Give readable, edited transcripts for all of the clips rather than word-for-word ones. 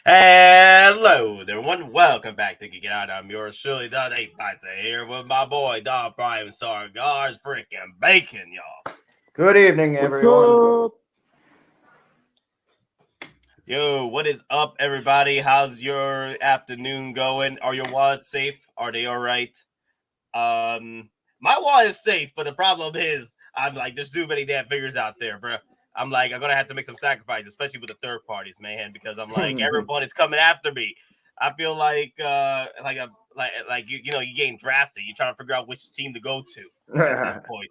Hello there, everyone. Welcome back to Geek It Out. I'm yours, Shirley Dunn. 8 Bites here with my boy, DonPrime Cigars, freaking bacon, y'all. Good evening, everyone. Yo, what is up, everybody? How's your afternoon going? Are your wallets safe? Are they all right? My wallet is safe, but the problem is, I'm like, there's too many damn figures out there, bro. I'm like, I'm gonna have to make some sacrifices, especially with the third parties, man, because I'm like, everyone is coming after me. I feel like you know, you getting drafted. You're trying to figure out which team to go to at this point.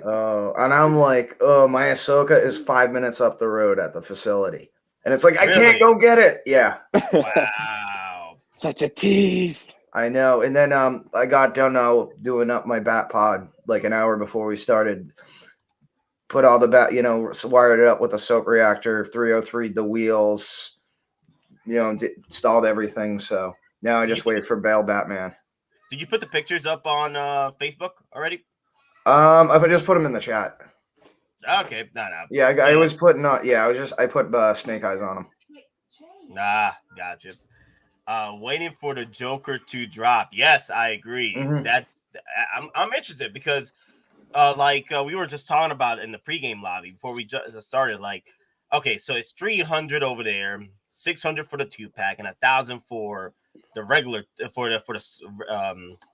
And I'm like, oh, my Ahsoka is 5 minutes up the road at the facility, and it's like, I can't go get it. Yeah. Wow. Such a tease. I know. And then I got done doing up my bat pod like an hour before we started. Put all the wired it up with a soap reactor, 303 the wheels, installed everything. So now I just wait for Bail Batman. Did you put the pictures up on Facebook already? I just put them in the chat. Okay, no. Yeah, I was putting on. Yeah, I put Snake Eyes on them. Gotcha. Waiting for the Joker to drop. Yes, I agree. Mm-hmm. That I'm interested because, we were just talking about it in the pregame lobby before we just started. Like, okay, so it's 300 over there, 600 for the 2-pack, and 1,000 for the regular for the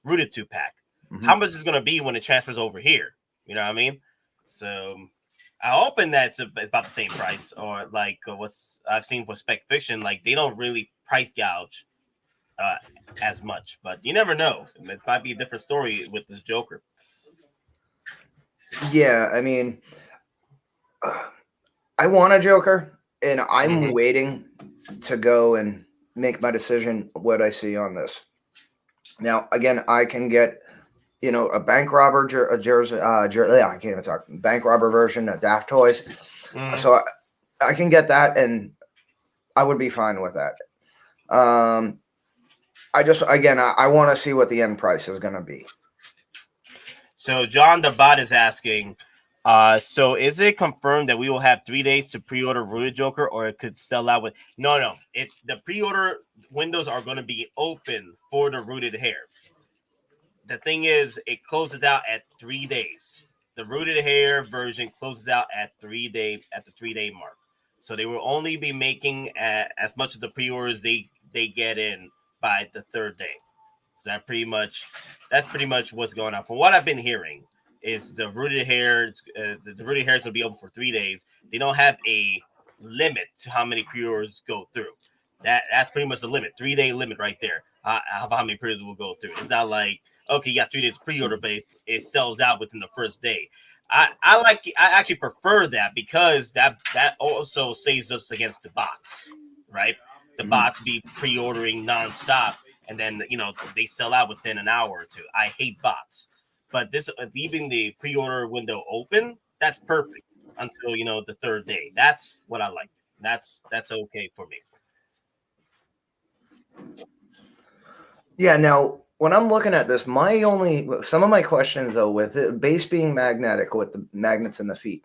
rooted 2-pack. Mm-hmm. How much is going to be when it transfers over here? You know what I mean? So I'm hoping that's about the same price, or like what's I've seen for Specfiction. Like, they don't really price gouge as much, but you never know. It might be a different story with this Joker. Yeah, I mean, I want a Joker, and I'm waiting to go and make my decision what I see on this. Now, again, I can get, a bank robber jersey. I can't even talk. Bank robber version of Daft Toys. Mm-hmm. So I can get that, and I would be fine with that. I want to see what the end price is going to be. So John the Bot is asking, so is it confirmed that we will have 3 days to pre-order Rooted Joker, or it could sell out with? No. It's the pre-order windows are going to be open for the Rooted hair. The thing is, it closes out at 3 days. The Rooted hair version closes out at the 3-day mark. So they will only be making as much of the pre-orders they get in by the 3rd day. So that's pretty much what's going on. From what I've been hearing, is the Rooted hair. The Rooted hair is going to be open for 3 days. They don't have a limit to how many pre-orders go through. That's pretty much the limit. 3-day limit right there. How many pre-orders will go through? It's not like, okay, you got 3 days pre-order, but it sells out within the first day. I actually prefer that, because that also saves us against the bots, right? The bots be pre-ordering nonstop, and then they sell out within an hour or two. I hate bots, but this leaving the pre-order window open, that's perfect until the 3rd day. That's what I like. That's okay for me. Yeah. Now, when I'm looking at this, some of my questions though, with the base being magnetic with the magnets in the feet,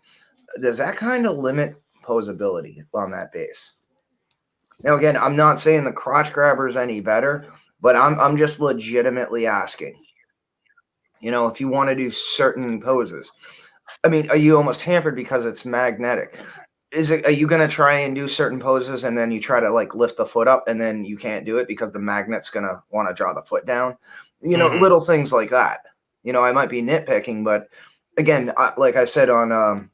does that kind of limit posability on that base? Now, again, I'm not saying the crotch grabber is any better, but I'm just legitimately asking. If you want to do certain poses, I mean, are you almost hampered because it's magnetic? Are you going to try and do certain poses and then you try to lift the foot up and then you can't do it because the magnet's going to want to draw the foot down? Little things like that. I might be nitpicking, but again, like I said on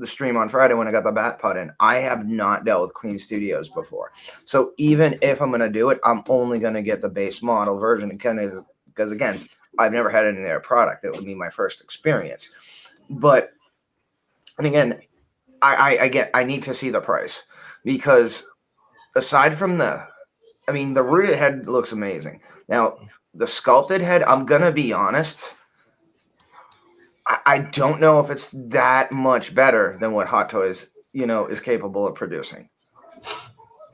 the stream on Friday when I got the bat pod in, I have not dealt with Queen Studios before. So even if I'm going to do it, I'm only going to get the base model version because, again, I've never had any of their product. It would be my first experience. But, and again, I need to see the price, because aside from the rooted head looks amazing. Now, the sculpted head, I'm going to be honest, I don't know if it's that much better than what Hot Toys, is capable of producing.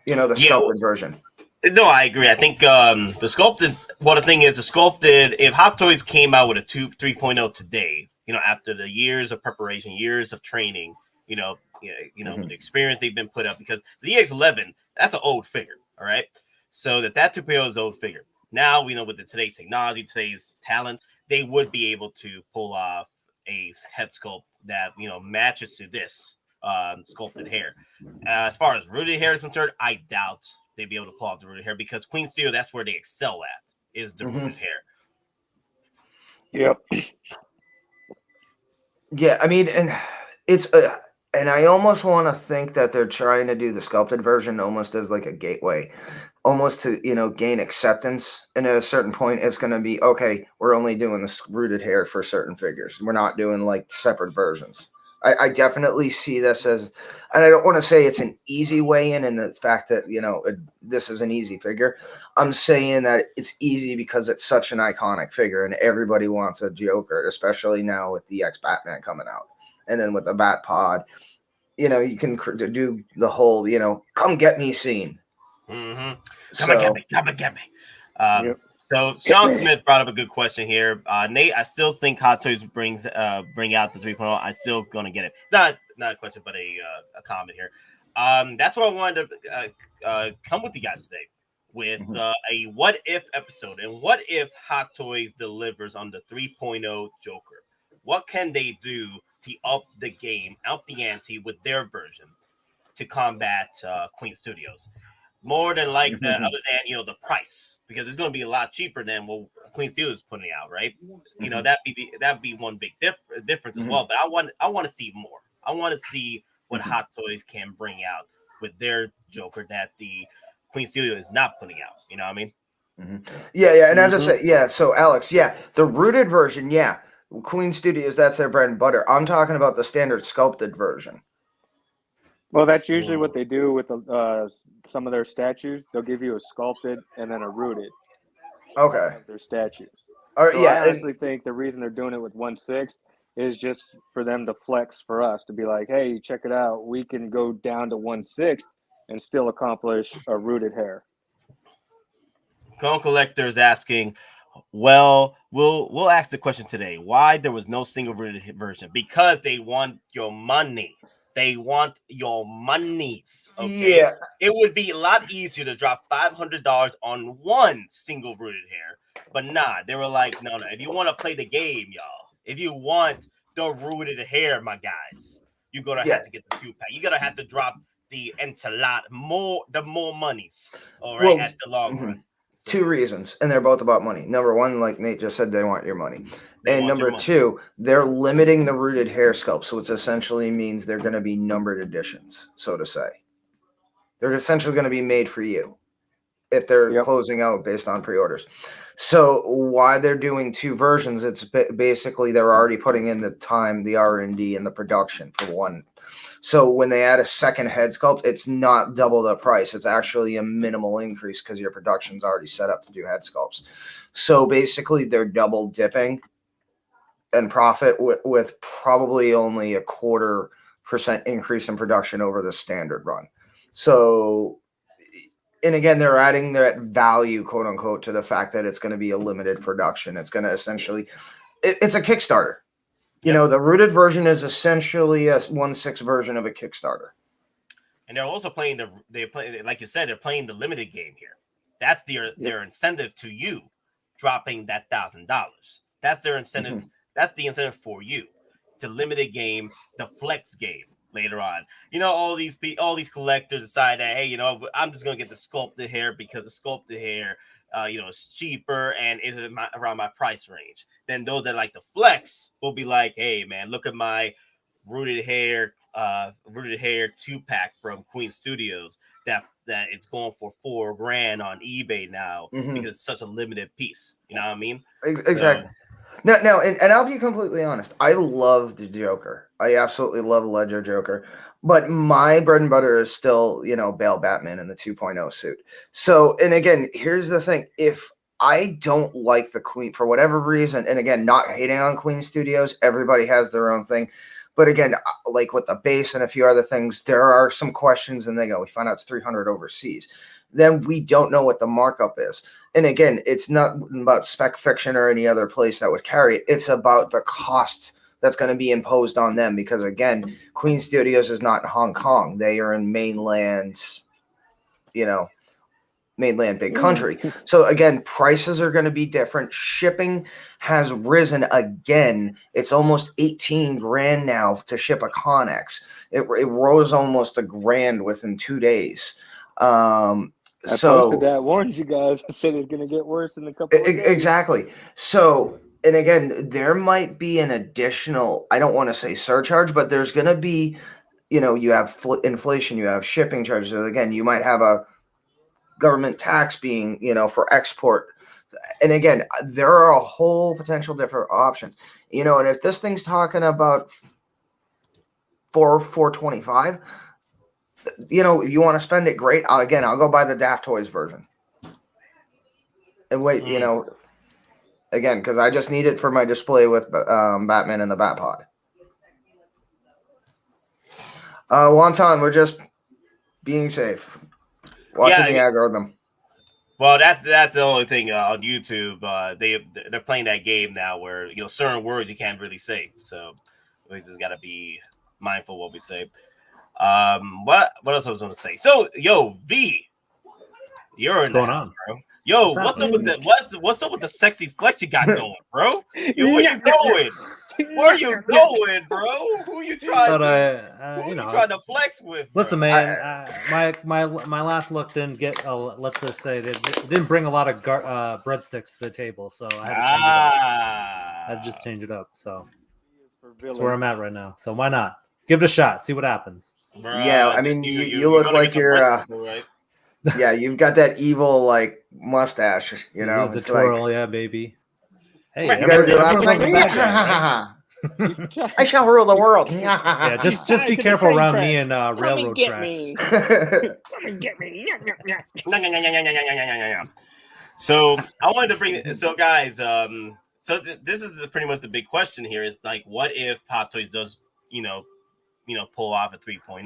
The sculpted version. No, I agree. I think the sculpted, the thing is, the sculpted, if Hot Toys came out with a 3.0 today, after the years of preparation, years of training, the experience they've been put up, because the EX11 That's an old figure. All right. So that 2.0 is an old figure. Now we know with today's technology, today's talent, they would be able to pull off a head sculpt that matches to this sculpted hair. As far as rooted hair is concerned, I doubt they'd be able to pull off the rooted hair because Queen Steel, that's where they excel at, is the rooted hair. Yep. Yeah, I mean, and it's and I almost want to think that they're trying to do the sculpted version almost as like a gateway, almost to gain acceptance. And at a certain point, it's going to be okay. We're only doing this rooted hair for certain figures. We're not doing like separate versions. I definitely see this as, and I don't want to say it's an easy way in the fact that this is an easy figure. I'm saying that it's easy because it's such an iconic figure, and everybody wants a Joker, especially now with the Batman coming out, and then with the Bat Pod. You can do the whole come get me scene. Mm-hmm. Come and get me. Yep. So Sean Smith brought up a good question here. Nate, I still think Hot Toys bring out the 3.0. I'm still gonna get it. Not a question, but a comment here. That's why I wanted to come with you guys today with a what if episode. And what if Hot Toys delivers on the 3.0 Joker? What can they do to up the game, up the ante with their version to combat Queen Studios? More than like that, other than the price, because it's going to be a lot cheaper than what Queen Steel is putting out, right? That'd be one big difference as well. But I want to see more. I want to see what Hot Toys can bring out with their Joker that the Queen Studio is not putting out. You know what I mean? Yeah, and I just say So Alex, the rooted version, Queen Studios, that's their bread and butter. I'm talking about the standard sculpted version. Well, that's usually what they do with some of their statues. They'll give you a sculpted and then a rooted. Okay. Of their statues. I honestly think the reason they're doing it with 1/6 is just for them to flex for us, to be like, hey, check it out. We can go down to 1/6 and still accomplish a rooted hair. Cone Collector is asking, well, we'll ask the question today. Why there was no single rooted version? Because they want your money. They want your monies. Okay. Yeah. It would be a lot easier to drop $500 on one single rooted hair, but they were like, no. If you want to play the game, y'all, if you want the rooted hair, my guys, you're gonna have to get the 2-pack. You're gonna have to drop the more monies. All right, at the long run. So, 2 reasons, and they're both about money. Number one, like Nate just said, they want your money. And number 2, they're limiting the rooted hair sculpt, so it essentially means they're going to be numbered editions, so to say. They're essentially going to be made for you if they're closing out based on pre-orders. So why they're doing 2 versions, it's basically they're already putting in the time, the R&D, and the production for one. So when they add a second head sculpt, it's not double the price. It's actually a minimal increase because your production's already set up to do head sculpts. So basically they're double dipping and profit with probably only 0.25% increase in production over the standard run. So, and again, they're adding that value, quote unquote, to the fact that it's going to be a limited production. It's going to essentially, it's a Kickstarter. The rooted version is essentially a 1/6 version of a Kickstarter. And they're also playing like you said, they're playing the limited game here. That's their incentive to you dropping that $1,000. That's their incentive. That's the incentive for you to limit game, the flex game later on. All these collectors decide that, hey, I'm just gonna get the sculpted hair because the sculpted hair, is cheaper and is around my price range. Then those that like the flex will be like, hey man, look at my rooted hair 2-pack from Queen Studios that it's going for $4,000 on eBay now because it's such a limited piece. You know what I mean? Exactly. No, and I'll be completely honest. I love the Joker. I absolutely love Ledger Joker. But my bread and butter is still, Bale Batman in the 2.0 suit. So, and again, here's the thing. If I don't like the Queen for whatever reason, and again, not hating on Queen Studios, everybody has their own thing. But again, like with the base and a few other things, there are some questions, and we find out it's 300 overseas. Then we don't know what the markup is. And again, it's not about Specfiction or any other place that would carry it. It's about the cost that's going to be imposed on them because, again, Queen Studios is not in Hong Kong. They are in mainland mainland big country. So again, prices are going to be different. Shipping has risen again. It's almost 18 grand now to ship a Connex. It rose almost $1,000 within 2 days. I posted that, warned you guys. I said it's going to get worse in a couple of days. Exactly. So, and again, there might be an additional, I don't want to say surcharge, but there's going to be, you have inflation, you have shipping charges. So again, you might have a government tax being, for export. And again, there are a whole potential different options, and if this thing's talking about $425, you want to spend it, great. I'll go buy the Daft Toys version. And wait, again, because I just need it for my display with Batman and the Batpod. Wonton, we're just being safe. Watching the algorithm. Well, that's the only thing on YouTube. They're playing that game now where certain words you can't really say. So we just gotta be mindful what we say. What else I was gonna say? So V, you're in going on, bro. Yo, what's up with the sexy flex you got going, bro? Yo, where you going? Where you going, bro? Who you trying to flex with? Bro? Listen, man, my last look didn't get. Let's just say it didn't bring a lot of breadsticks to the table, so I had to change it up. I had to just change it up. So that's where I'm at right now. So why not give it a shot? See what happens. Bruh, yeah, I mean, you look like you're. Right? Yeah, you've got that evil mustache. The twirl, yeah, baby. Hey, you gotta do that. I shall rule the world. Yeah, just be careful around me and railroad tracks. Come and get me. So I wanted to bring. So guys, this is pretty much the big question here. Is what if Hot Toys does, pull off a 3.0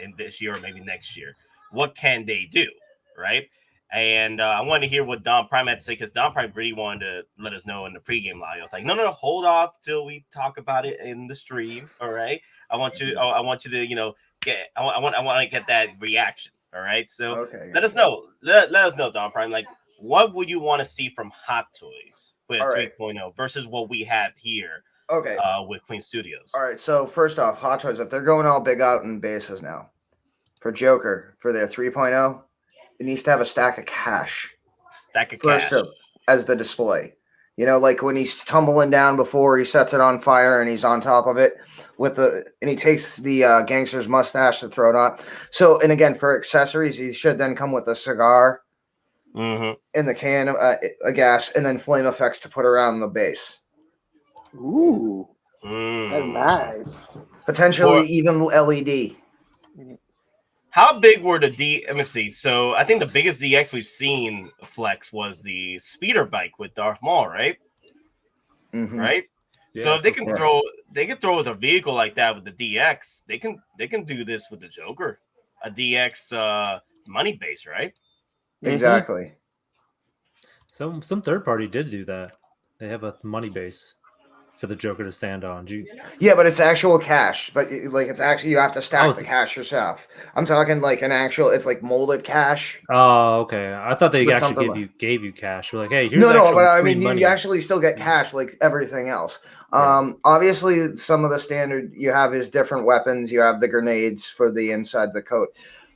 in this year or maybe next year? What can they do, right? And I wanted to hear what DonPrime had to say, because DonPrime really wanted to let us know in the pregame live. I was like, no, hold off till we talk about it in the stream. All right, I want you to, get. I want to get that reaction. All right, so let us know. Let us know, DonPrime. What would you want to see from Hot Toys with 3.0 versus what we have here? Okay. With Queen Studios. All right. So first off, Hot Toys, if they're going all big out in bases now for Joker for their 3.0. It needs to have a stack of cash. As the display. When he's tumbling down before he sets it on fire and he's on top of it and he takes the gangster's mustache to throw it on. So, and again, for accessories, he should then come with a cigar in the can, a gas, and then flame effects to put around the base. Ooh. That's nice. Potentially even LED. How big were the let me see. So I think the biggest DX we've seen flex was the speeder bike with Darth Maul, right? Mm-hmm. Right. Yeah, so if they can throw with a vehicle like that with the DX, they can do this with the Joker, a DX money base, right? Exactly. Some third party did do that. They have a money base for the Joker to stand on. Yeah, but it's actual cash. But it's actually, you have to stack the cash yourself. I'm talking an actual. It's molded cash. Oh, okay. I thought they actually gave you cash. We're like, hey, here's but I mean, money. You actually still get cash like everything else. Obviously, some of the standard you have is different weapons. You have the grenades for the inside the coat,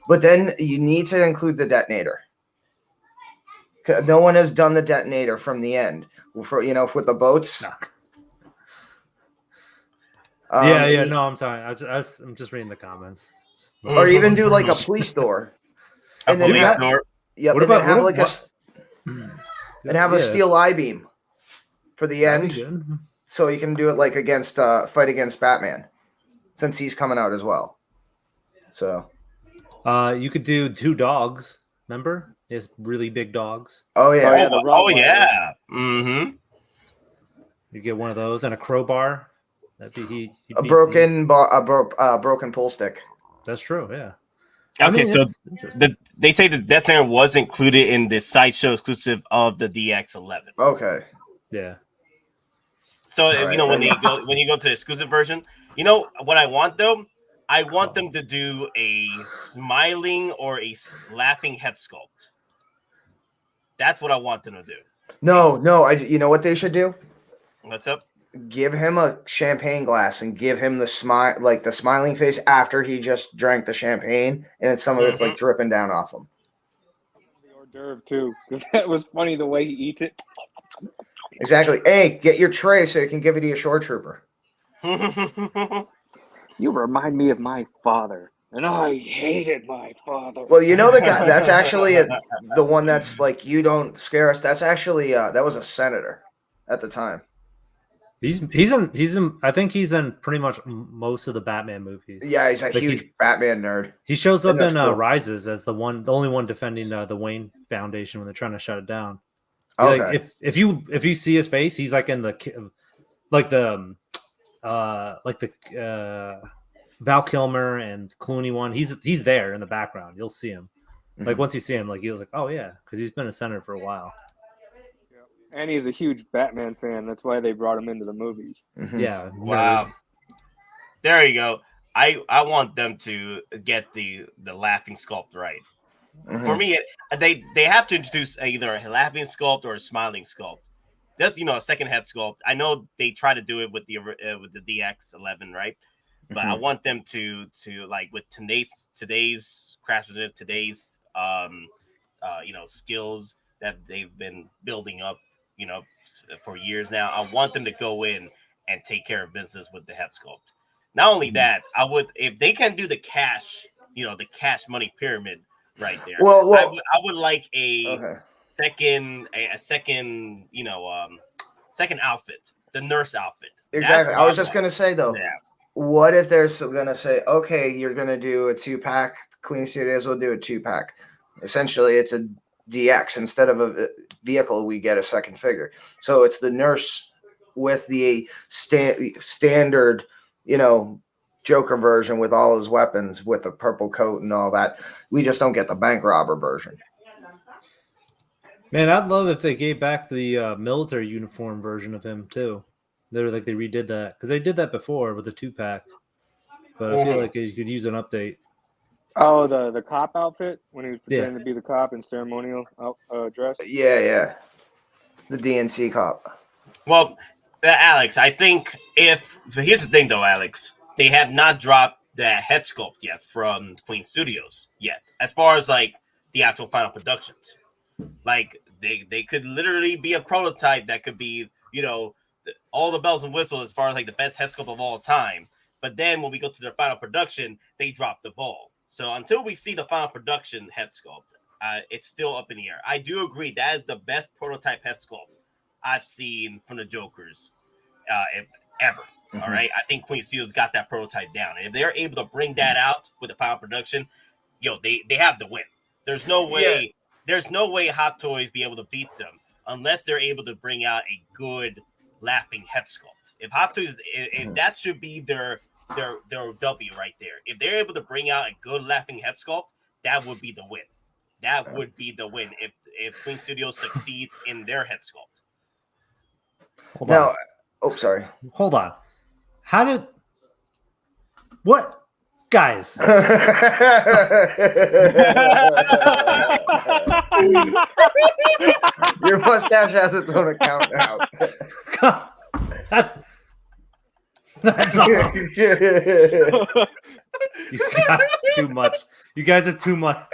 but then you need to include the detonator. No one has done the detonator from the end for with the boats. No. No, I'm sorry. I'm just reading the comments. Or even do a police door. And then have a steel I-beam for the end. So you can do it against fight against Batman, since he's coming out as well. So you could do 2 dogs. Remember? He has really big dogs. Oh yeah. Yeah. Mm-hmm. You get one of those and a crowbar. That'd be a broken pull stick. That's true. Yeah. Okay, so they say the detonator was included in the Sideshow exclusive of the DX11. Okay. Yeah. So when you go to the exclusive version, what I want though, I want them to do a smiling or a laughing head sculpt. That's what I want them to do. No. You know what they should do? What's up? Give him a champagne glass and give him the smiling face after he just drank the champagne, and some of it's like dripping down off him. The hors d'oeuvre too, because that was funny the way he eats it. Exactly. Hey, get your tray so you can give it to your shore trooper. You remind me of my father, and I hated my father. Well, you know the guy that's actually the one that's like, you don't scare us. That's actually that was a senator at the time. He's in. I think he's in pretty much most of the Batman movies. Yeah, he's a huge Batman nerd. He shows up in cool. Rises as the only one defending the Wayne Foundation when they're trying to shut it down. Okay. Like, if you see his face, he's like in the Val Kilmer and Clooney one. He's there in the background. You'll see him. Like once you see him, like he was like, oh yeah, because he's been a senator for a while. And he's a huge Batman fan. That's why they brought him into the movies. Yeah. Wow. There you go. I want them to get the laughing sculpt right. For me, they have to introduce either a laughing sculpt or a smiling sculpt. That's a second head sculpt. I know they try to do it with the DX11, right? But I want them to like with today's craftsmanship, today's skills that they've been building up, for years now. I want them to go in and take care of business with the head sculpt. Not only that, I would, if they can do the cash, the cash money pyramid right there. Well, I would like second outfit, the nurse outfit. Exactly. I was just gonna say though. Yeah. What if they're still gonna say, okay, you're gonna do a 2-pack? Queen Studios will do a 2-pack. Essentially, it's a DX instead of a vehicle. We get a second figure, so it's the nurse with the standard, Joker version with all his weapons, with the purple coat and all that. We just don't get the bank robber version. Man, I'd love if they gave back the military uniform version of him too. They redid that because they did that before with the 2-pack, but I feel like you could use an update. Oh, the cop outfit when he was pretending to be the cop in ceremonial dress. Yeah, the DNC cop. Well, Alex, I think here's the thing though, Alex, they have not dropped the head sculpt yet from Queen Studios yet, as far as like the actual final productions. Like they could literally be a prototype that could be, all the bells and whistles as far as like the best head sculpt of all time. But then when we go to their final production, they drop the ball. So until we see the final production head sculpt, it's still up in the air. I do agree that is the best prototype head sculpt I've seen from the Jokers ever. All right, I think Queen Studios got that prototype down, and if they're able to bring that out with the final production, they have the win. There's no way. Yeah. There's no way Hot Toys be able to beat them unless they're able to bring out a good laughing head sculpt. If Hot Toys, if that should be their W right there. If they're able to bring out a good laughing head sculpt, that would be the win. That would be the win if Queen Studios succeeds in their head sculpt. Sorry. Hold on. What? Guys. Your mustache has its own account now. That's all. You guys too much. You guys are too much.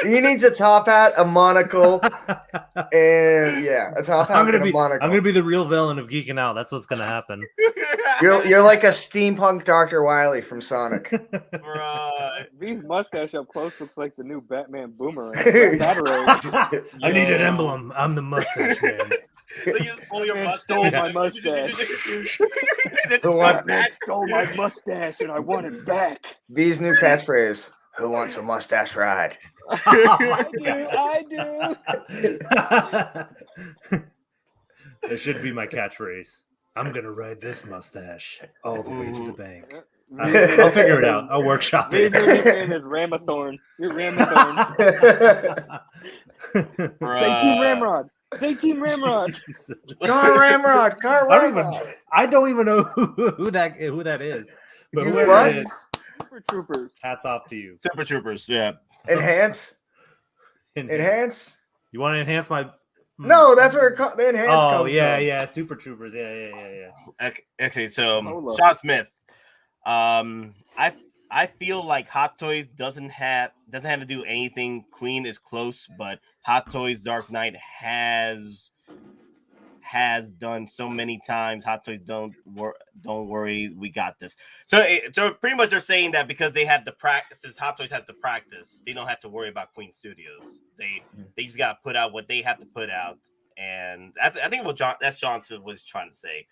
He needs a top hat, a monocle, and a top hat and a monocle. I'm gonna be the real villain of Geeking Out. That's what's gonna happen. You're like a steampunk Dr. Wily from Sonic. Right. These mustache up close looks like the new Batman Boomerang. I need an emblem. I'm the mustache man. So you just pull your mustache. Stole my mustache. Batman stole my mustache, and I want it back. V's new catchphrase: "Who wants a mustache ride?" I do. That should be my catchphrase. I'm gonna ride this mustache all the way to the bank. I'll figure it out. I'll workshop it. His name is Ramathorn. You're Ramathorn. Say Team Ramrod. Say Team Ramrod. Car Ramrod. I don't even know who that is. But You whoever what? it is, Super Troopers. hats off to you. Super Troopers, yeah. Enhance. Enhance. You want to enhance my? No, that's where the enhance Oh comes yeah, from. yeah, Super Troopers, yeah. Okay, so Hold Sean up. Smith. I feel like Hot Toys doesn't have to do anything. Queen is close, but Hot Toys Dark Knight has done so many times. Hot Toys don't worry, we got this. So pretty much they're saying that because they have the practices, Hot Toys has the practice, they don't have to worry about Queen Studios. They just got to put out what they have to put out, and I think what John was trying to say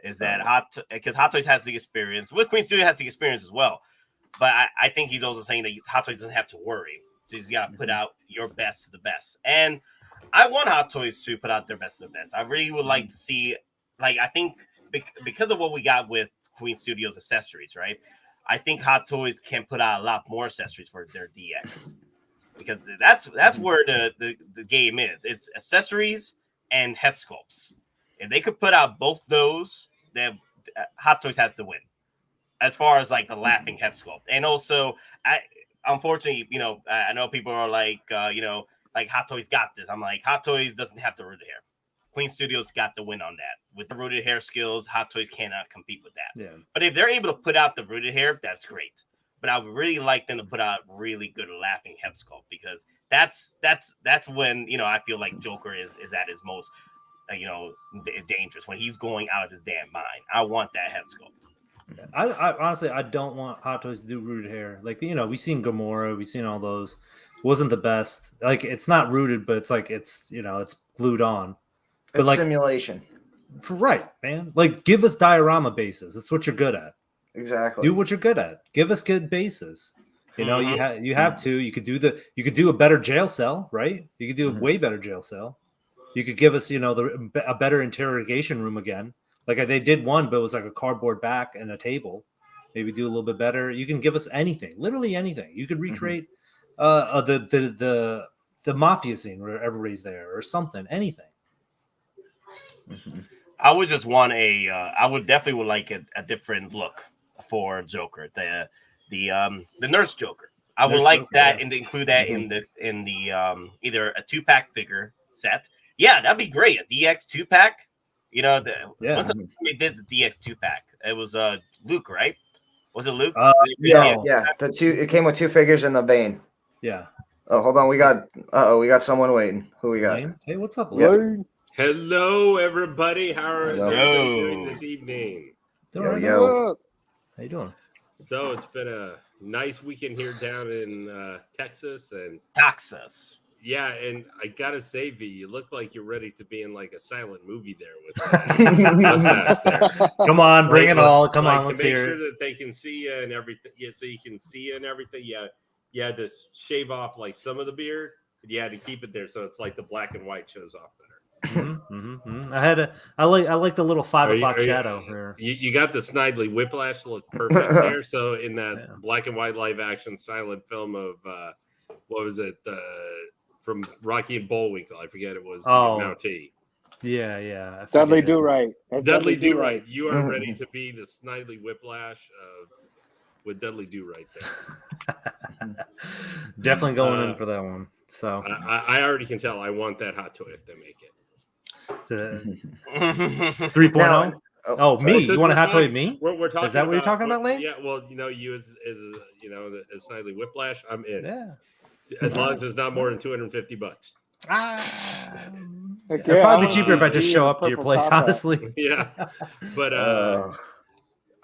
is that because Hot Toys has the experience, with Queen Studio has the experience as well. But I think he's also saying that Hot Toys doesn't have to worry. You got to put out your best of the best. And I want Hot Toys to put out their best of the best. I really would like to see, I think because of what we got with Queen Studios accessories, right? I think Hot Toys can put out a lot more accessories for their DX. Because that's where the game is. It's accessories and head sculpts. If they could put out both those, then Hot Toys has to win. As far as the laughing head sculpt, and also, unfortunately, I know people are Hot Toys got this. I'm like, Hot Toys doesn't have the rooted hair. Queen Studios got the win on that with the rooted hair skills. Hot Toys cannot compete with that. Yeah. But if they're able to put out the rooted hair, that's great. But I would really like them to put out really good laughing head sculpt, because that's when I feel like Joker is at his most dangerous, when he's going out of his damn mind. I want that head sculpt. I honestly, I don't want Hot Toys to do rooted hair. We've seen Gamora, we've seen all those. Wasn't the best. It's not rooted, but it's it's glued on. But It's simulation. Right, man. Give us diorama bases. That's what you're good at. Exactly. Do what you're good at. Give us good bases. You have to. You could do a better jail cell, right? You could do a way better jail cell. You could give us, a better interrogation room again. They did one, but it was a cardboard back and a table. Maybe do a little bit better. You can give us anything, literally anything. You could recreate the mafia scene where everybody's there or something, anything. I would just want I would definitely like a different look for Joker, the nurse Joker. I would like Joker, that, and to include that in the either a 2-pack figure set. Yeah, that'd be great. A DX 2-pack. Once they did the DX 2-pack, it was Luke, right? Was it Luke? Yeah. It came with 2 figures in the vein. Yeah. Oh, hold on. We got someone waiting. Who we got? Hey, what's up, Luke? Yep. Hello, everybody. How is everybody doing this evening? Yo. How you doing? So it's been a nice weekend here down in Texas. Yeah, and I gotta say, V, you look like you're ready to be in a silent movie there with mustache there. Come on, bring it all. Come on, let's hear it. To make sure that they can see you and everything. Yeah, so you can see you and everything. Yeah, you had to shave off some of the beard, but you had to keep it there so it's the black and white shows off better. I like the little 5 o'clock shadow here. You got the Snidely Whiplash look perfect there. So in that black and white live action silent film of what was it? From Rocky and Bullwinkle, I forget it was the Mountie. Yeah. Dudley Do Right. Dudley Do Right. You are ready to be the Snidely Whiplash with Dudley Do Right there. Definitely going in for that one. So I already can tell I want that Hot Toy if they make it. 3.0. Oh, me? So you want a Hot Toy of me? We're talking. Is that what you're talking about, Lane? Yeah. Well, you as Snidely Whiplash, I'm in. Yeah. As long as it's not more than $250. It'd probably be cheaper if I just show up to your place, honestly. Yeah, but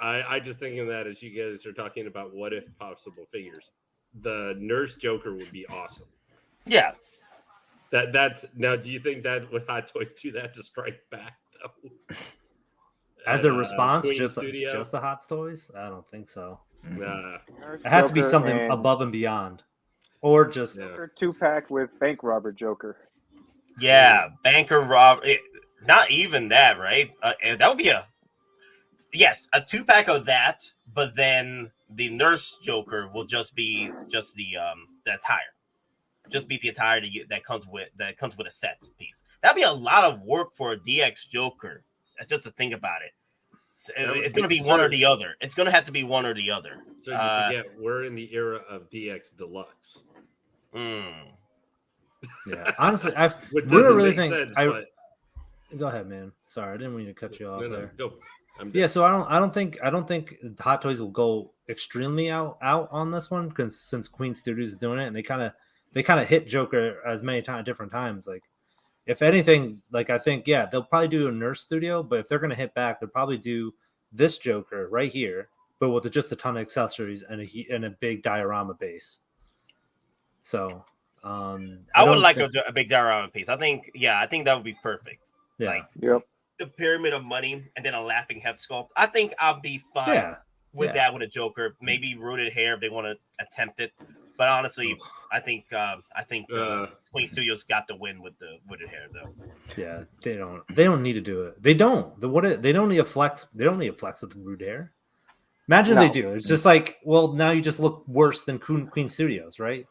I just thinking that as you guys are talking about what if possible figures, the Nurse Joker would be awesome. Yeah, that's now. Do you think that would Hot Toys do that to strike back though? As a response, just the Hot Toys? I don't think so. Nah. It has to be something above and beyond. Or just 2-pack with bank robber Joker. Yeah, banker robber. Not even that, right? That would be a 2-pack of that, but then the Nurse Joker will just be the attire, just be the attire that comes with a set piece. That'd be a lot of work for a DX Joker. Just to think about it. It's going to be one or the other. It's going to have to be one or the other. So you forget we're in the era of DX Deluxe. Yeah, honestly, I really think. Go ahead, man. Sorry, I didn't mean to cut you off there. Go. Yeah, so I don't think Hot Toys will go extremely out on this one because since Queen Studios is doing it and they kind of hit Joker as many different times. Like, if anything, like I think they'll probably do a Nurse Studio, but if they're gonna hit back, they'll probably do this Joker right here, but with just a ton of accessories and a big diorama base. So I would like a big diorama piece. I think that would be perfect. Yeah. Like, yep. The pyramid of money and then a laughing head sculpt. I think I'll be fine with that with a Joker. Maybe rooted hair if they want to attempt it. But honestly, I think Queen Studios got the win with the rooted hair though. Yeah, they don't need to do it. They don't. They don't need a flex. They don't need a flex with rooted hair. Imagine they do. It's just like, well, now you just look worse than Queen Studios, right?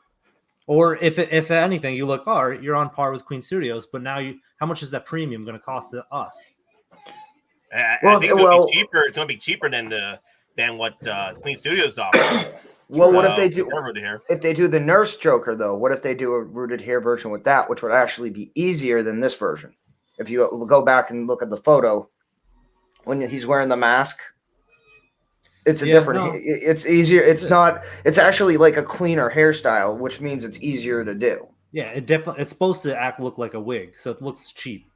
Or if anything, you look, you're on par with Queen Studios, but now how much is that premium going to cost to us? I think it's going to be cheaper. It's going to be cheaper than what Queen Studios offer. Well, what if they do? If they do the Nurse Joker, though, what if they do a rooted hair version with that, which would actually be easier than this version? If you go back and look at the photo, when he's wearing the mask, it's a different. No. It's easier. It's not. It's actually like a cleaner hairstyle, which means it's easier to do. Yeah, it's supposed to look like a wig, so it looks cheap.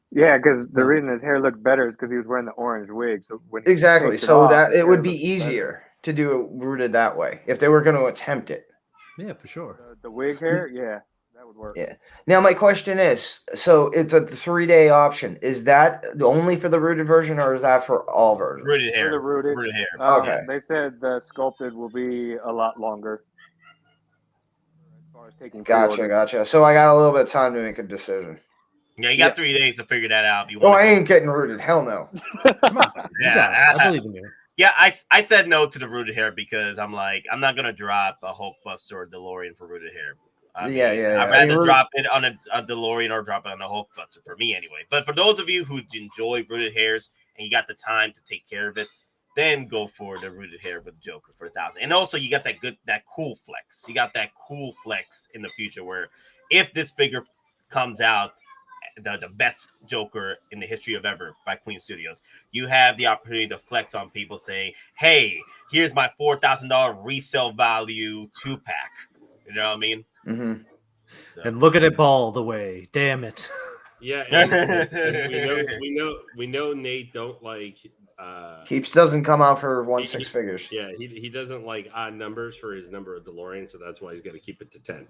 Yeah, because the reason his hair looked better is because he was wearing the orange wig. So exactly, so that it would be easier to do it rooted that way if they were going to attempt it. Yeah, for sure. The wig hair, that would work. Yeah. Now my question is, so it's a 3-day option. Is that only for the rooted version, or is that for all versions? Rooted hair. For the rooted hair. Okay. They said the sculpted will be a lot longer. As far as taking Gotcha. So I got a little bit of time to make a decision. Yeah, you got 3 days to figure that out. If you I ain't getting rooted. Hell no. Come on. I believe in you. Yeah, I said no to the rooted hair because I'm like, I'm not gonna drop a Hulkbuster or DeLorean for rooted hair. I'd rather drop it on a DeLorean or drop it on a Hulkbuster for me anyway. But for those of you who enjoy rooted hairs and you got the time to take care of it, then go for the rooted hair with Joker for 1,000. And also you got that cool flex. You got that cool flex in the future where if this figure comes out the best Joker in the history of ever by Queen Studios, you have the opportunity to flex on people saying, hey, here's my $4,000 resale value 2-pack. You know what I mean? Mm-hmm. So. And look at it bald away. Damn it. Yeah, and we know Nate don't like Keeps doesn't come out for 6 figures. Yeah, he doesn't like odd numbers for his number of DeLorean, so that's why he's gonna keep it to 10.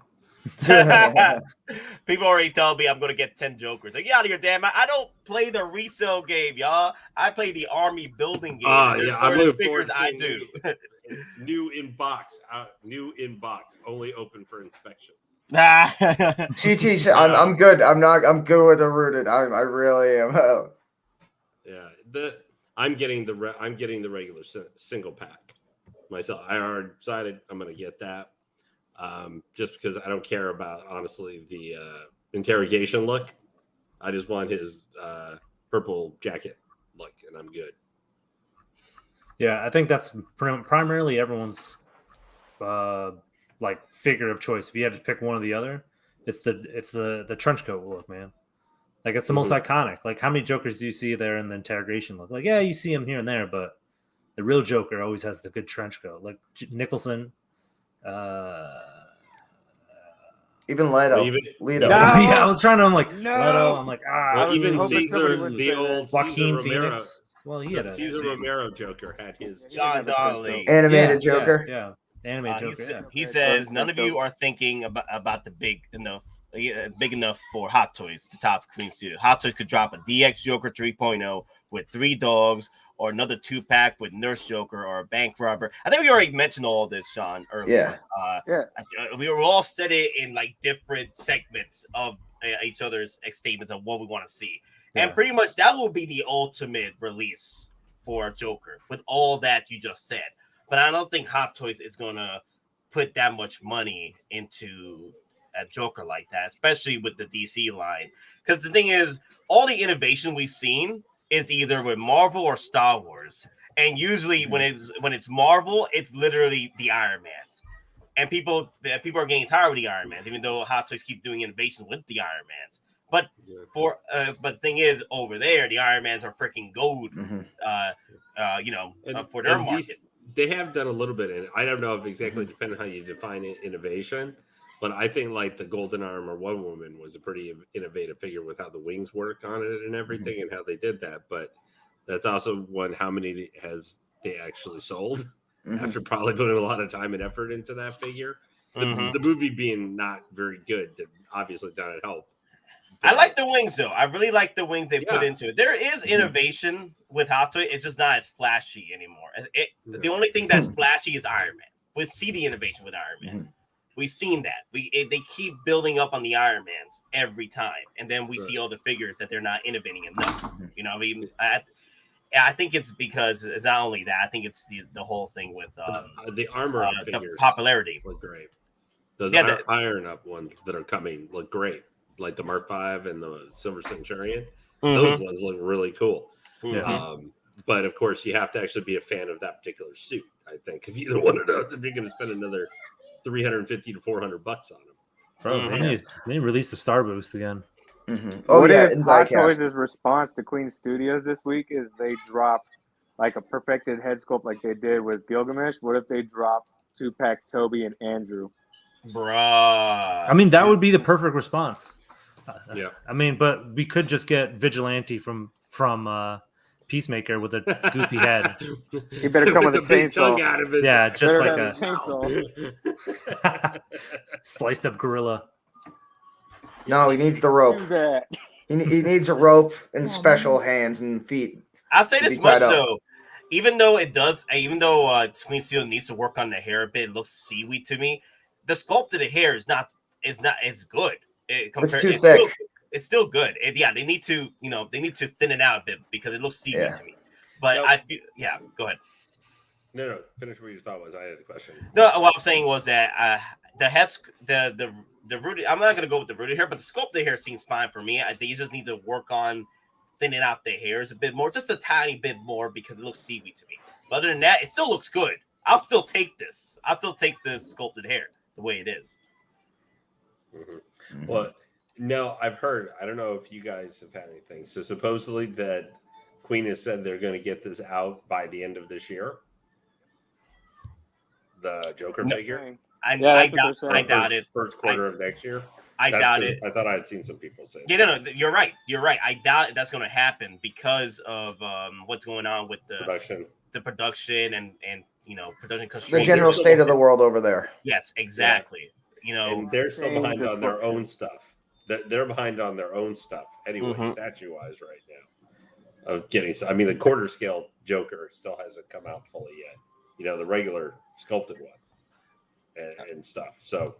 People already told me I'm gonna get 10 Jokers. Like, get out of here, damn! I don't play the resale game, y'all. I play the army building game. I'm looking forward to I do. New in box, only open for inspection. CT, I'm good. I'm good with the rooted. I really am. Yeah, I'm getting the regular single pack myself. I already decided I'm gonna get that. Just because I don't care about, honestly, the interrogation look. I just want his purple jacket look, and I'm good. Yeah, I think that's primarily everyone's like figure of choice. If you had to pick one or the other, it's the trench coat look, man. Like, it's the most iconic. Like, how many Jokers do you see there in the interrogation look? Like, yeah, you see him here and there, but the real Joker always has the good trench coat. Like Nicholson. Even Leto. No. Yeah, I was trying to. I'm like Leto. I'm like even Caesar, the old Joaquin Caesar Romero. Phoenix. Well, he had Caesar Romero Joker had his John Donnelly animated Joker. Yeah. Animated Joker. He says none of you are thinking about the big enough for Hot Toys to top Queen Studio. Hot Toys could drop a DX Joker 3.0 with 3 dogs, or another 2-pack with Nurse Joker, or a bank robber. I think we already mentioned all this, Sean, earlier. We were all set it in like different segments of each other's statements of what we want to see. Yeah. And pretty much that will be the ultimate release for Joker with all that you just said. But I don't think Hot Toys is going to put that much money into a Joker like that, especially with the DC line. Because the thing is, all the innovation we've seen is either with Marvel or Star Wars. And usually when it's Marvel, it's literally the Iron Mans. And people are getting tired of the Iron Mans, even though Hot Toys keep doing innovations with the Iron Mans. But but the thing is, over there, the Iron Mans are freaking gold. For their market. They have done a little bit, and I don't know if exactly depending on how you define innovation, but I think like the Golden Armor One Woman was a pretty innovative figure with how the wings work on it and everything, and how they did that. But that's also one. How many has they actually sold after probably putting a lot of time and effort into that figure? The movie being not very good, obviously didn't help. I like the wings though. I really like the wings they put into it. There is innovation with Hot Toys. It's just not as flashy anymore. The only thing that's flashy is Iron Man. We see the innovation with Iron Man. We've seen that. They keep building up on the Iron Mans every time, and then we see all the figures that they're not innovating enough. You know, I mean, I think it's because it's not only that. I think it's the whole thing with the armor the popularity. Look great. Those iron up ones that are coming look great. Like the Mark V and the Silver Centurion, those ones look really cool. But of course, you have to actually be a fan of that particular suit. I think if either one of those, if you're going to spend another $350 to $400 on them, they released the Star Boost again. Hot Toys' response to Queen Studios this week is they dropped like a perfected head sculpt like they did with Gilgamesh. What if they drop 2-pack Toby and Andrew? Bruh. I mean, that would be the perfect response. I mean, but we could just get Vigilante from Peacemaker with a goofy head. He better come with a chainsaw. Out of his just like a chainsaw. Sliced up gorilla. No, he needs the rope. He needs a rope and special hands and feet. I'll say this much though. Even though Queen Steel needs to work on the hair a bit, it looks seaweed to me. The sculpt of the hair is not it's good. It's too thick. It's still good. They need to thin it out a bit because it looks seaweed to me. But I feel go ahead. No, finish what your thought was. I had a question. No, what I'm saying was that the heads the rooted. I'm not gonna go with the rooted hair, but the sculpt of the hair seems fine for me. I think you just need to work on thinning out the hairs a bit more, just a tiny bit more because it looks seaweed to me. But other than that, it still looks good. I'll still take this. I'll still take this sculpted hair the way it is. Well, no, I've heard. I don't know if you guys have had anything. So supposedly that Queen has said they're going to get this out by the end of this year. The Joker figure. I doubt it. First quarter of next year. I doubt it. I thought I had seen some people say. Yeah, no, you're right. You're right. I doubt that's going to happen because of what's going on with the production and production constraints. The general state of the world over there. Yes, exactly. And they're still behind on their own stuff. They're behind on their own stuff anyway, statue-wise, right now. Of getting, I mean, the quarter scale Joker still hasn't come out fully yet. The regular sculpted one and stuff. So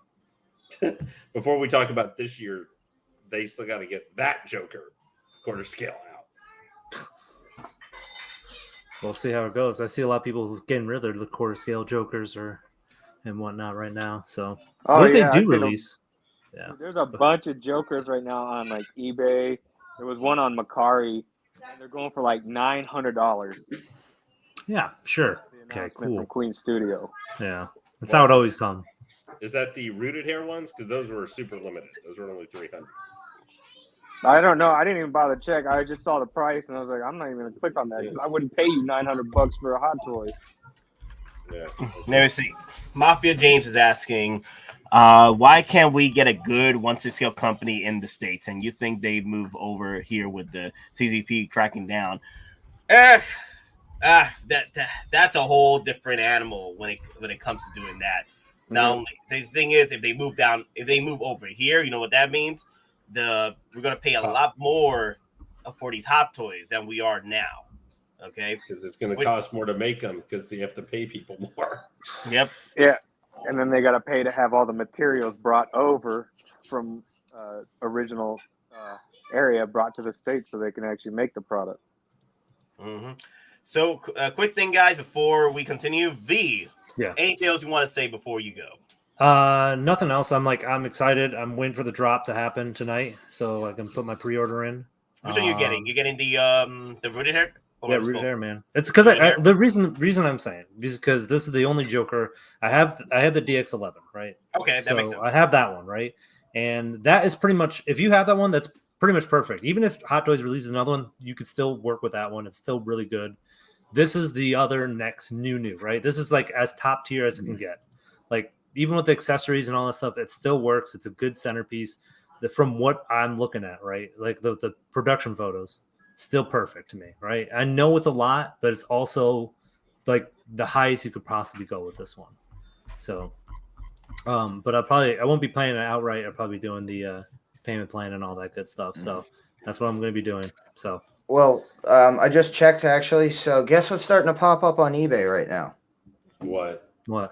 before we talk about this year, they still got to get that Joker quarter scale out. We'll see how it goes. I see a lot of people getting rid of the quarter scale Jokers and whatnot right now. So what if they do release? There's a bunch of Jokers right now on like eBay. There was one on Macari, and they're going for like $900. Yeah, sure. Okay, cool. From Queen Studio. Yeah, that's how it always comes. Is that the rooted hair ones? Because those were super limited. Those were only 300. I don't know. I didn't even bother to check. I just saw the price, and I was like, I'm not even going to click on that because I wouldn't pay you $900 for a Hot Toy. Yeah. Let me see. Mafia James is asking, why can't we get a good 1/6 scale company in the States? And you think they move over here with the CZP cracking down? That's a whole different animal when it comes to doing that. Now, the thing is, if they move over here, you know what that means? We're gonna pay a lot more for these Hot Toys than we are now. Okay, because it's gonna cost more to make them because you have to pay people more. Yep. Yeah, and then they gotta pay to have all the materials brought over from original area brought to the States so they can actually make the product. So, quick thing, guys, before we continue. Anything else you want to say before you go? Nothing else. I'm excited. I'm waiting for the drop to happen tonight so I can put my pre-order in. Which one are you getting? You're getting the rooted hair? Yeah, rooted hair, man. It's because the reason I'm saying is because this is the only Joker I have. I have the DX11, right? Okay, that makes sense. I have that one, right? And that is pretty much, if you have that one, that's pretty much perfect. Even if Hot Toys releases another one, you could still work with that one. It's still really good. This is the other next new, right? This is like as top tier as it can get. Like even with the accessories and all that stuff, it still works. It's a good centerpiece. From what I'm looking at, right? Like the production photos, still perfect to me, right? I know it's a lot, but it's also like the highest you could possibly go with this one. So, but I won't be playing it outright. I'll probably be doing the payment plan and all that good stuff. So that's what I'm going to be doing. So, well, I just checked actually. So guess what's starting to pop up on eBay right now? What?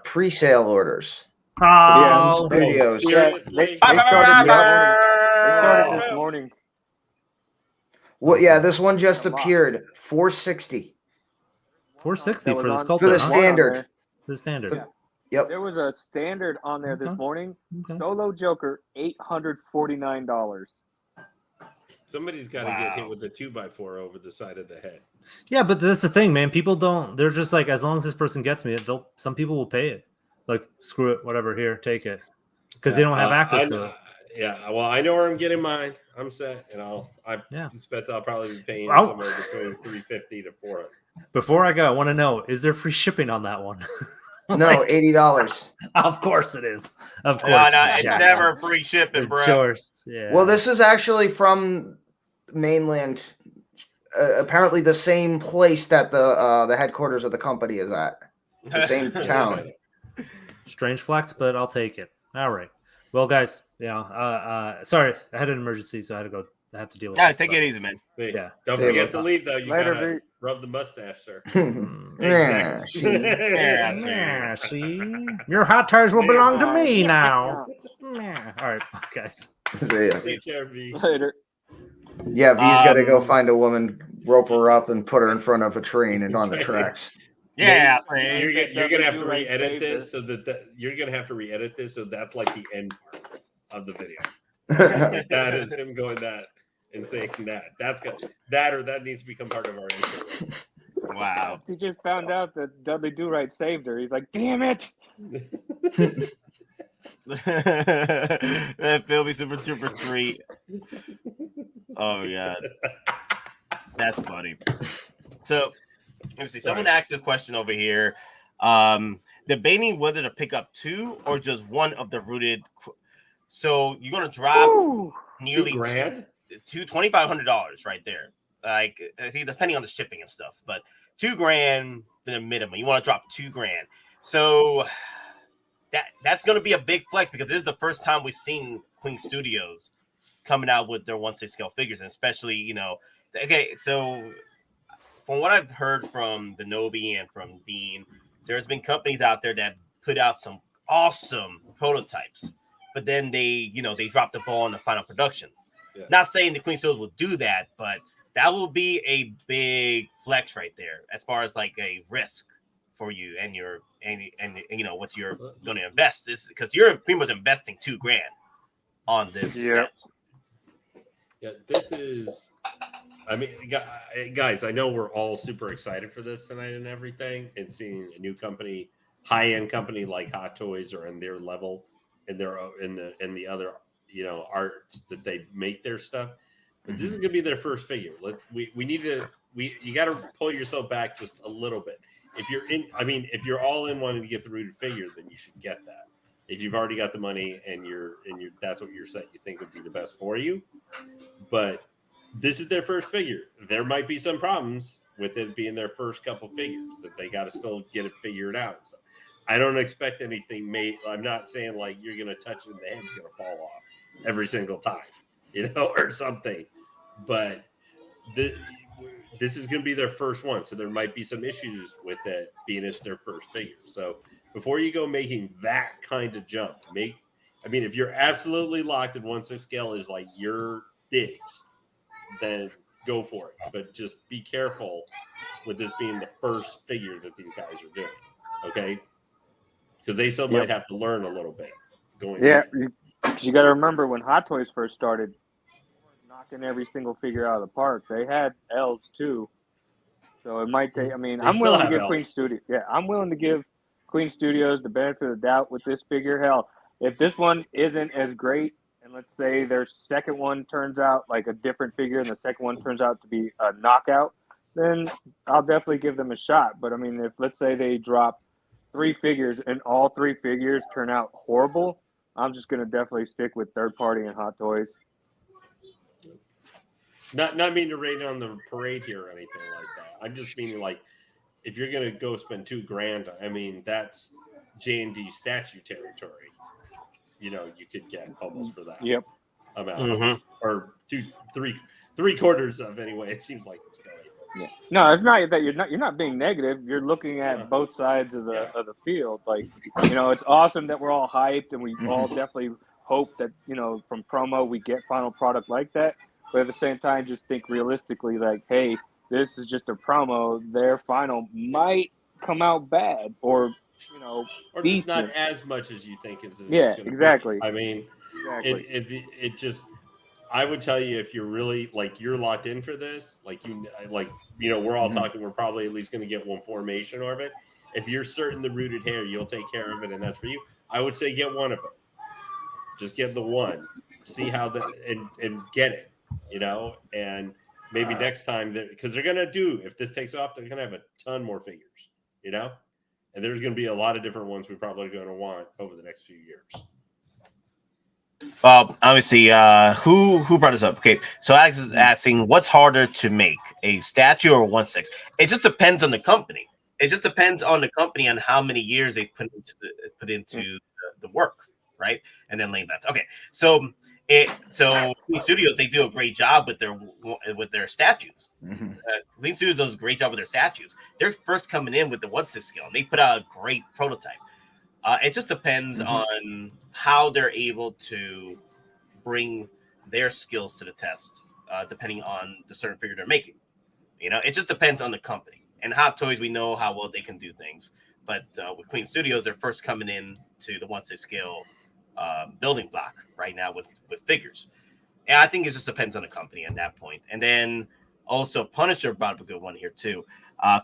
Pre-sale orders. Oh, Studios. They started this morning. Well, yeah, this one just appeared. $460. $460 for the sculptor. For the standard. For the standard. Yep. There was a standard on there this morning. Solo Joker, $849. Somebody's got to get hit with the 2x4 over the side of the head. Yeah, but that's the thing, man. People don't. They're just like, as long as this person gets me, some people will pay it. Like, screw it, whatever. Here, take it, because they don't have access to it. Yeah, well, I know where I'm getting mine. I'm set, and I'll probably be paying somewhere between $350 to $400. Before I go, I want to know: is there free shipping on that one? No, $80. Of course it is. Of course, no, it's never free shipping, bro. Yours. Yeah. Well, this is actually from mainland. Apparently, the same place that the headquarters of the company is at. The same town. Strange flex, but I'll take it. All right. Well, guys, sorry, I had an emergency, so I had to go. I have to deal with it. Take it easy, man. Yeah. Don't forget to leave, though. You gotta rub the mustache, sir. See? Your hot tires will belong to me now. All right, guys. Take care, V. Later. Yeah, V's got to go find a woman, rope her up, and put her in front of a train and on the tracks. Yeah, you're gonna have to re-edit this so you're gonna have to re-edit this so that's like the end part of the video. That is him going that and saying that. That's good. That needs to become part of our intro. Wow. He just found out that Dudley Do-Right saved her. He's like, damn it. That Philby Super Trooper 3. Oh yeah. That's funny. So let me see. Someone asked a question over here. Debating whether to pick up 2 or just one of the rooted. So you're gonna drop nearly $2,500 right there. Like, see, depending on the shipping and stuff, but $2,000 for the minimum. You want to drop $2,000. So that's gonna be a big flex because this is the first time we've seen Queen Studios coming out with their 1/6 scale figures, and especially okay, so. From what I've heard from the Nobi and from Dean, there's been companies out there that put out some awesome prototypes, but then they drop the ball in the final production. Yeah. Not saying the Queen Studios will do that, but that will be a big flex right there as far as like a risk for you and what you're going to invest. This because you're pretty much investing $2,000 on this set. Yeah, this is. I mean, guys, I know we're all super excited for this tonight and everything, and seeing a new company, high-end company like Hot Toys or in their level, in the other arts that they make their stuff. But this is gonna be their first figure. You got to pull yourself back just a little bit. If you're all in wanting to get the rooted figure, then you should get that. If you've already got the money and that's what your set you think would be the best for you, but this is their first figure. There might be some problems with it being their first couple figures that they got to still get it figured out. So I don't expect anything made. I'm not saying like you're going to touch it and the head's going to fall off every single time, or something. But this is going to be their first one. So there might be some issues with it being it's their first figure. So before you go making that kind of jump, if you're absolutely locked at 1/6 scale is like your digs, then go for it. But just be careful with this being the first figure that these guys are doing, okay? Because they still might have to learn a little bit going. Yeah, you got to remember when Hot Toys first started, knocking every single figure out of the park. They had L's too, so it might take. I mean, They I'm still willing to have give Ls. Queen Studio. Yeah, I'm willing to give Queen Studios the benefit of the doubt with this figure. Hell, if this one isn't as great, and let's say their second one turns out like a different figure, and the second one turns out to be a knockout, then I'll definitely give them a shot. But I mean, if let's say they drop 3 figures and all 3 figures turn out horrible, I'm just gonna definitely stick with third party and Hot Toys. Not mean to rain on the parade here or anything like that. I'm just meaning like if you're gonna go spend $2,000, I mean that's J&D statue territory. You know, you could get almost for that amount, or 3/4 of anyway. It seems like it's going. Yeah. No, it's not that you're not being negative. You're looking at both sides of the field. Like, you know, it's awesome that we're all hyped and we all definitely hope that, you know, from promo we get final product like that. But at the same time, just think realistically, like, hey, this is just a promo. Their final might come out bad, or you know, or decent. just not as much as you think is. Yeah, exactly. Be. I mean, it just. I would tell you if you're really like you're locked in for this, like you know, we're all talking. We're probably at least going to get one formation of it. If you're certain the rooted hair, you'll take care of it, and that's for you. I would say get one of them. Just get the one. See how and get it. You know, and maybe next time because they're gonna do if this takes off, they're gonna have a ton more figures. You know, and there's gonna be a lot of different ones we probably are gonna want over the next few years. Well, obviously, who brought this up? Okay, so Alex is asking, what's harder to make, a statue or 1/6? It just depends on the company. It just depends on the company and how many years they put into the work, right? And then laying that. Okay, so Queen Studios, they do a great job with their statues. Queen Studios does a great job with their statues. They're first coming in with the 1/6 scale, and they put out a great prototype. It just depends on how they're able to bring their skills to the test, depending on the certain figure they're making. You know, it just depends on the company. And Hot Toys, we know how well they can do things. But with Queen Studios, they're first coming in to the 1/6 scale building block right now with figures. And I think it just depends on the company at that point. And then also Punisher brought up a good one here too.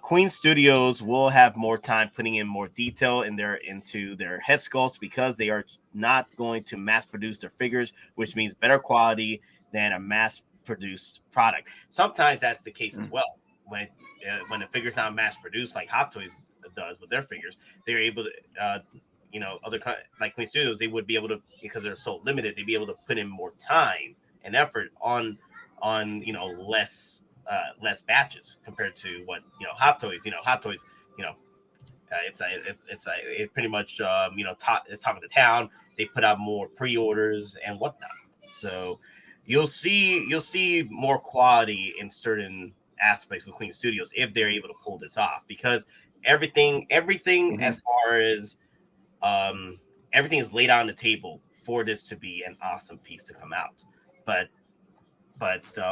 Queen Studios will have more time putting in more detail into their head sculpts because they are not going to mass produce their figures, which means better quality than a mass produced product. Sometimes that's the case as well. When a figure's not mass produced, like Hot Toys does with their figures, they're able to, you know, like Queen Studios, they would be able to, because they're so limited, they'd be able to put in more time and effort on you know, less batches compared to what, you know, Hot Toys, you know, it pretty much you know, it's talking to town. They put out more pre-orders and whatnot, so you'll see more quality in certain aspects with Queen Studios if they're able to pull this off, because everything as far as everything is laid out on the table for this to be an awesome piece to come out, but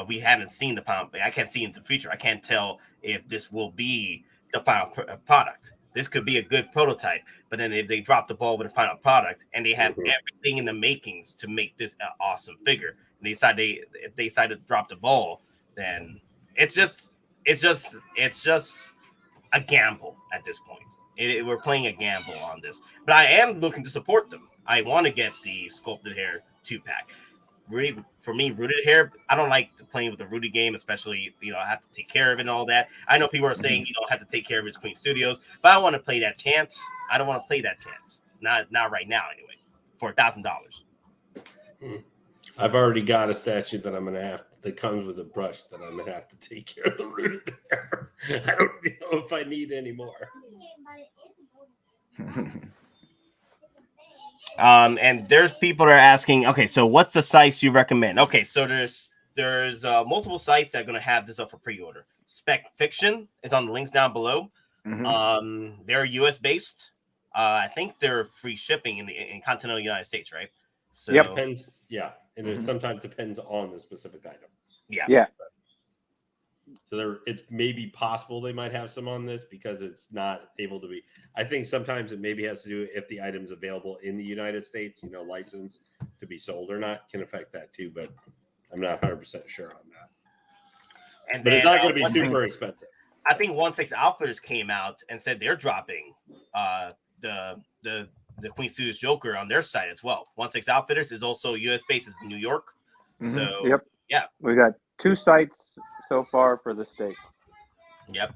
we haven't seen the final. I can't see into the future. I can't tell if this will be the final product. This could be a good prototype, but then if they drop the ball with the final product and they have everything in the makings to make this an awesome figure, and if they decide to drop the ball, then it's just a gamble at this point. We're playing a gamble on this, but I am looking to support them. I want to get the sculpted hair 2-pack. Really, for me, rooted hair, I don't like playing with the rooted game, especially, you know, I have to take care of it and all that. I know people are saying you don't have to take care of it, Queen Studios, but I want to play that chance. I don't want to play that chance. Not right now, anyway, for $1,000. I've already got a statue that comes with a brush that I'm gonna have to take care of the rooted hair. I don't know if I need any more. And there's people that are asking, okay, so what's the sites you recommend? Okay, so there's multiple sites that are going to have this up for pre-order. Specfiction is on the links down below. They're US based. I think they're free shipping in continental United States, right? So depends, and it sometimes depends on the specific item. Yeah. So it's maybe possible they might have some on this because it's not able to be. I think sometimes it maybe has to do if the item's available in the United States, you know, license to be sold or not can affect that too. But I'm not 100% sure on that. And But then, it's not going to be 1/6 super expensive. I think 1/6 Outfitters came out and said they're dropping the Queen Studios Joker on their site as well. 1/6 Outfitters is also US based in New York. Mhm. So Yep. yeah. We got 2 sites so far for the state. Yep.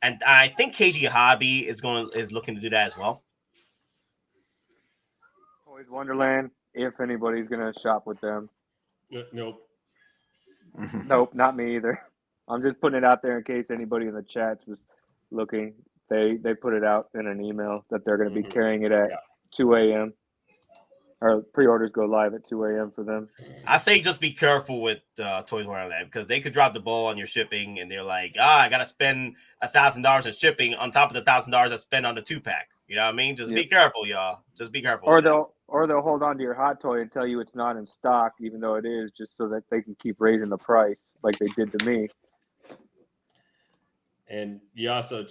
And I think KG Hobby is looking to do that as well. Toys Wonderland, if anybody's gonna shop with them. Nope. Mhm. Nope, not me either. I'm just putting it out there in case anybody in the chats was looking. They put it out in an email that they're going to be carrying it at 2 a.m. Or pre-orders go live at 2 a.m. for them. I say just be careful with Toys Wonderland because they could drop the ball on your shipping and they're like, I got to spend $1,000 in shipping on top of the $1,000 I spend on the 2-pack. You know what I mean? Just be careful, y'all. Just be careful. Or they'll hold on to your hot toy and tell you it's not in stock, even though it is, just so that they can keep raising the price like they did to me. And you also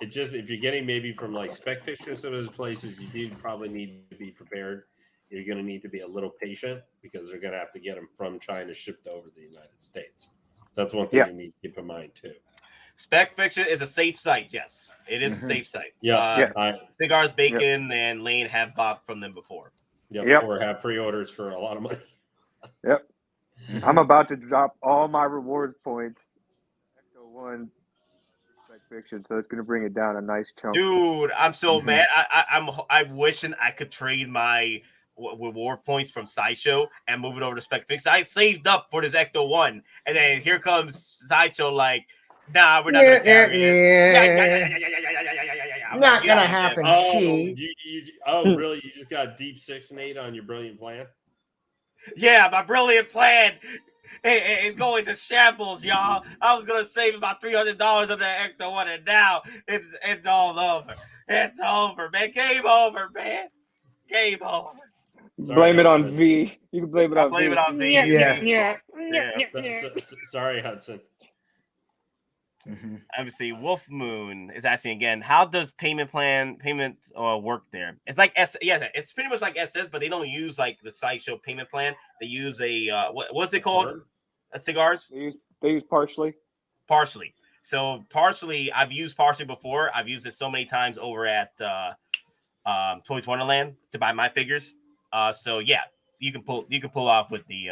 if you're getting maybe from like Specfiction or some of those places, you do probably need to be prepared. You're going to need to be a little patient because they're going to have to get them from China shipped over to the United States. That's one thing you need to keep in mind too. Specfiction is a safe site. Yes, it is a safe site. Cigars, Bacon, and Lane have bought from them before. Or have pre-orders for a lot of money. Yep. I'm about to drop all my rewards points. Ecto 1 Specfiction, so it's going to bring it down a nice chunk. Dude, I'm so mad. I'm wishing I could trade my reward points from Sideshow and move it over to Specfiction. I saved up for this Ecto 1, and then here comes Sideshow like, nah, we're not gonna carry it. Not gonna happen. Really? You just got deep 6 and 8 on your brilliant plan? Yeah, my brilliant plan is going to shambles, y'all. I was gonna save about $300 on that Ecto 1, and now it's all over. It's over, man. Game over, man. Game over. Blame it on V. You can blame it on V. Blame it on V. Yeah. Sorry, Hudson. Let me see. Wolf Moon is asking again, how does payment work there? It's like it's pretty much like SS, but they don't use like the Sideshow payment plan. They use a what's it called? Cigars? They use Partially. So Partially, I've used Partially before. I've used it so many times over at Toys Wonderland to buy my figures. So yeah, you can pull off with the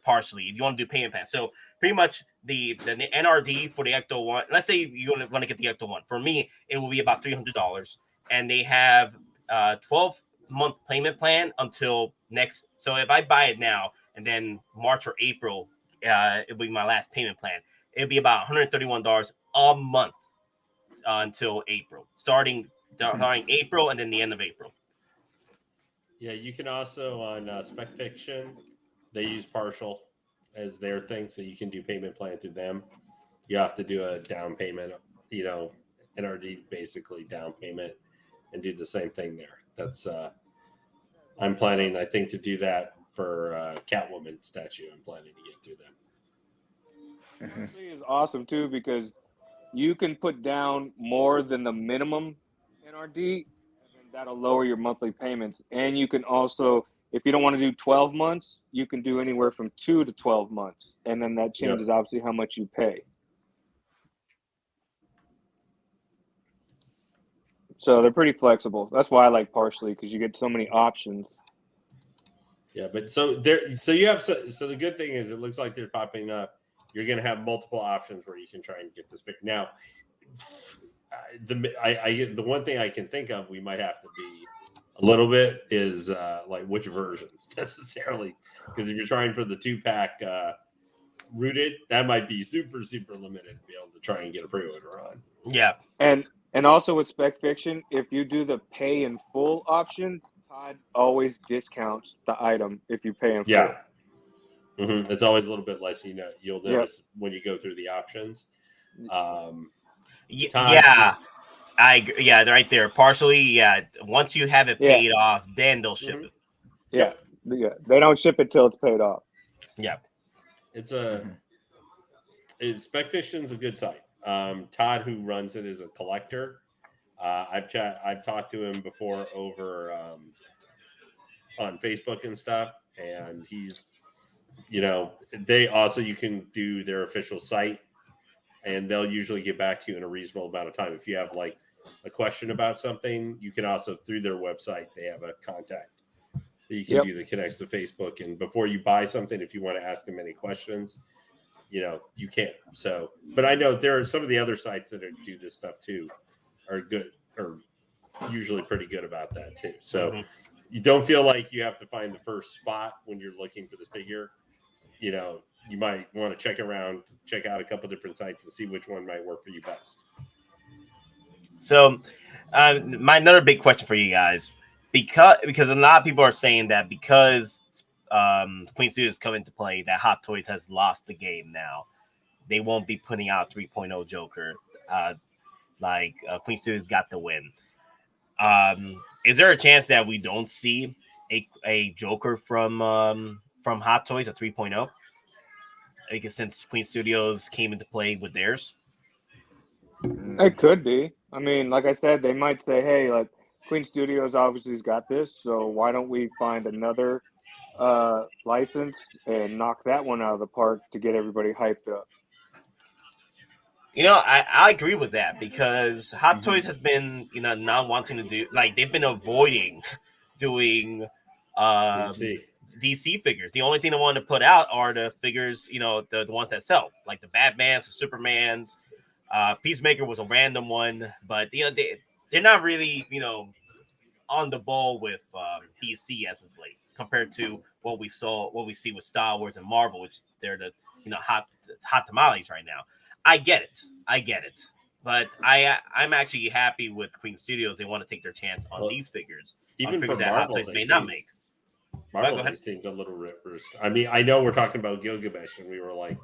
Partially if you want to do payment plan. So pretty much the NRD for the Ecto 1. Let's say you want to get the Ecto 1. For me, it will be about $300, and they have 12-month payment plan until next. So if I buy it now and then March or April, it'll be my last payment plan. It'll be about $131 a month until April, starting April and then the end of April. Yeah, you can also on Specfiction, they use Partial as their thing, so you can do payment plan through them. You have to do a down payment, NRD basically down payment, and do the same thing there. That's I'm planning, I think, to do that for Catwoman statue. I'm planning to get through them. It's awesome too because you can put down more than the minimum NRD, and then that'll lower your monthly payments. And you can also, if you don't want to do 12 months, you can do anywhere from 2 to 12 months, and then that changes obviously how much you pay. So they're pretty flexible. That's why I like Partially, because you get so many options. Yeah, but so the good thing is it looks like they're popping up. You're going to have multiple options where you can try and get this figure. Now, the one thing I can think of we might have to be a little bit is like which versions necessarily, because if you're trying for the 2-pack rooted, that might be super, super limited to be able to try and get a pre-order on. Yeah. And also with Specfiction, if you do the pay in full option, Todd always discounts the item if you pay in full. Yeah. It's always a little bit less, you'll notice when you go through the options. Todd, I agree. Yeah, right there. Partially, yeah. Once you have it paid off, then they'll ship it. Yeah. They don't ship it till it's paid off. Yeah. It's Specfiction's a good site. Todd, who runs it, is a collector. I've talked to him before over on Facebook and stuff, and he's You know, they also, you can do their official site, and they'll usually get back to you in a reasonable amount of time. If you have like a question about something, you can also, through their website, they have a contact that you can do that connects to Facebook. And before you buy something, if you want to ask them any questions, you know, you can. So, but I know there are some of the other sites that do this stuff too, are good, or usually pretty good about that too. So you don't feel like you have to find the first spot when you're looking for this figure. You know, you might want to check out a couple different sites and see which one might work for you best. So, my another big question for you guys, because a lot of people are saying that because Queen Studios come into play, that Hot Toys has lost the game now. They won't be putting out 3.0 Joker. Queen Studios got the win. Is there a chance that we don't see a Joker from Hot Toys, a 3.0? Because since Queen Studios came into play with theirs, it could be. I mean, like I said, they might say, "Hey, like Queen Studios obviously has got this, so why don't we find another license and knock that one out of the park to get everybody hyped up?" You know, I agree with that, because Hot Toys has been, you know, not wanting to do, like, they've been avoiding doing DC figures. The only thing they want to put out are the figures, you know, the ones that sell, like the Batmans, the Supermans. Peacemaker was a random one, but you know, they're not really, you know, on the ball with DC as of late compared to what we see with Star Wars and Marvel, which they're the, you know, hot tamales right now. I get it, but I'm actually happy with Queen Studios. They want to take their chance on these figures, even on figures for that Marvel, Hot Toys may not make. Marvel seemed a little risk. I mean, I know we're talking about Gilgamesh, and we were like,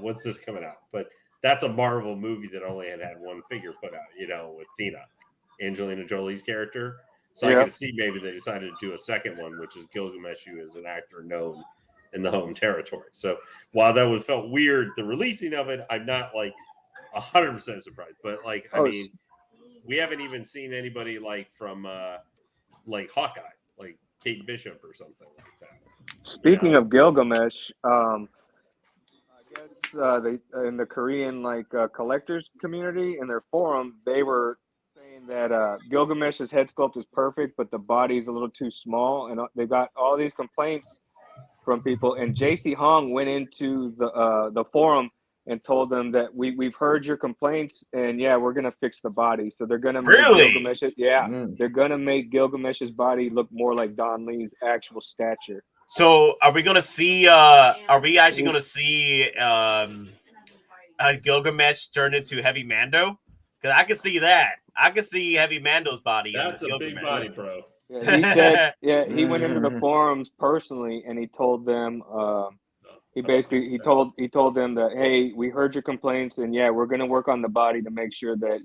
"What's this coming out?" But that's a Marvel movie that only had one figure put out, you know, with Tina, Angelina Jolie's character. So I could see maybe they decided to do a second one, which is Gilgamesh, who is an actor known in the home territory. So while that would felt weird, the releasing of it, I'm not like 100% surprised. But like, I mean, we haven't even seen anybody like from like Hawkeye, like Kate Bishop or something like that. Speaking of Gilgamesh, I guess they in the Korean collectors community in their forum, they were saying that Gilgamesh's head sculpt is perfect, but the body's a little too small, and they got all these complaints from people. And JC Hong went into the forum and told them that we've heard your complaints, and we're gonna fix the body. So they're gonna make Gilgamesh's they're gonna make Gilgamesh's body look more like Don Lee's actual stature. So are we gonna see? Are we actually gonna see Gilgamesh turn into Heavy Mando? Because I can see that. I can see Heavy Mando's body. That's a big body, bro. Yeah, he said, he went into the forums personally, and he told them, he told them that, hey, we heard your complaints, and we're gonna work on the body to make sure that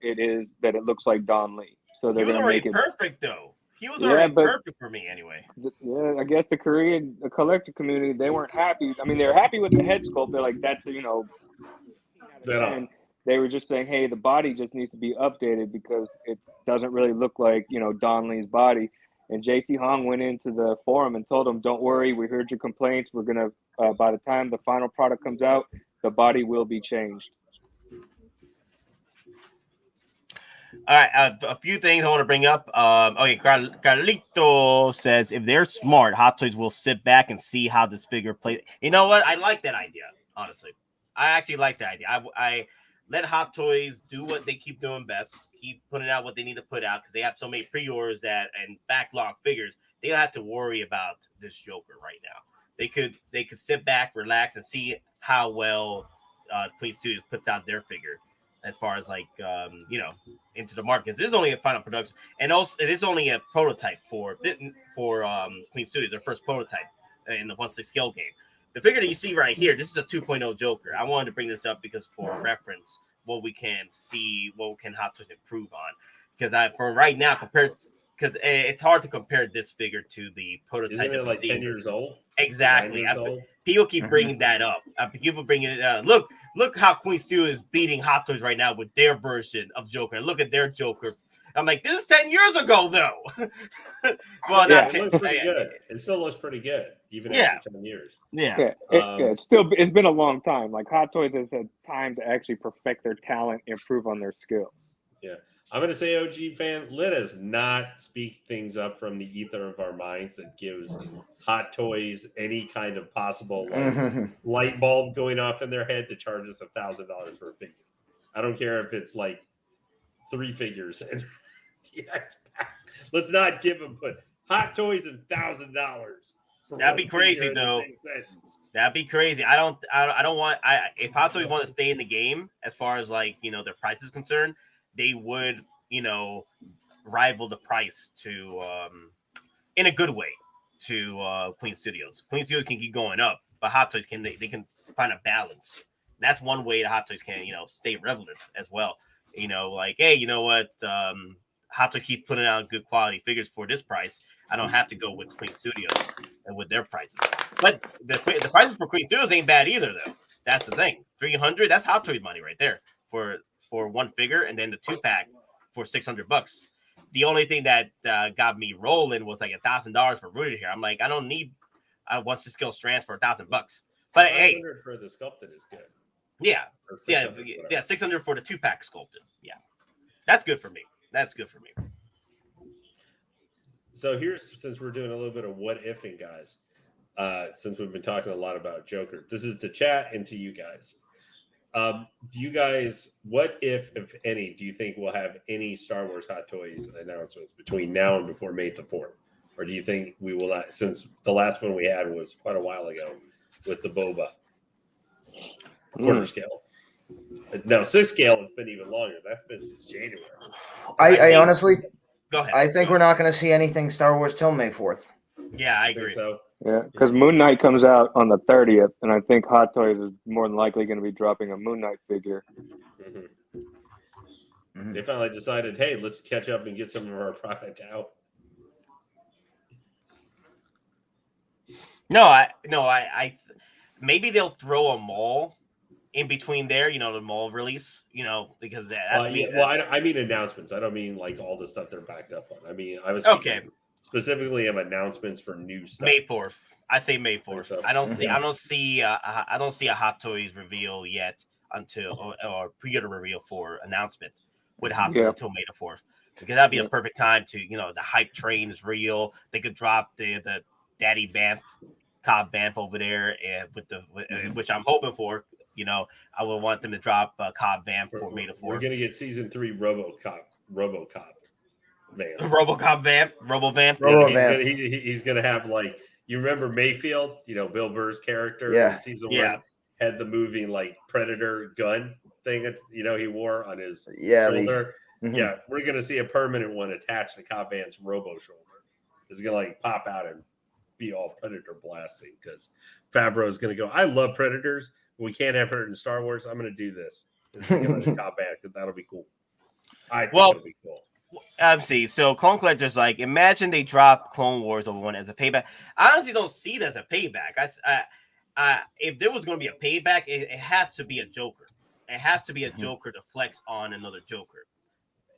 it looks like Don Lee. So they're gonna make it perfect, though. He was already perfect for me anyway. Yeah, I guess the Korean collector community, they weren't happy. I mean, they were happy with the head sculpt. They're like, that's and they were just saying, hey, the body just needs to be updated because it doesn't really look like, Don Lee's body. And JC Hong went into the forum and told them, don't worry, we heard your complaints. We're going to, by the time the final product comes out, the body will be changed. All right, a few things I want to bring up. Okay, Carlito says, if they're smart, Hot Toys will sit back and see how this figure plays. You know what? I like that idea, honestly. I actually like that idea. I let Hot Toys do what they keep doing best. Keep putting out what they need to put out because they have so many pre-orders and backlog figures. They don't have to worry about this Joker right now. They could sit back, relax, and see how well Queen Studios puts out their figure as far as into the market. This is only a final production, and also it is only a prototype for Queen Studios, their first prototype in the 1/6 scale game. The figure that you see right here, this is a 2.0 Joker. I wanted to bring this up because for reference, what can Hot Toys improve on? Because for right now, because it's hard to compare this figure to the prototype. Isn't it like 10 years old? Exactly. People keep bringing that up. People bringing it up. Look how Queen Studios is beating Hot Toys right now with their version of Joker. Look at their Joker. I'm like, this is 10 years ago, though. Well, yeah, not it 10. looks pretty good. It still looks pretty good, even after 10 years. Yeah. It's been a long time. Like Hot Toys has had time to actually perfect their talent, improve on their skills. Yeah. I'm going to say, OG fan, let us not speak things up from the ether of our minds that gives Hot Toys any kind of possible light bulb going off in their head to charge us $1,000 for a figure. I don't care if it's like 3 figures. And let's not give them put Hot Toys and $1,000. That'd be crazy, though. That'd be crazy. I don't want. If Hot Toys want to stay in the game, as far as like their price is concerned, they would rival the price to in a good way to Queen Studios. Queen Studios can keep going up, but Hot Toys can find a balance. That's one way the Hot Toys can stay relevant as well. Like, hey, you know what? Hot Toys keep putting out good quality figures for this price. I don't have to go with Queen Studios and with their prices. But the prices for Queen Studios ain't bad either, though. That's the thing. $300. That's Hot Toys money right there for one figure, and then the 2-pack for $600. The only thing that got me rolling was like $1,000 for rooted here. I'm like, I don't need one skill strands for $1,000. But hey, for the sculpted is good. Yeah, 600 for the 2-pack sculpted. Yeah, that's good for me. So here's, since we're doing a little bit of what ifing, guys, since we've been talking a lot about Joker, this is to chat and to you guys. Do you guys, what if any, do you think we'll have any Star Wars Hot Toys announcements between now and before May the 4th? Or do you think we will not, since the last one we had was quite a while ago with the Boba quarter scale? Now, 6 scale has been even longer. That's been since January. I honestly, go ahead. I think we're not going to see anything Star Wars till May 4th. Yeah, I agree. So. Yeah, because Moon Knight comes out on the 30th, and I think Hot Toys is more than likely going to be dropping a Moon Knight figure. They finally decided, hey, let's catch up and get some of our product out. I maybe they'll throw a mall in between there, the mall release, because that's I mean announcements. I don't mean like all the stuff they're backed up on. I mean, I was specifically of announcements for new stuff. May 4th. I say May 4th. So. I don't see a Hot Toys reveal yet until or pre-order reveal for announcement with Hot Toys until May the 4th. Because that'd be a perfect time to, the hype train is real. They could drop the Daddy Banff, Cobb Banff over there, and which I'm hoping for. I would want them to drop Cobb Banff for May the 4th. We're gonna get season 3 RoboCop Vamp. RoboCop Vamp, RoboVamp. He's gonna have, like, you remember Mayfield, Bill Burr's character in season 1 had the moving like Predator gun thing that he wore on his shoulder. Yeah, we're gonna see a permanent one attached to Cobb Vanth's Robo shoulder. It's gonna like pop out and be all Predator blasting because Favreau's gonna go, I love Predators. We can't have Predator in Star Wars. I'm gonna do this. It's gonna Cobb Vanth because that'll be cool. I think it'll be cool. Obviously, so Clone Collector's like, imagine they drop Clone Wars over one as a payback. I honestly don't see it as a payback. If there was going to be a payback, it has to be a Joker. It has to be a Joker to flex on another Joker.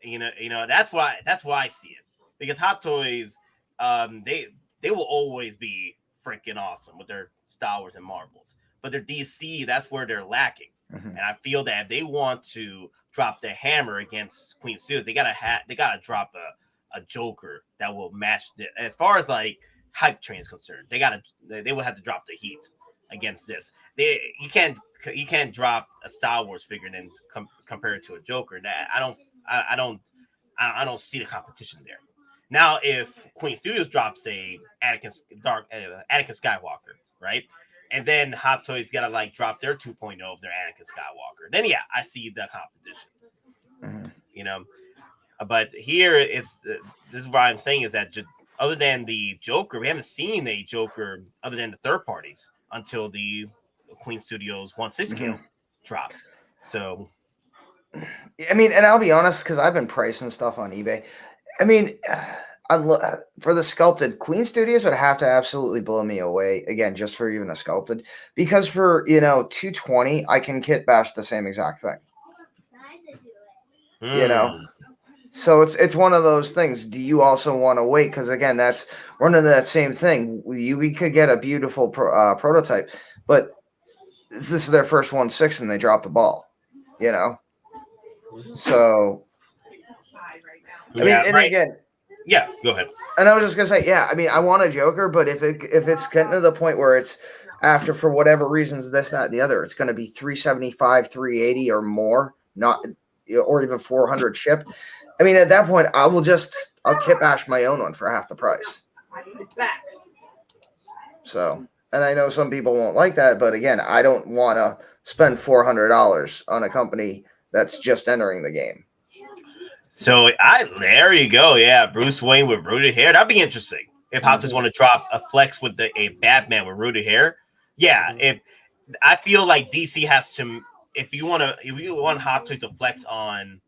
That's why I see it, because Hot Toys, they will always be freaking awesome with their Star Wars and Marvels, but their DC, that's where they're lacking. And I feel that if they want to drop the hammer against Queen Studios, they gotta drop a Joker that will match as far as like hype train is concerned. They will have to drop the heat against this. You can't drop a Star Wars figure and then compare it to a Joker. That I don't see the competition there. Now, if Queen Studios drops a Anakin Skywalker, right? And then Hot Toys gotta like drop their 2.0 of their Anakin Skywalker. Then I see the competition. But here this is what I'm saying is that other than the Joker, we haven't seen a Joker other than the third parties until the Queen Studios 1/6 scale drop. So, I mean, and I'll be honest, because I've been pricing stuff on eBay. I mean, for the sculpted, Queen Studios would have to absolutely blow me away again, just for even a sculpted, because for $220, I can kit bash the same exact thing. So it's one of those things. Do you also want to wait? Because again, that's running that same thing. We could get a beautiful prototype, but this is their first 1/6 and they drop the ball. You know, so I mean, and again, yeah, go ahead. And I was just gonna say, yeah, I mean, I want a Joker, but if it's getting to the point where it's after for whatever reasons this, that, and the other, it's going to be 375, 380 or more, not or even 400 ship. I mean, at that point, I'll kit bash my own one for half the price. So, and I know some people won't like that, but again, I don't want to spend $400 on a company that's just entering the game. So there you go. Yeah, Bruce Wayne with rooted hair. That'd be interesting. If Hot Toys want to drop a flex with a Batman with rooted hair, yeah. If I feel like DC has to, if you want Hot Toys to flex on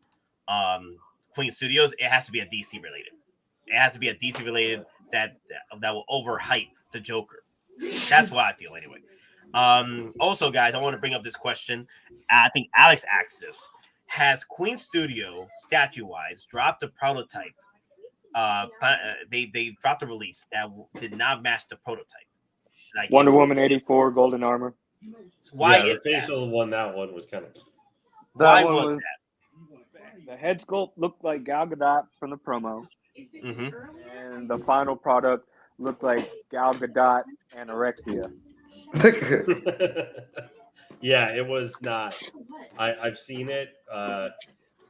Queen Studios, it has to be a DC related. It has to be a DC related that will overhype the Joker. That's what I feel anyway. Also, guys, I want to bring up this question. I think Alex asked this. Has Queen Studio, statue-wise, dropped a prototype? They dropped a release that did not match the prototype. Like Wonder Woman 84, Golden Armor. Why is the facial one? That one was kind of. Why was that? The head sculpt looked like Gal Gadot from the promo, and the final product looked like Gal Gadot anorexia. Yeah, it was not. I've seen it.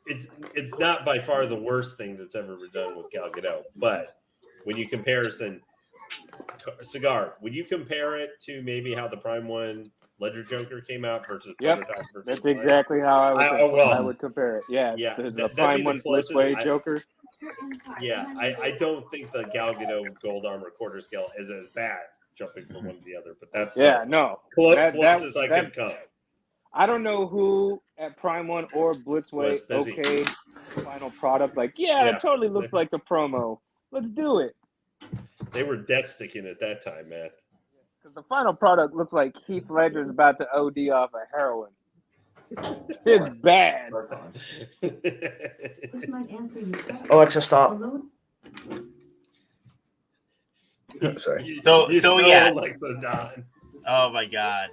It's not by far the worst thing that's ever been done with Gal Gadot. But when you Cigar, would you compare it to maybe how the Prime One Ledger Joker came out versus prototype? That's exactly how I would compare it. Yeah, the Prime One Blitzway Joker. Yeah, I don't think the Gal Gadot Gold Armor quarter scale is as bad jumping from one to the other, but that's closest I can come. I don't know who at Prime One or Blitzway okayed final product. Like, it totally looks like the promo. Let's do it. They were death sticking at that time, man. Because the final product looks like Heath Ledger is about to OD off of heroin. It's bad. Alexa, stop. Sorry. So yeah. Alexa Don. Oh my god.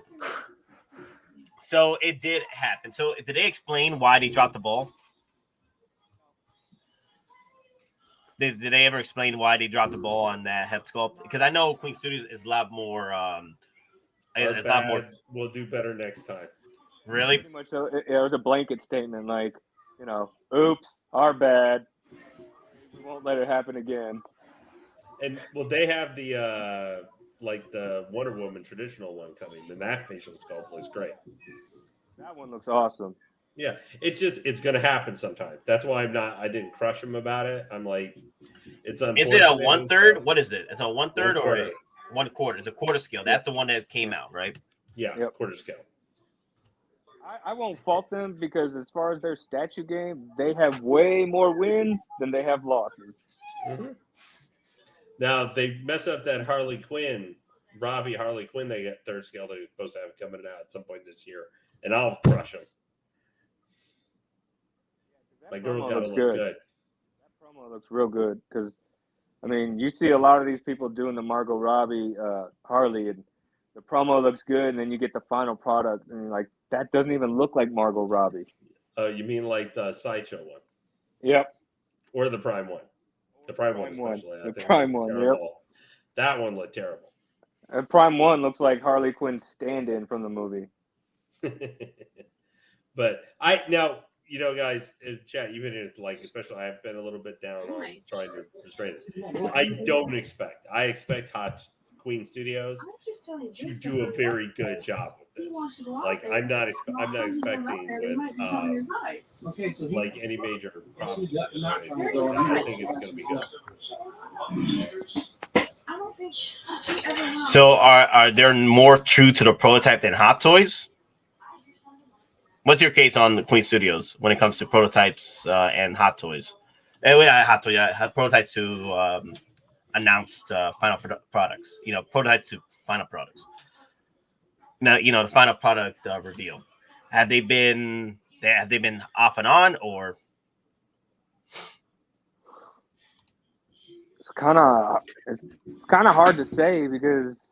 So it did happen. So did they explain why they dropped the ball? Did they ever explain why they dropped the ball on that head sculpt? Because I know Queen Studios is a lot more. It's a lot more. We'll do better next time. Really? Pretty much, it was a blanket statement, like, oops, our bad. We won't let it happen again. And they have the the Wonder Woman traditional one coming, and that facial sculpt looks great. That one looks awesome. Yeah, it's gonna happen sometime. That's why I didn't crush him about it. I'm like, it's unfortunate. Is it a 1/3? What is it? It's a 1/3 or a 1/4? It's a quarter scale. That's the one that came out, right? Yeah, quarter scale. I won't fault them because as far as their statue game, they have way more wins than they have losses. Mm-hmm. Now they mess up that Harley Quinn they get third scale they're supposed to have coming out at some point this year, and I'll crush them. My girl gotta look good. That promo looks real good because, I mean, you see a lot of these people doing the Margot Robbie Harley, and the promo looks good, and then you get the final product, and you're like, that doesn't even look like Margot Robbie. You mean like the Sideshow one? Yep. Or the Prime one? The Prime one especially. The Prime one, yep. That one looked terrible. And Prime one looks like Harley Quinn's stand-in from the movie. But guys, in chat, you've been here, especially I've been a little bit down on trying to restrain it. I expect Hot Queen Studios to do a very good job with this. I'm not expecting with any major problems. I think it's going to be good. So are there more true to the prototype than Hot Toys? What's your case on the Queen Studios when it comes to prototypes and Hot Toys? Hot Toys, prototypes to announced final products. Prototypes to final products. Now, the final product reveal. Have they been off and on, or? It's kind of hard to say because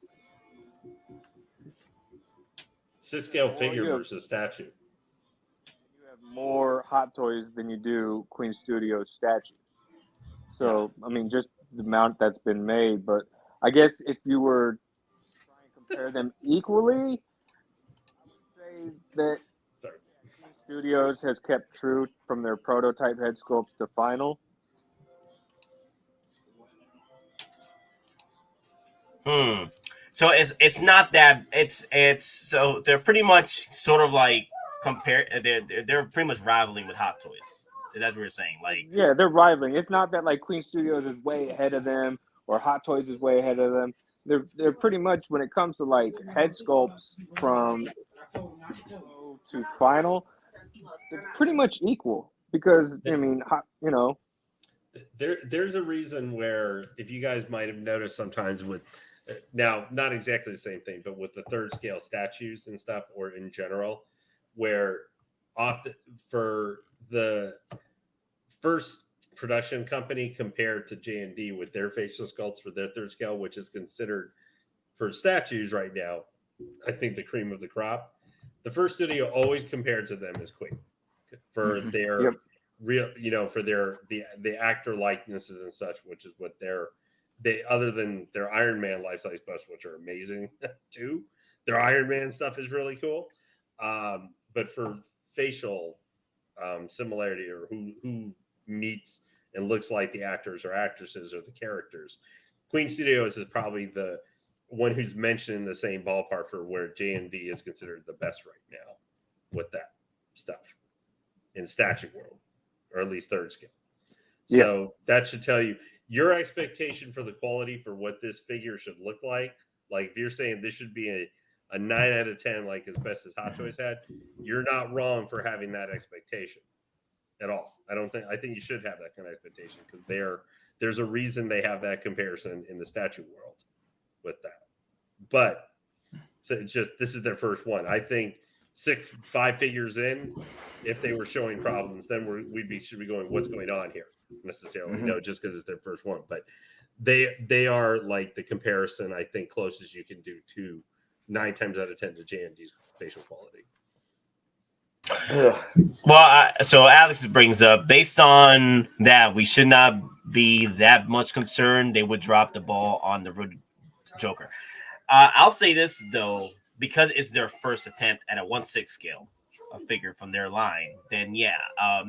6-scale figure versus statue. You have more Hot Toys than you do Queen Studios statues. So I mean, just the amount that's been made. But I guess if you were trying to compare them equally, I would say that Queen Studios has kept true from their prototype head sculpts to final. So it's not that it's so they're pretty much sort of like they're pretty much rivaling with Hot Toys. That's what we're saying. Like, yeah, they're rivaling. It's not that like Queen Studios is way ahead of them or Hot Toys is way ahead of them. They're pretty much, when it comes to like head sculpts from to final, they're pretty much equal because I mean, you know, there's a reason where, if you guys might have noticed sometimes with, now not exactly the same thing, but with the 3rd scale statues and stuff, or in general, where for the first production company compared to J&D with their facial sculpts for their 3rd scale, which is considered for statues right now, I think the cream of the crop. The first studio always compared to them as Queen for their real, you know, for their the actor likenesses and such, which is what they other than their Iron Man life-size busts, which are amazing too. Their Iron Man stuff is really cool. But for facial similarity, or who meets and looks like the actors or actresses or the characters, Queen Studios is probably the one who's mentioned in the same ballpark for where J&D is considered the best right now with that stuff in statue world, or at least 3rd scale. So that should tell you your expectation for the quality for what this figure should look like. Like, if you're saying this should be a 9 out of 10, like as best as Hot Toys had, you're not wrong for having that expectation at all. I think you should have that kind of expectation, because there's a reason they have that comparison in the statue world with that. But so it's just, this is their first one. I think 5 figures in, if they were showing problems, then should be going, what's going on here necessarily? No, just because it's their first one. But they are like the comparison, I think, closest you can do to 9 times out of 10 to J&D's facial quality. Well, so Alex brings up, based on that, we should not be that much concerned they would drop the ball on the Joker. I'll say this though, because it's their first attempt at a 1/6 scale, a figure from their line, then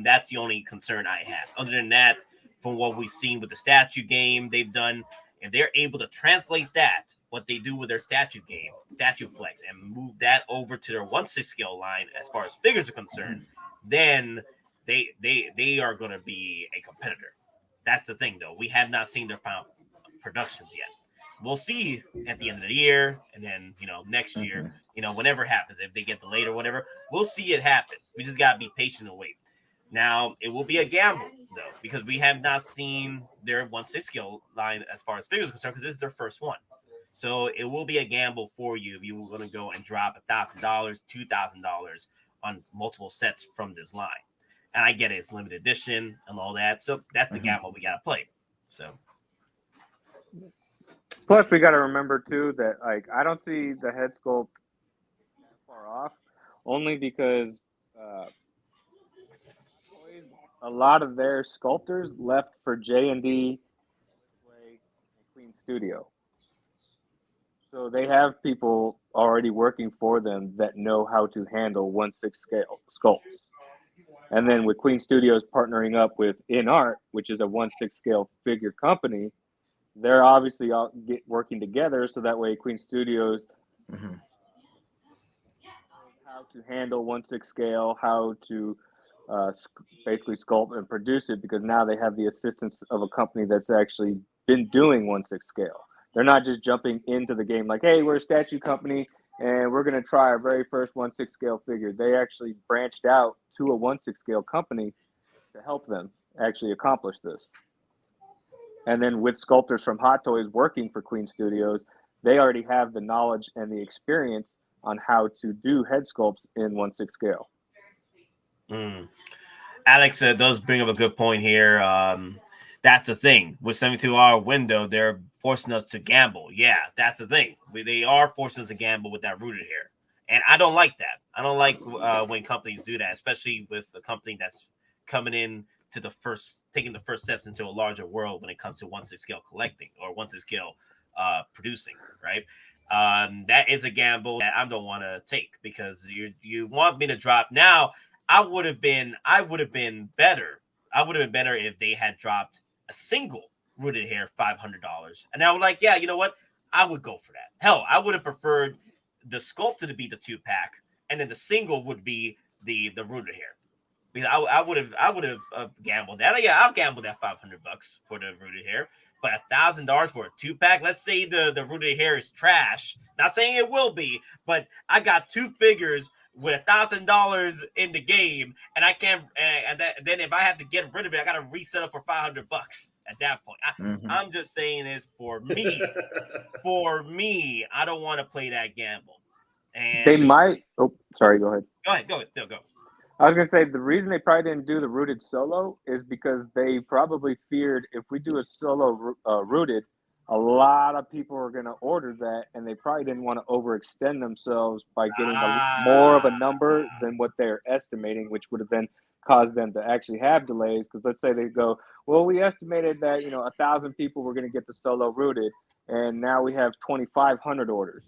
that's the only concern I have. Other than that, from what we've seen with the statue game they've done, if they're able to translate that, what they do with their statue game, Statue Flex, and move that over to their 1/6 scale line as far as figures are concerned, then they are going to be a competitor. That's the thing, though. We have not seen their final productions yet. We'll see at the end of the year, and then next year, whenever it happens, if they get delayed or whatever, we'll see it happen. We just gotta be patient and wait. Now, it will be a gamble though, because we have not seen their 1/6 scale line as far as figures are concerned, because this is their first one. So it will be a gamble for you if you were going to go and drop $1,000, $2,000 on multiple sets from this line. And I get it, it's limited edition and all that. So that's the gamble we gotta play. So. Plus, we got to remember too that I don't see the head sculpt that far off, only because a lot of their sculptors left for J&D and Queen Studio, so they have people already working for them that know how to handle 1/6 scale sculpts. And then with Queen Studios partnering up with INART, which is a 1/6 scale figure company, they're obviously all working together, so that way Queen Studios knows how to handle 1/6 scale, how to basically sculpt and produce it, because now they have the assistance of a company that's actually been doing 1/6 scale. They're not just jumping into the game like, hey, we're a statue company and we're going to try our very first 1/6 scale figure. They actually branched out to a 1/6 scale company to help them actually accomplish this. And then with sculptors from Hot Toys working for Queen Studios, they already have the knowledge and the experience on how to do head sculpts in 1/6 scale. Alex does bring up a good point here. That's the thing. With 72-hour window, they're forcing us to gamble. Yeah, that's the thing. They are forcing us to gamble with that rooted hair. And I don't like that. I don't like when companies do that, especially with a company that's coming in to taking the first steps into a larger world when it comes to once they scale collecting or once they scale producing, right? That is a gamble that I don't want to take because you want me to drop. Now, I would have been better. I would have been better if they had dropped a single rooted hair $500, and I was like, yeah, you know what? I would go for that. Hell, I would have preferred the sculpted to be the 2-pack, and then the single would be the rooted hair. Because I would have gambled that. Yeah, I'll gamble that $500 for the rooted hair. But $1,000 for a 2-pack. Let's say the rooted hair is trash. Not saying it will be, but I got 2 figures with $1,000 in the game, and I can't. Then if I have to get rid of it, I got to resell it for $500 at that point. I'm just saying this for me. For me, I don't want to play that gamble. And they might. Oh, sorry. Go ahead. Go. I was gonna say the reason they probably didn't do the rooted solo is because they probably feared if we do a solo rooted, a lot of people are gonna order that, and they probably didn't want to overextend themselves by getting more of a number than what they're estimating, which would have then caused them to actually have delays. Because let's say they go, well, we estimated that 1,000 people were gonna get the solo rooted, and now we have 2,500 orders.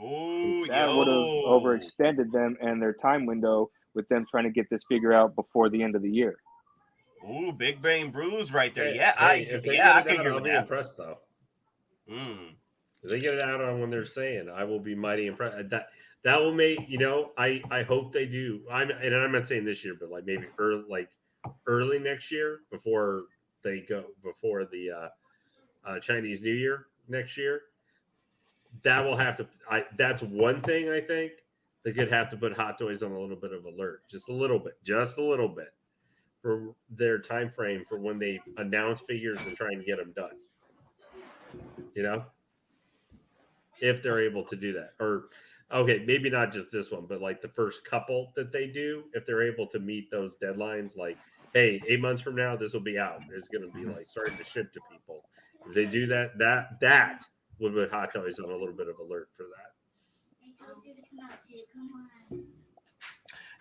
Ooh, that would have overextended them and their time window with them trying to get this figure out before the end of the year. Ooh, big brain bruise right there. If they get it out, I'll be that. impressed though. If they get it out on when they're saying, I will be mighty impressed. That will make I hope they do. I'm not saying this year, but like maybe early next year before the Chinese New Year next year. That will have to. That's one thing I think they could have to put Hot Toys on a little bit of alert, just a little bit, for their time frame for when they announce figures and try and get them done. If they're able to do that, or okay, maybe not just this one, but like the first couple that they do, if they're able to meet those deadlines, like, hey, 8 months from now, this will be out. It's going to be like starting to ship to people. If they do that would put Hot Toys on a little bit of alert for that. I told you to come out, too. Come on.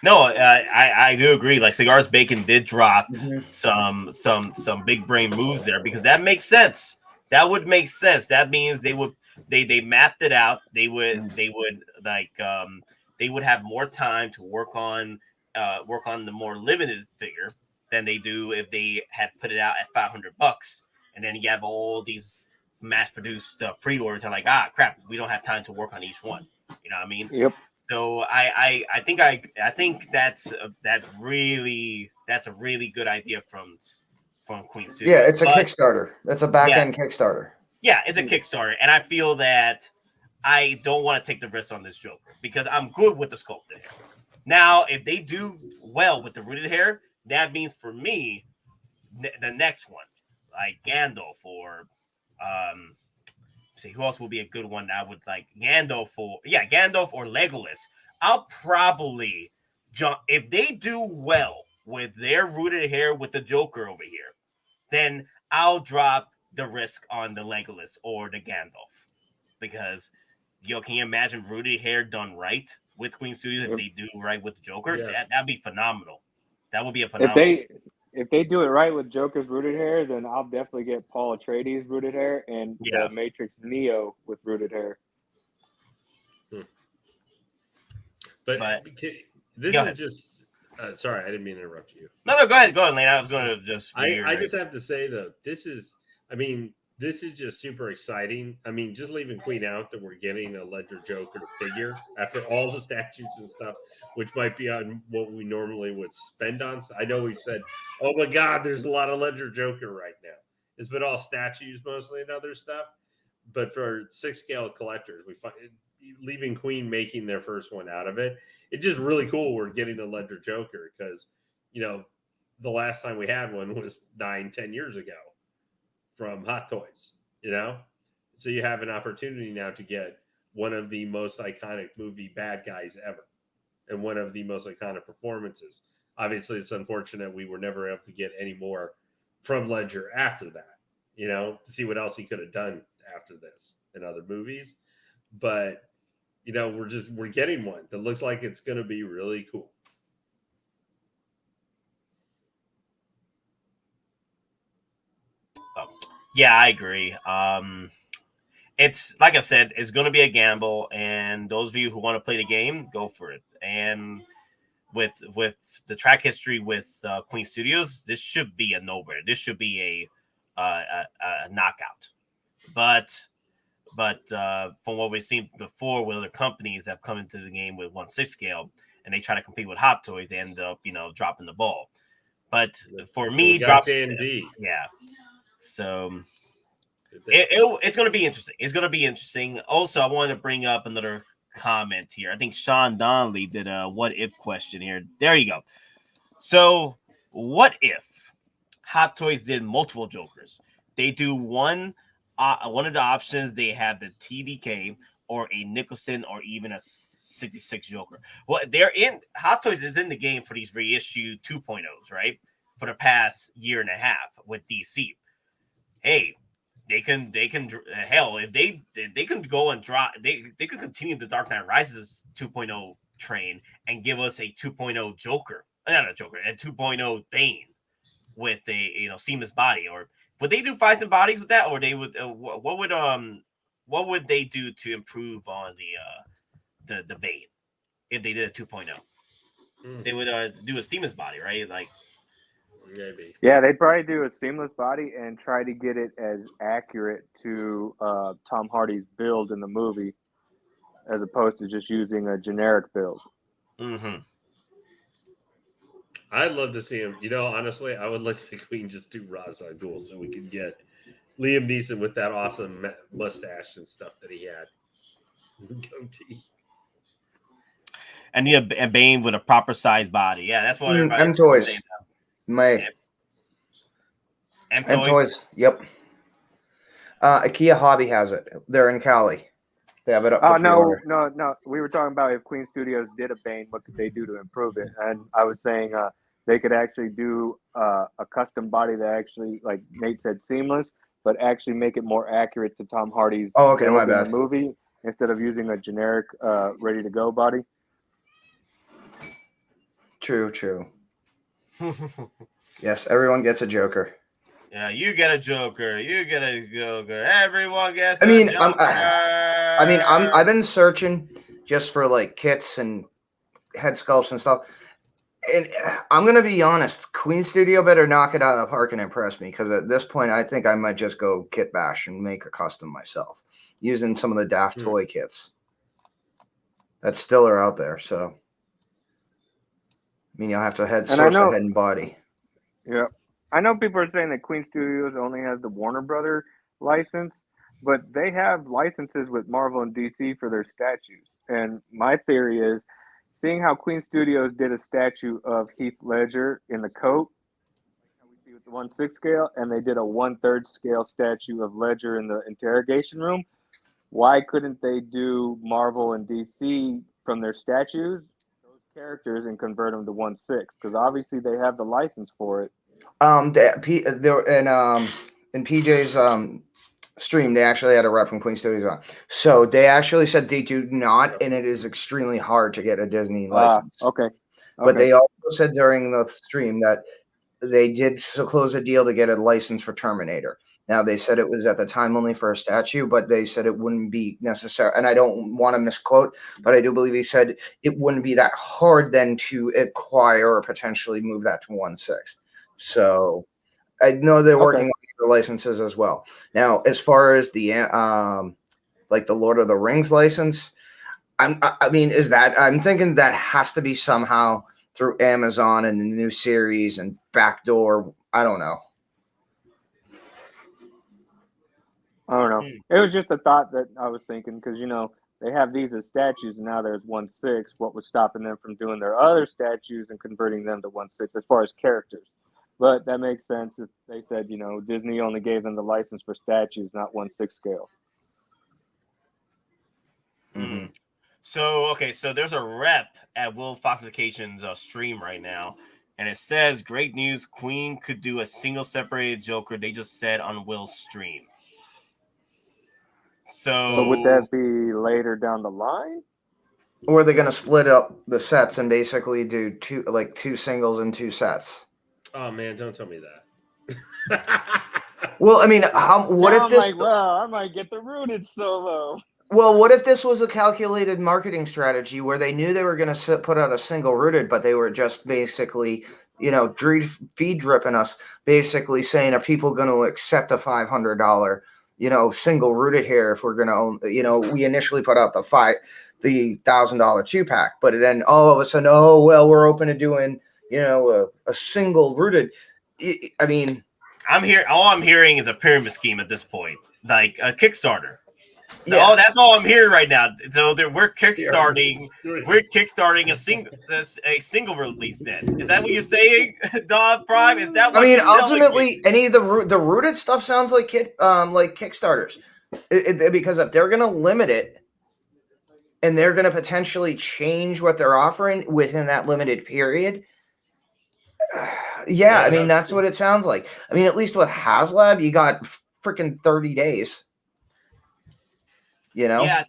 No, I do agree. Like Cigars Bacon did drop some big brain moves there because that makes sense. That would make sense. That means they mathed it out. They would have more time to work on the more limited figure than they do if they had put it out at $500. And then you have all these mass-produced pre-orders. They're like, crap, we don't have time to work on each one. You know what I mean? Yep. So I think that's a really good idea from Queen Studios. Yeah, it's a Kickstarter. That's a back-end Kickstarter. Yeah, it's a Kickstarter, and I feel that I don't want to take the risk on this Joker because I'm good with the sculpted hair. Now, if they do well with the rooted hair, that means for me, the next one, like Gandalf or see who else will be a good one that I would like. Gandalf or Legolas. I'll probably jump if they do well with their rooted hair with the Joker over here. Then I'll drop the risk on the Legolas or the Gandalf because can you imagine rooted hair done right with Queen Studios if they do right with the Joker? Yeah. That'd be phenomenal. That would be a phenomenal. If they do it right with Joker's rooted hair, then I'll definitely get Paul Atreides rooted hair and the Matrix Neo with rooted hair. But this is just sorry, I didn't mean to interrupt you. No, go ahead, Lane. I was going to just. I just have to say though, this is just super exciting. I mean, just leaving Queen out that we're getting a Ledger Joker figure after all the statues and stuff, which might be on what we normally would spend on. I know we've said, oh my God, there's a lot of Ledger Joker right now. It's been all statues mostly and other stuff. But for 6-scale collectors, we find leaving Queen making their first one out of it. It's just really cool we're getting a Ledger Joker because, the last time we had one was 9-10 years ago from Hot Toys, So you have an opportunity now to get one of the most iconic movie bad guys ever and one of the most iconic performances. Obviously, it's unfortunate we were never able to get any more from Ledger after that, to see what else he could have done after this in other movies. But, we're getting one that looks like it's going to be really cool. Yeah, I agree. It's like I said, it's going to be a gamble, and those of you who want to play the game, go for it. And with the track history with Queen Studios, this should be a no-brainer. This should be a knockout. But from what we've seen before with other companies that have come into the game with 1/6 scale, and they try to compete with Hot Toys, they end up dropping the ball. But for me, yeah. So it's going to be interesting. It's going to be interesting. Also, I wanted to bring up another comment here. I think Sean Donnelly did a what if question here. There you go. So, what if Hot Toys did multiple Jokers? They do one of the options. They have the TDK or a Nicholson or even a 66 Joker. Well, Hot Toys is in the game for these reissue 2.0s, right? For the past year and a half with DC. Hey, they can hell, if they can go and drop, they could continue the Dark Knight Rises 2.0 train and give us a 2.0 Joker, not a Joker, a 2.0 Bane with a seamless body. Or would they do fights and bodies with that, or they would what would they do to improve on the Bane if they did a 2.0? They would do a seamless body, right? Like, maybe. Yeah, they'd probably do a seamless body and try to get it as accurate to Tom Hardy's build in the movie, as opposed to just using a generic build. Mm-hmm. I'd love to see him. Honestly, I would like to see Queen just do Ra's al Ghul so we could get Liam Neeson with that awesome mustache and stuff that he had. Goatee. And a Bane with a proper size body. Yeah, that's what everybody's M-Toys. saying now. M-Toys. Yep. IKEA Hobby has it. They're in Cali. They have it up. Oh, no. We were talking about if Queen Studios did a Bane, what could they do to improve it? And I was saying they could actually do a custom body that actually, like Nate said, seamless, but actually make it more accurate to Tom Hardy's my bad. in the movie instead of using a generic ready-to-go body. True. Yes, everyone gets a Joker. Yeah, you get a Joker. You get a Joker. Everyone gets. I've Joker. been searching just for like kits and head sculpts and stuff. And I'm gonna be honest, Queen Studio better knock it out of the park and impress me, because at this point, I think I might just go kit bash and make a custom myself using some of the Daft Toy kits that still are out there. So, you'll have to source the head and body. Yeah. I know people are saying that Queen Studios only has the Warner Brother license, but they have licenses with Marvel and DC for their statues. And my theory is, seeing how Queen Studios did a statue of Heath Ledger in the coat, like how we see with the 1/6 scale, and they did a 1/3 scale statue of Ledger in the interrogation room, why couldn't they do Marvel and DC from their statues, those characters, and convert them to 1/6? Because obviously they have the license for it. In PJ's stream, they actually had a rep from Queen Studios on. So they actually said they do not, and it is extremely hard to get a Disney license. Okay. But they also said during the stream that they did close a deal to get a license for Terminator. Now, they said it was at the time only for a statue, but they said it wouldn't be necessary. And I don't want to misquote, but I do believe he said it wouldn't be that hard then to acquire or potentially move that to 1/6. So I know they're working on the licenses as well. Now, as far as the like the Lord of the Rings license, I'm thinking that has to be somehow through Amazon and the new series and backdoor. I don't know. It was just a thought that I was thinking, because they have these as statues, and now there's 1/6. What was stopping them from doing their other statues and converting them to 1/6 as far as characters? But that makes sense if they said, Disney only gave them the license for statues, not 1/6 scale. So, so there's a rep at Will Foxification's stream right now, And it says, great news, Queen could do a single separated Joker. They just said on Will's stream. So would that be later down the line? Or are they going to split up the sets and basically do two singles and 2 sets? Oh man, don't tell me that. Well, I mean, what if this? Well, I might get the rooted solo. Well, what if this was a calculated marketing strategy where they knew they were going to put out a single rooted, but they were just basically, feed dripping us, basically saying, are people going to accept a $500, single rooted here if we're going to own, we initially put out the $1,000 2-pack, but then all of a sudden, we're open to doing, a single rooted. I mean, all I'm hearing is a pyramid scheme at this point, like a Kickstarter. Yeah. Oh, that's all I'm hearing right now. So we're kickstarting a single release. Then is that what you're saying, DonPrime? Is that what you're ultimately any of the rooted stuff sounds like Kickstarters, because if they're going to limit it and they're going to potentially change what they're offering within that limited period. Yeah, I mean that's what it sounds like. I mean, at least with HasLab, you got freaking 30 days. Yeah,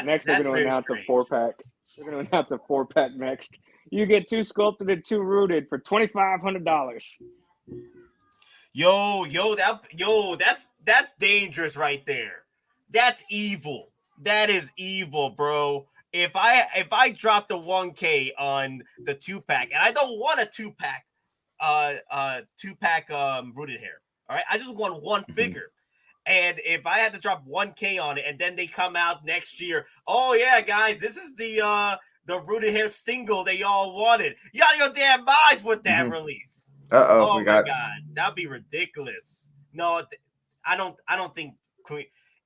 next they're going to announce a 4-pack. They're going to announce a 4-pack next. You get 2 sculpted and 2 rooted for $2,500. That's dangerous right there. That's evil. That is evil, bro. If I drop the 1K on the 2-pack, and I don't want a 2-pack, 2-pack rooted hair. All right, I just want one figure. And if I had to drop 1K on it, and then they come out next year, oh yeah, guys, this is the rooted hair single they all wanted. You out of your damn minds with that release. Oh my god, that'd be ridiculous. No, I don't think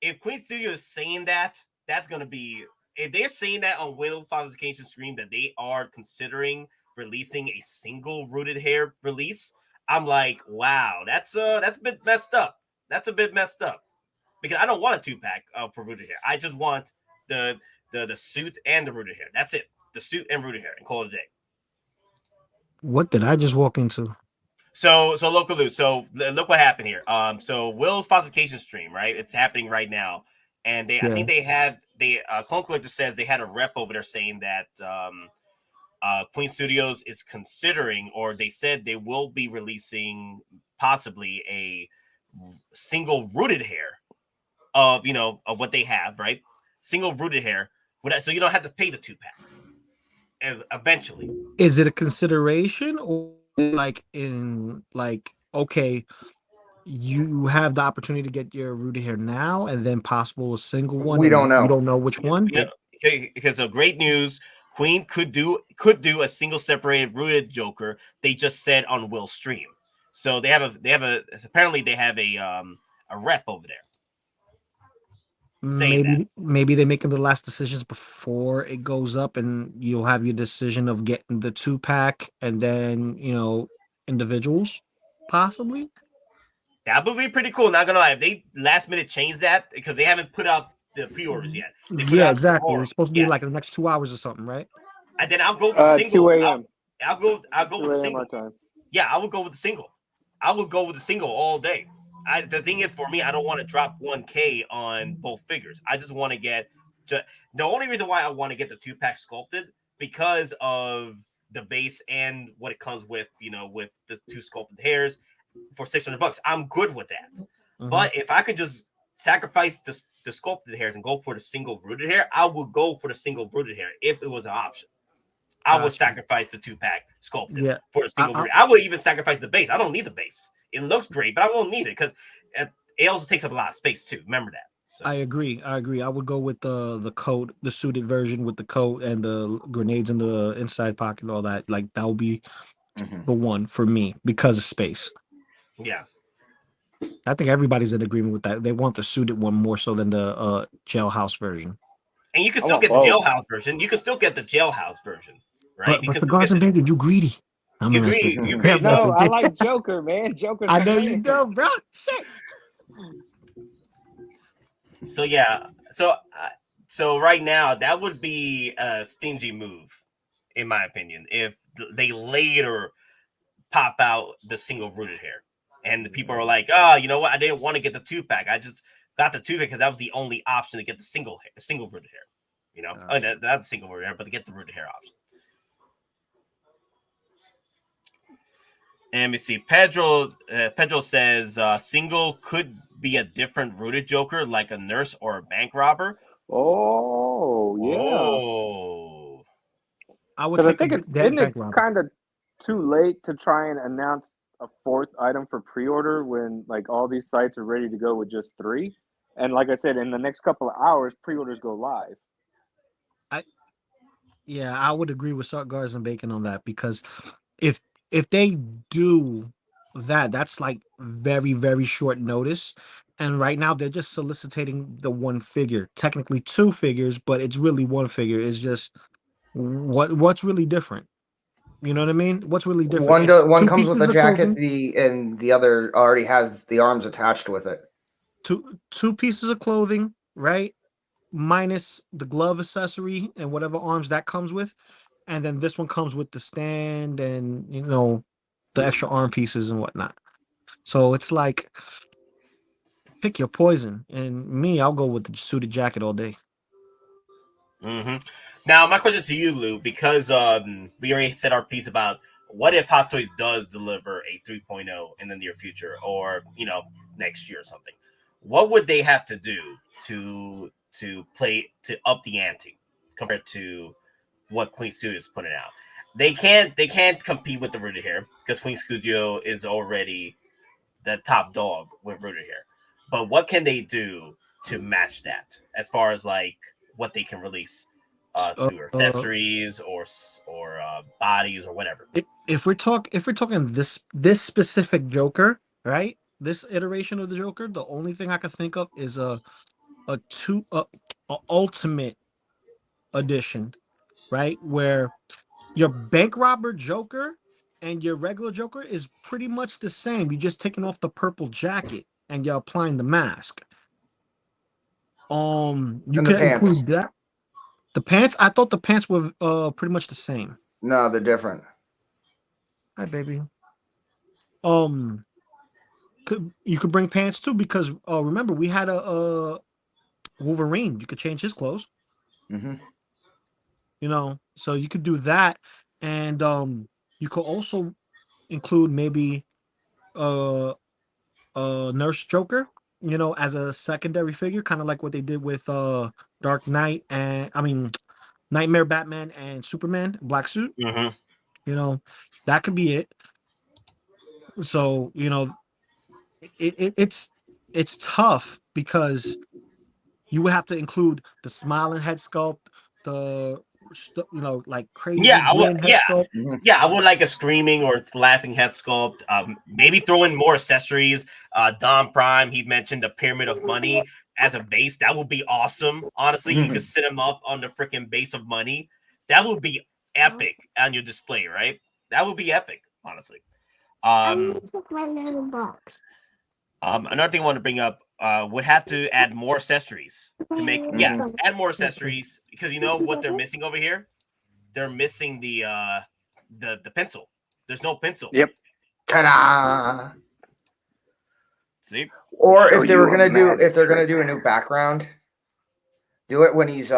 if Queen Studio is saying that, that's gonna be, if they're saying that on Will Falsification stream that they are considering releasing a single rooted hair release, I'm like, wow, that's a bit messed up. That's a bit messed up because I don't want a 2-pack for rooted hair. I just want the suit and the rooted hair. That's it. The suit and rooted hair, and call it a day. What did I just walk into? So Loco Lu. So look what happened here. So Will's falsification stream, right? It's happening right now, and I think they had Clone Collector says they had a rep over there saying that Queen Studios is considering, or they said they will be releasing possibly a single rooted hair of what they have, right? Single rooted hair, so you don't have to pay the 2-pack eventually. Is it a consideration, or okay, you have the opportunity to get your rooted hair now and then possible a single one? We don't know. You don't know which one? Yeah, because of great news, Queen could do a single separated rooted Joker. They just said on Will's stream. So they have a apparently they have a rep over there. Maybe they're making the last decisions before it goes up, and you'll have your decision of getting the 2-pack and then individuals, possibly. That would be pretty cool. Not gonna lie, if they last minute change that, because they haven't put out the pre-orders yet. Yeah, exactly. It's supposed to be like the next 2 hours or something, right? And then I'll go for the single. 2 a.m. I'll go with the single. Time. Yeah, I would go with the single. I would go with the single all day. The thing is, for me, I don't want to drop 1K on both figures. I just want to get the only reason why I want to get the 2-pack sculpted, because of the base and what it comes with, with the 2 sculpted hairs for $600. I'm good with that. Mm-hmm. But if I could just sacrifice the sculpted hairs and go for the single rooted hair, I would go for the single rooted hair if it was an option. I would sacrifice the 2-pack sculpted for a single rooted. I would even sacrifice the base. I don't need the base. It looks great, but I won't need it because it also takes up a lot of space too. Remember that. So. I agree. I would go with the coat, the suited version with the coat and the grenades in the inside pocket and all that. Like that would be the one for me because of space. Yeah. I think everybody's in agreement with that. They want the suited one more so than the jailhouse version. And you can still get the jailhouse version. You can still get the jailhouse version, right? But cigars and bacon, you greedy. You greedy. No, I like Joker, man. Joker. I know you do, bro. Shit. So yeah, so right now that would be a stingy move, in my opinion. If they later pop out the single rooted hair. And the people are like, oh, you know what? I didn't want to get the 2-pack. I just got the 2-pack because that was the only option to get the single rooted hair. You know, that's a single rooted hair, but to get the rooted hair option. And we see Pedro says single could be a different rooted Joker, like a nurse or a bank robber. Oh, yeah. Oh. I would Because I take think a dead isn't it bank robber. kind of too late to try and announce a 4th item for pre-order when like all these sites are ready to go with just 3? And like I said, in the next couple of hours, pre-orders go live. Yeah, I would agree with Sartgars and Bacon on that, because if they do that, that's like very, very short notice. And right now they're just soliciting the 1 figure, technically 2 figures, but it's really 1 figure. It's just what's really different. You know what I mean? What's really different? One comes with a of jacket, clothing, and the other already has the arms attached with it. two pieces of clothing, right? Minus the glove accessory and whatever arms that comes with. And then this one comes with the stand and, you know, the extra arm pieces and whatnot. So it's like, pick your poison. And me, I'll go with the suited jacket all day. Mm-hmm. Now, my question to you, Lou, because we already said our piece about what if Hot Toys does deliver a 3.0 in the near future, or next year or something. What would they have to do to up the ante compared to what Queen Studio is putting out? They can't compete with the rooted hair because Queen Studio is already the top dog with rooted hair. But what can they do to match that as far as like what they can release through accessories or bodies or whatever? If we're talking this specific Joker, right? This iteration of the Joker, the only thing I can think of is a ultimate edition, right? Where your bank robber Joker and your regular Joker is pretty much the same. You're just taking off the purple jacket and you're applying the mask. You And can the pants. include that. The pants, I thought the pants were pretty much the same. No, they're different. Hi, baby. You could bring pants too, because remember we had a Wolverine. You could change his clothes. Mm-hmm. You know, so you could do that, and you could also include maybe Nurse Joker, you know, as a secondary figure, kind of like what they did with Dark Knight and Nightmare Batman and Superman black suit. Mm-hmm. You know, that could be it. So, you know, it's tough because you would have to include the smiling head sculpt, the like crazy I would. head sculpt. I would like a screaming or laughing head sculpt. Maybe throw in more accessories. DonPrime, he mentioned the pyramid of money as a base. That would be awesome. Honestly, you could sit him up on the freaking base of money. That would be epic on your display, right? That would be epic, honestly. I took my little box. Another thing I want to bring up, would have to add more accessories to make add more accessories, because you know what they're missing over here? They're missing the pencil. There's no pencil. Yep. Ta-da! See? Or if they're gonna do a new background, do it when he's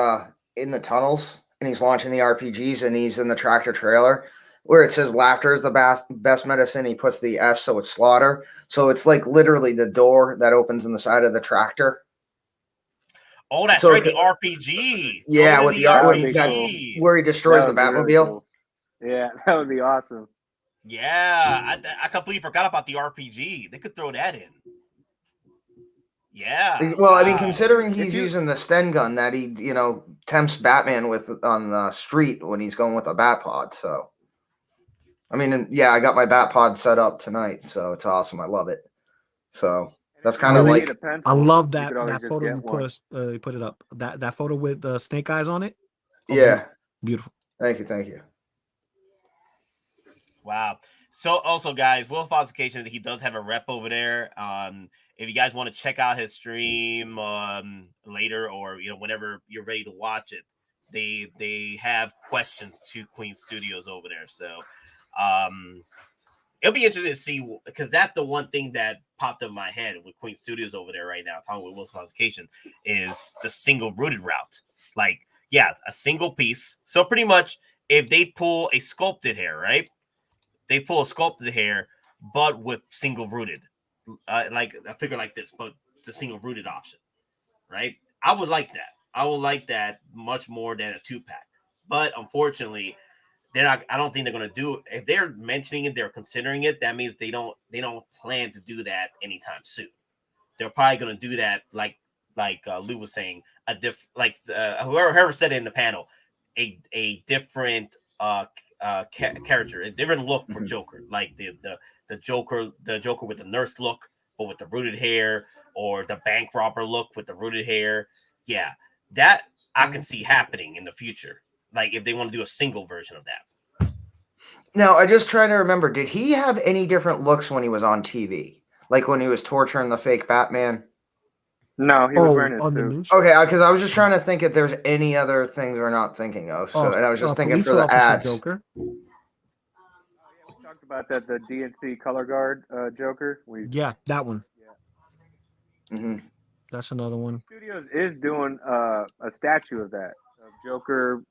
in the tunnels and he's launching the RPGs and he's in the tractor trailer where it says laughter is the best medicine. He puts the S, so it's slaughter. So it's like literally the door that opens in the side of the tractor. Oh, that's right, the RPG. Yeah, with the RPG. where he destroys the Batmobile. Really cool. Yeah, that would be awesome. Yeah, I completely forgot about the RPG. They could throw that in. Yeah. Well, I mean, considering he's using the Sten gun that he, tempts Batman with on the street when he's going with a Batpod. So, I mean, yeah, I got my Batpod set up tonight, so it's awesome. I love it. So that's kind of like I love that photo you put it up. That photo with the snake eyes on it. Oh, yeah, beautiful. Thank you. Wow. So also, guys, Will Falsification, he does have a rep over there. If you guys want to check out his stream later, or whenever you're ready to watch it, they have questions to Queen Studios over there. So it'll be interesting to see, because that's the one thing that popped in my head with Queen Studios over there right now, talking with Wilson Publication, is the single rooted route. Like, yeah, a single piece. So pretty much, if they pull a sculpted hair, right? They pull a sculpted hair, but with single rooted, like a figure like this, but the single rooted option, right? I would like that. I would like that much more than a 2-pack. But unfortunately, they're not. I don't think they're going to do it. If they're mentioning it, they're considering it. That means they don't plan to do that anytime soon. They're probably going to do that, like Lou was saying, whoever said it in the panel, a different character, a different look for Joker, like the Joker with the nurse look, but with the rooted hair, or the bank robber look with the rooted hair. Yeah, that I can see happening in the future. Like if they want to do a single version of that. Now, I just trying to remember, did he have any different looks when he was on TV? Like when he was torturing the fake Batman? No, he was wearing his on the suit. news? Okay, because I was just trying to think if there's any other things we're not thinking of. So, and I was just thinking for the ads. Joker. We talked about that, the DNC color guard Joker. Yeah, that one. Yeah. Mm-hmm. That's another one. Studios is doing a statue of that of Joker.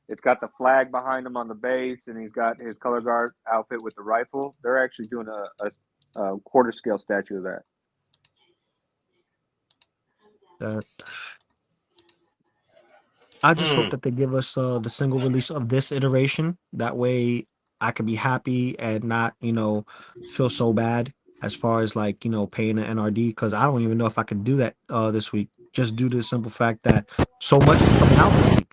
It's got the flag behind him on the base, and he's got his color guard outfit with the rifle. They're actually doing a quarter scale statue of that. I just hope that they give us the single release of this iteration. That way I could be happy and not, feel so bad as far as like, paying an NRD, because I don't even know if I could do that this week, just due to the simple fact that so much is coming out this week.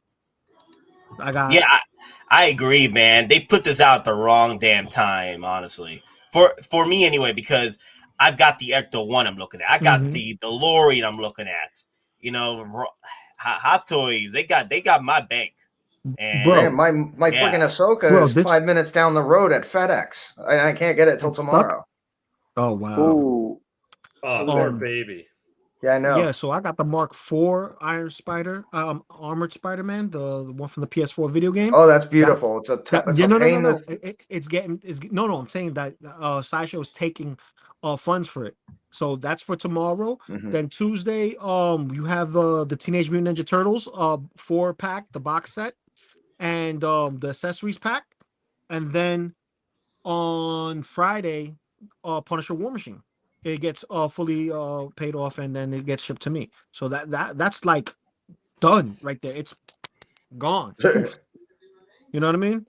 I agree, man. They put this out at the wrong damn time, honestly. For me anyway, because I've got the Ecto 1 I'm looking at. I got the DeLorean I'm looking at. Hot Toys, they got my bank. And bro, my freaking Ahsoka is 5 minutes down the road at FedEx. I can't get it till tomorrow. Oh wow. Ooh. Oh, poor baby. Yeah, I know. Yeah, so I got the Mark IV Iron Spider, Armored Spider-Man, the one from the PS4 video game. Oh, that's beautiful. I'm saying that Sideshow is taking funds for it. So that's for tomorrow. Then Tuesday, you have the Teenage Mutant Ninja Turtles 4-pack, the box set, and the accessories pack. And then on Friday, Punisher War Machine. It gets fully paid off, and then it gets shipped to me. So that's like done right there. It's gone. You know what I mean?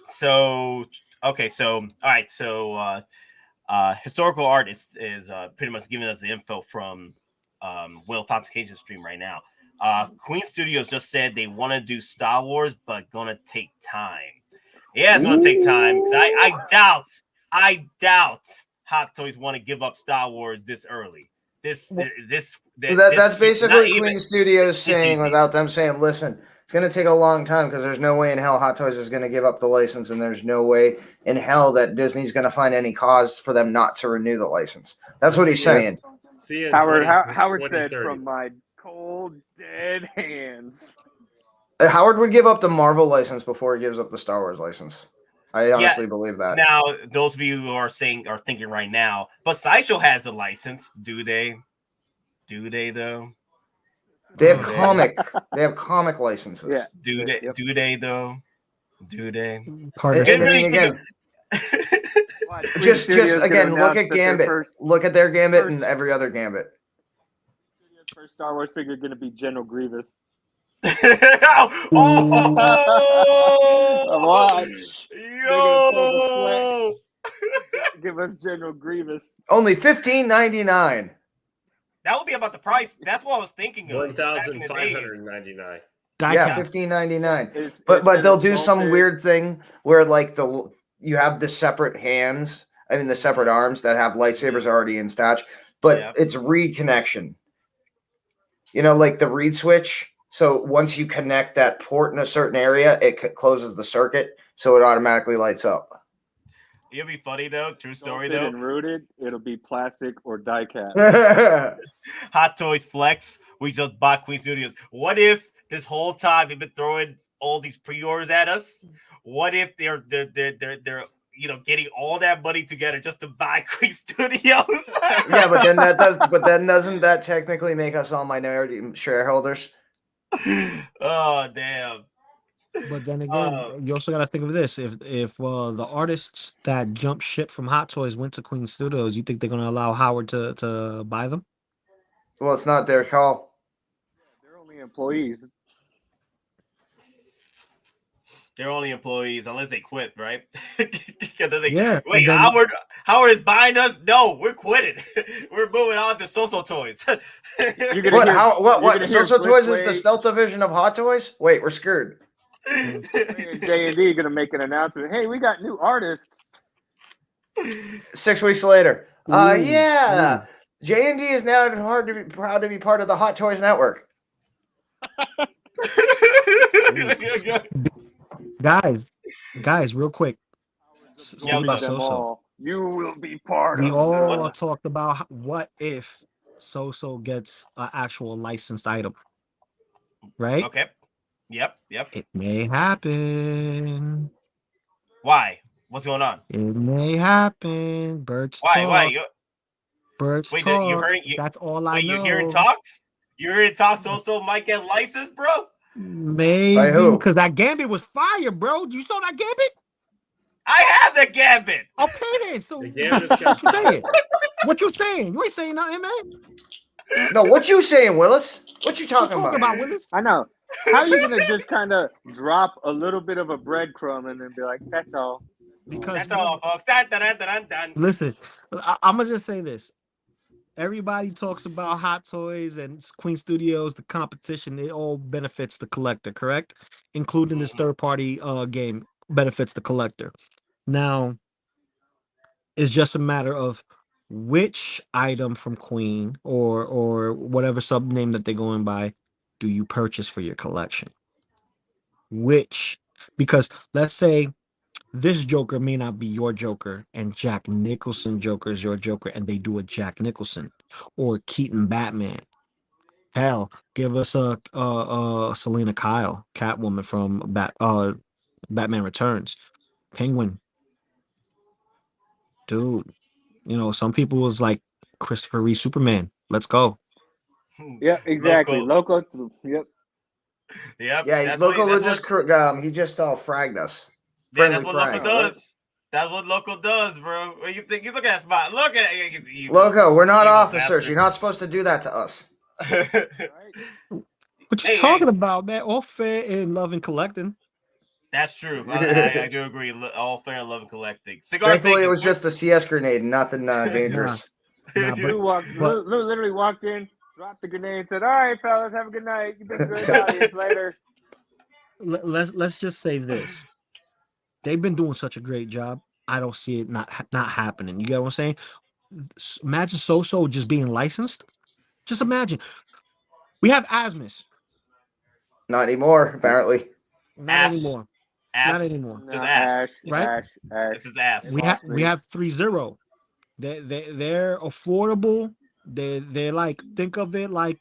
So okay, so all right, so Historical Art is pretty much giving us the info from Will Foxication stream right now. Queen Studios just said they want to do Star Wars, but gonna take time. Yeah, it's gonna take time. I doubt Hot Toys want to give up Star Wars this early. That's basically Queen Studios saying, without them saying, listen, it's going to take a long time because there's no way in hell Hot Toys is going to give up the license, and there's no way in hell that Disney's going to find any cause for them not to renew the license. That's what he's saying. Howard said, from my cold, dead hands. Howard would give up the Marvel license before he gives up the Star Wars license. I honestly believe that. Now, those of you who are thinking right now, but Sideshow has a license. Do they? Do they though? They have comic licenses. Yeah. Do they? Do they though? Do they? Again, just again, look at Gambit. Look at their Gambit and every other Gambit. First Star Wars figure going to be General Grievous. Watch. Yo! Give us General Grievous. Only $15.99. That would be about the price. That's what I was thinking of. $1,599. Yeah, $15.99. But they'll do some weird thing where like you have the separate hands, the separate arms that have lightsabers already in stash, but it's read connection. Like the read switch. So once you connect that port in a certain area, it closes the circuit, so it automatically lights up. It'll be funny though. True story though. And rooted, it'll be plastic or die cast. Hot Toys Flex. We just bought Queen Studios. What if this whole time they've been throwing all these pre-orders at us? What if they're getting all that money together just to buy Queen Studios. Yeah, but then doesn't that technically make us all minority shareholders? Oh damn. But then again, you also got to think of this: if the artists that jumped ship from Hot Toys went to Queen Studios, you think they're going to allow Howard to buy them? Well, it's not their call. They're only employees. They're only employees unless they quit, right? Yeah. Wait, then, Howard is buying us? No, we're quitting. We're moving on to Social Toys. What? Social Toys is the stealth division of Hot Toys? Wait, we're screwed. J&D gonna make an announcement. Hey, we got new artists. 6 weeks later. Yeah. J&D is now proud to be part of the Hot Toys network. Guys, real quick. Yeah, Beat them all. You will be part We of all it. talked about what if So gets an actual licensed item, right? Okay. Yep. It may happen. Why? What's going on? It may happen. Birds Why? talk. Why? Birds Wait, talk. you heard? That's all I know. You're hearing talks? You're hearing talks also might get licensed, bro? Maybe. By who? Because that Gambit was fire, bro. You saw that Gambit? I have the Gambit. Okay, then. So The Gambit's what you got saying? What you saying? You ain't saying nothing, man. No, what you saying, Willis? What you What talking you talking about? about, Willis? I know. How are you gonna just kind of drop a little bit of a breadcrumb and then be like, "That's all"? Because That's all, folks. Dun. listen, I'm gonna just say this. Everybody talks about Hot Toys and Queen Studios, the competition. It all benefits the collector, correct? Including this third-party game benefits the collector. Now, it's just a matter of which item from Queen or whatever sub name that they're going by do you purchase for your collection? Which, because let's say this Joker may not be your Joker, and Jack Nicholson Joker is your Joker, and they do a Jack Nicholson or Keaton Batman. Hell, give us a Selena Kyle, Catwoman from Batman Returns, Penguin. Dude, some people was like Christopher Reeve Superman. Let's go. Yeah, exactly. Loco. Yep. Yep. Yeah, Loco Lu just fragged us. Yeah, that's what Friendly Loco frag. does. That's what Loco does, bro. What you think? You look at that spot. Look at it. Loco, we're not evil officers. bastard. You're not supposed to do that to us. What you talking about, man? All fair in love and collecting. That's true. I do agree. All fair in love and collecting. Thankfully, it was just a CS grenade, nothing dangerous. Lou literally walked in, dropped the grenade, and said, "All right, fellas, have a good night. You've been good. Audience later." Let's just say this: they've been doing such a great job. I don't see it not happening. You get what I'm saying? Imagine So just being licensed. Just imagine. We have Asmus. Not anymore, apparently. Not anymore. Not anymore. Just ass. Right? It's his ass. We have 3-0. They're affordable. They're like, think of it like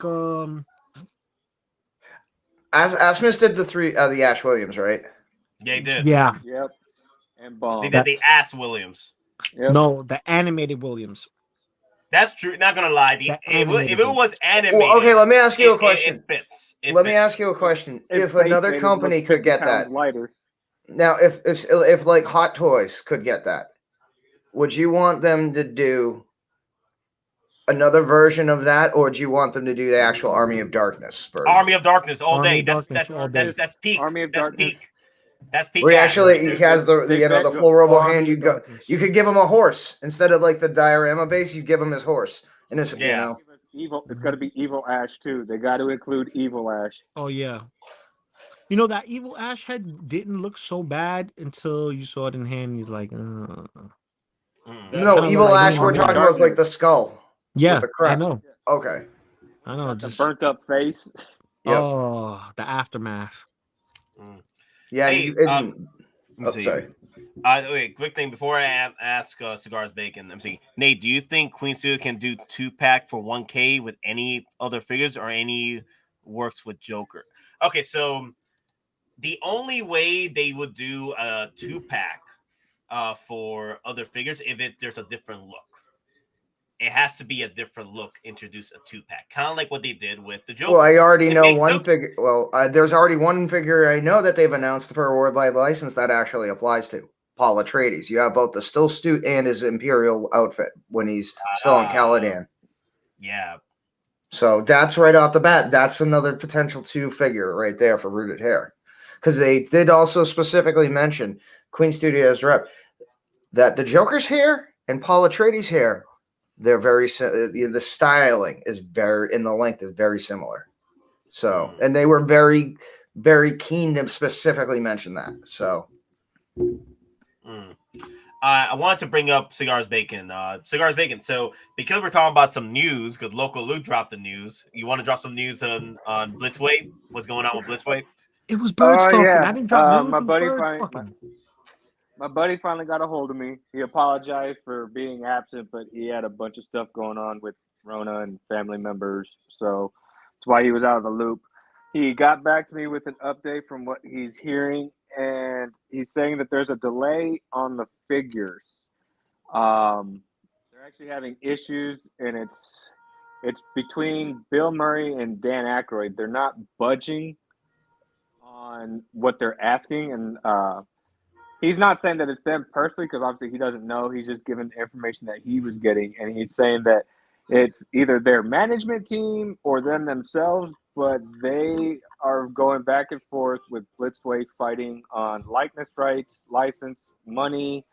Asmus did the Ash Williams, right? Yeah, he did. Yeah. Yep. And bomb. They did the ass Williams. Yep. No, the animated Williams. That's true. Not gonna lie. If it was animated, well, okay, let me ask you a question. It fits. Let me ask you a question. If another company could get that, lighter. Now, if like Hot Toys could get that, would you want them to do another version of that, or do you want them to do the actual Army of Darkness version? Army of Darkness all Army day. of That's Darkness all day. that's peak. Army of that's Darkness. peak. That's peak. Where actually he has the full robo Army hand. of You could give him a horse instead of like the diorama base. You give him his horse, and it's Evil. It's got to be Evil Ash too. They got to include Evil Ash. Oh yeah. You know that evil Ash head didn't look so bad until you saw it in hand. He's like, no, Kinda Evil like Ash. Army We're of talking about is like the skull. yeah, with the crap. I know. Okay. I know. The Just burnt up face. Yep. oh, the aftermath. Yeah. Hey, Sorry. Wait, quick thing before I ask Cigars Bacon. I'm saying, Nate, do you think Queen Studio can do 2-pack for 1K with any other figures or any works with Joker? Okay, so the only way they would do a 2-pack for other figures if there's a different look. It has to be a different look. Introduce a 2-pack, kind of like what they did with the Joker. Well, I already It know makes one figure. Well, there's already one figure I know that they've announced for a worldwide license that actually applies to Paul Atreides. You have both the still suit and his Imperial outfit when he's still on Caladan. Yeah. So that's right off the bat. That's another potential 2 figure right there for Rooted Hair. Because they did also specifically mention, Queen Studios rep, that the Joker's hair and Paul Atreides' hair, they're very the styling is very, and the length is very similar. So, and they were very, very keen to specifically mention that. So, I wanted to bring up Cigars Bacon. Cigars Bacon. So, because we're talking about some news, because Loco Lu dropped the news, you want to drop some news on Blitzway? What's going on with Blitzway? It was birds talking. Yeah. I didn't drop news. My It was buddy birds talking. My buddy finally got a hold of me. He apologized for being absent, but he had a bunch of stuff going on with Rona and family members. So that's why he was out of the loop. He got back to me with an update from what he's hearing, and he's saying that there's a delay on the figures. They're actually having issues, and it's between Bill Murray and Dan Aykroyd. They're not budging on what they're asking, and he's not saying that it's them personally, because obviously he doesn't know. He's just given the information that he was getting, and he's saying that it's either their management team or them themselves, but they are going back and forth with Blitzway fighting on likeness rights, license, money,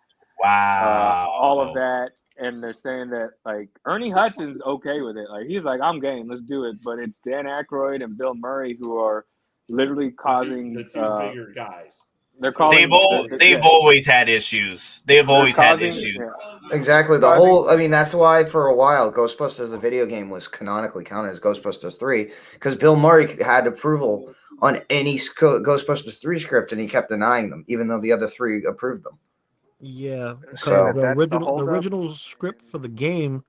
all of that. And they're saying that, like, Ernie Hudson's okay with it. Like, he's like, I'm game, let's do it. But it's Dan Aykroyd and Bill Murray who are literally causing the two bigger guys. They're calling. They've always had issues. They've always had issues. Yeah. Exactly. The whole. I mean, that's why for a while, Ghostbusters, the video game, was canonically counted as Ghostbusters 3 because Bill Murray had approval on any Ghostbusters 3 script, and he kept denying them, even though the other 3 approved them. Yeah. So the original script for the game,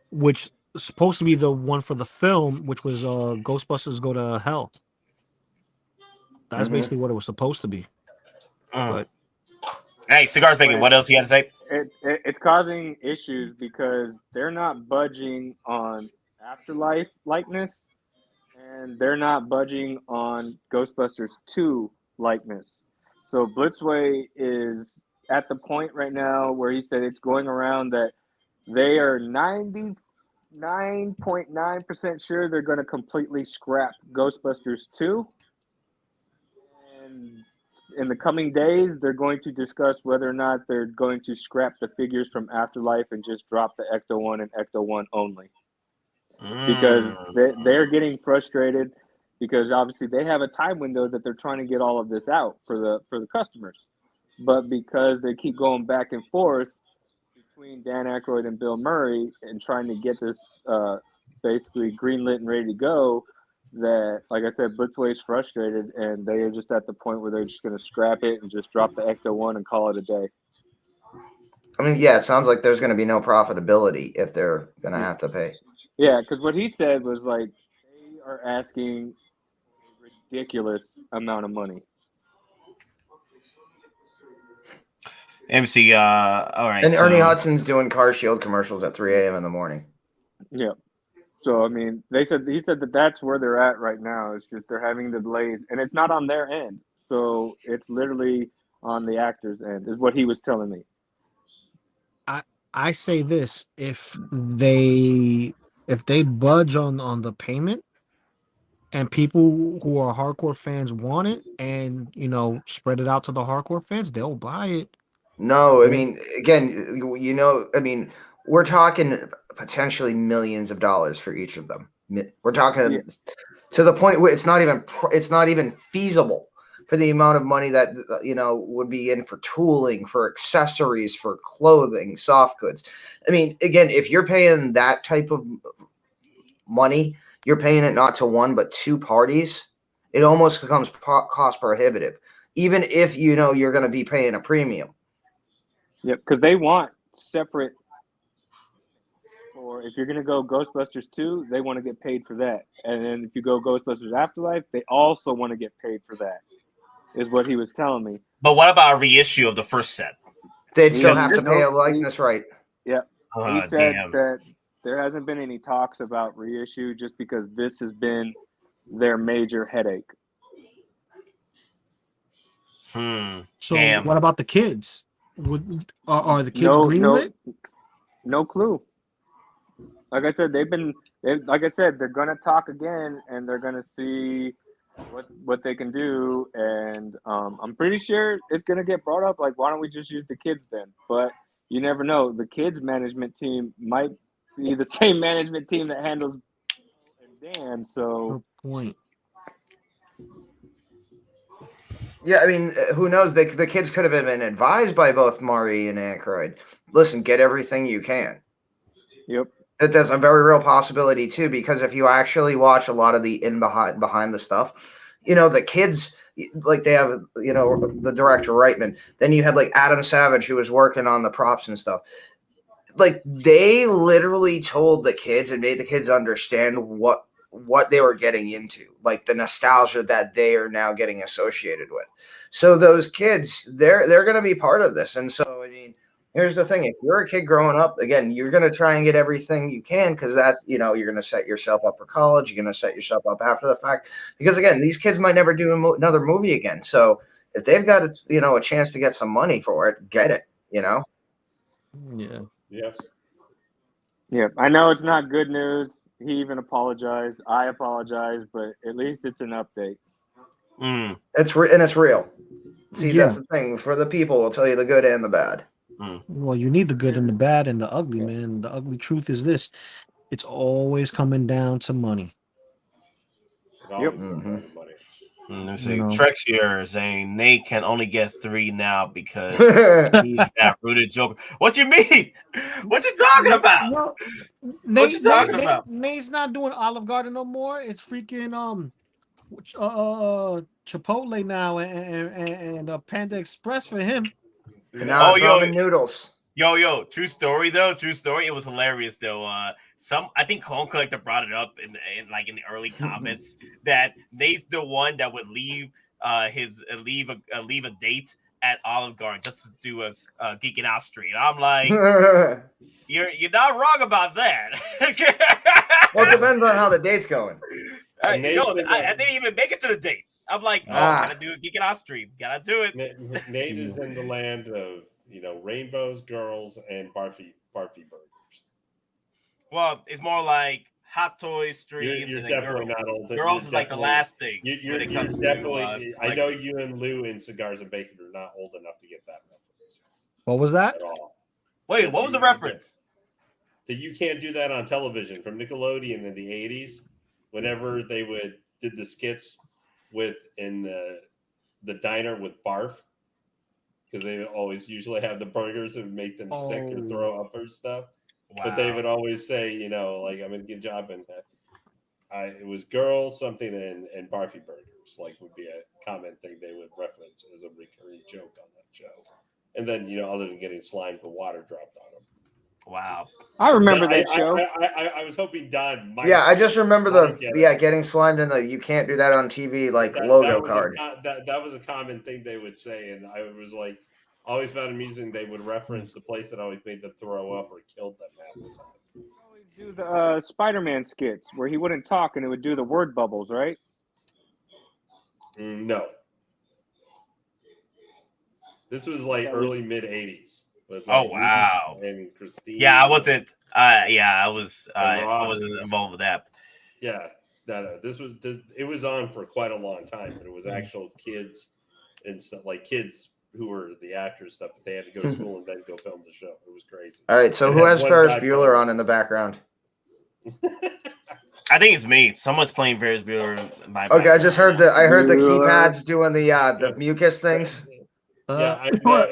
which is supposed to be the one for the film, which was Ghostbusters Go to Hell. That's basically what it was supposed to be. But hey, Cigars Bacon, what else you got to say? It's causing issues because they're not budging on Afterlife likeness, and they're not budging on Ghostbusters 2 likeness. So Blitzway is at the point right now where he said it's going around that they are 99.9% sure they're going to completely scrap Ghostbusters 2. And in the coming days, they're going to discuss whether or not they're going to scrap the figures from Afterlife and just drop the Ecto-1 and Ecto-1 only. Because they're getting frustrated because obviously they have a time window that they're trying to get all of this out for the customers. But because they keep going back and forth between Dan Aykroyd and Bill Murray and trying to get this basically greenlit and ready to go, that, like I said, Blitzway's frustrated, and they are just at the point where they're just going to scrap it and just drop the Ecto-1 and call it a day. I mean, yeah, it sounds like there's going to be no profitability if they're going to have to pay. Yeah, because what he said was, like, they are asking a ridiculous amount of money. MC, all right. And Ernie Hudson's doing Car Shield commercials at 3 a.m. in the morning. Yeah. So, I mean, he said that that's where they're at right now. It's just they're having the delays, and it's not on their end. So it's literally on the actor's end, is what he was telling me. I say this: if they budge on the payment, and people who are hardcore fans want it, and spread it out to the hardcore fans, they'll buy it. No, I mean, again, I mean, we're talking potentially millions of dollars for each of them. We're talking to the point where it's not even feasible for the amount of money that would be in for tooling, for accessories, for clothing, soft goods. I mean, again, if you're paying that type of money, you're paying it not to one but 2 parties. It almost becomes cost prohibitive, even if you're going to be paying a premium. Yep, because they want separate. Or if you're going to go Ghostbusters 2, they want to get paid for that. And then if you go Ghostbusters Afterlife, they also want to get paid for that, is what he was telling me. But what about a reissue of the first set? They'd still Because have to this- pay a likeness right. Yeah. Oh, He said damn. that there hasn't been any talks about reissue just because this has been their major headache. So Damn. what about the kids? Are the kids greenlit? No clue. Like I said, they're gonna talk again, and they're gonna see what they can do. And I'm pretty sure it's gonna get brought up. Like, why don't we just use the kids then? But you never know. The kids management team might be the same management team that handles and Dan. So Good point. Yeah, I mean, who knows? The kids could have been advised by both Maury and Aykroyd. Listen, get everything you can. Yep. That's a very real possibility too, because if you actually watch a lot of the behind the stuff, you know, the kids, like they have, you know, the director Reitman. Then you had like Adam Savage, who was working on the props and stuff. Like they literally told the kids and made the kids understand what they were getting into, like the nostalgia that they are now getting associated with. So those kids, they're going to be part of this. And so, I mean, here's the thing. If you're a kid growing up, again, you're going to try and get everything you can, because that's, you know, you're going to set yourself up for college. You're going to set yourself up after the fact, because again, these kids might never do another movie again. So if they've got, you know, a chance to get some money for it, get it, you know? Yeah. Yes. Yeah, I know it's not good news. He even apologized. I apologize, but at least it's an update. It's real. See, that's the thing. For the people, we'll tell you the good and the bad. Well, you need the good and the bad and the ugly, man. The ugly truth is this: it's always coming down to money. Yep. They're saying Trexier is saying Nate can only get 3 now because he's that rooted Joker. What you mean? What you talking about? Well, What you talking about? Nate's not doing Olive Garden no more. It's freaking Chipotle now and Panda Express for him. Now it's ramen noodles. Yo, true story though. True story. It was hilarious though. I think Clone Collector brought it up in the early comments that Nate's the one that would leave leave a date at Olive Garden just to do a Geeking Out stream. I'm like, you're not wrong about that. Well, it depends on how the date's going. I didn't even make it to the date. I'm like, gotta do a Geeking Out stream. Gotta do it. Nate is in the land of, you know, rainbows, girls, and barfy burgers. Well, it's more like Hot Toys streams. You're and definitely not old. Girls is like the last thing. You're definitely. I know you and Lou in Cigars and Bacon are not old enough to get that reference. What was that? At all. Wait, what was the reference? That you can't do that on television from Nickelodeon in the 80s. Whenever they did the skits in the diner with barf, because they would always usually have the burgers and make them sick or throw up or stuff. Wow. But they would always say, you know, like, I'm in a good job, and it was girls something and barfy burgers, like would be a common thing they would reference as a recurring joke on that show. And then, you know, other than getting slime for water dropped on them. Wow. I remember that show. I was hoping Don might. Yeah, I just remember getting slimed in the "you can't do that on TV" logo card. That was a common thing they would say, and I was like, always found amusing. They would reference the place that always made them throw up or killed them half the time. Always do the Spider-Man skits where he wouldn't talk and it would do the word bubbles, right? No. This was like early mid '80s. Oh wow! And Christine. Yeah, I wasn't. I wasn't involved with that. Yeah, it was on for quite a long time, but it was actual kids and stuff, like kids who were the actors stuff, but they had to go to school and then go film the show. It was crazy. All right, so who has Ferris Bueller on in the background? I think it's me. Someone's playing Ferris Bueller. Okay, I just heard the keypads doing the mucus things. Yeah, it was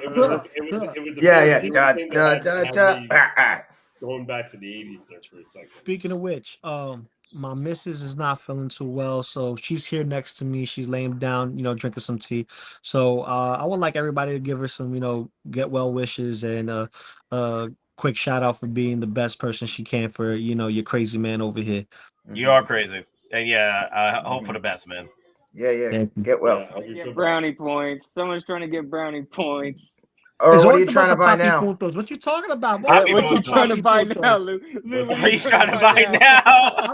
going back to the 80s there for a second. Speaking of which, my missus is not feeling too well, so she's here next to me. She's laying down, you know, drinking some tea. So I would like everybody to give her some, you know, get well wishes and quick shout out for being the best person she can for, you know, your crazy man over here. You are crazy, and I hope for the best, man. Yeah. Get well. Get brownie points. Someone's trying to get brownie points. Or It's what are always you trying to about buy the now? papi puntos. What you talking about? Papi What you puntos. trying to buy now, puntos. Lou? Lou, What are you trying to buy now?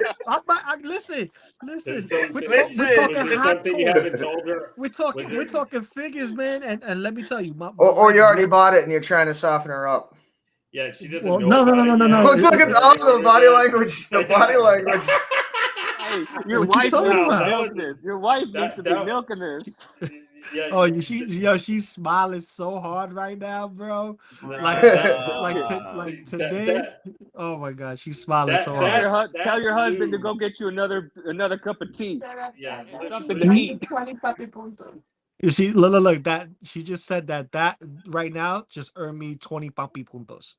Listen. We're Listen. talking Was there hot something you toys. haven't told her? We're talking figures, man. And let me tell you, my Or wife you already just- bought it and you're trying to soften her up. Yeah, she doesn't Well, know no. about it yet. Look at She all already the ordered body it. language. The body language. Hey, your What you wife talking needs to about? milk this. Your wife needs to be that- milking this. Yeah. Oh, she's smiling so hard right now, bro. Like today. Oh my God, she's smiling so hard. Tell your husband to go get you another cup of tea. Yeah, And something to eat. 20 papi puntos. She look that she just said that right now just earned me 20 papi puntos.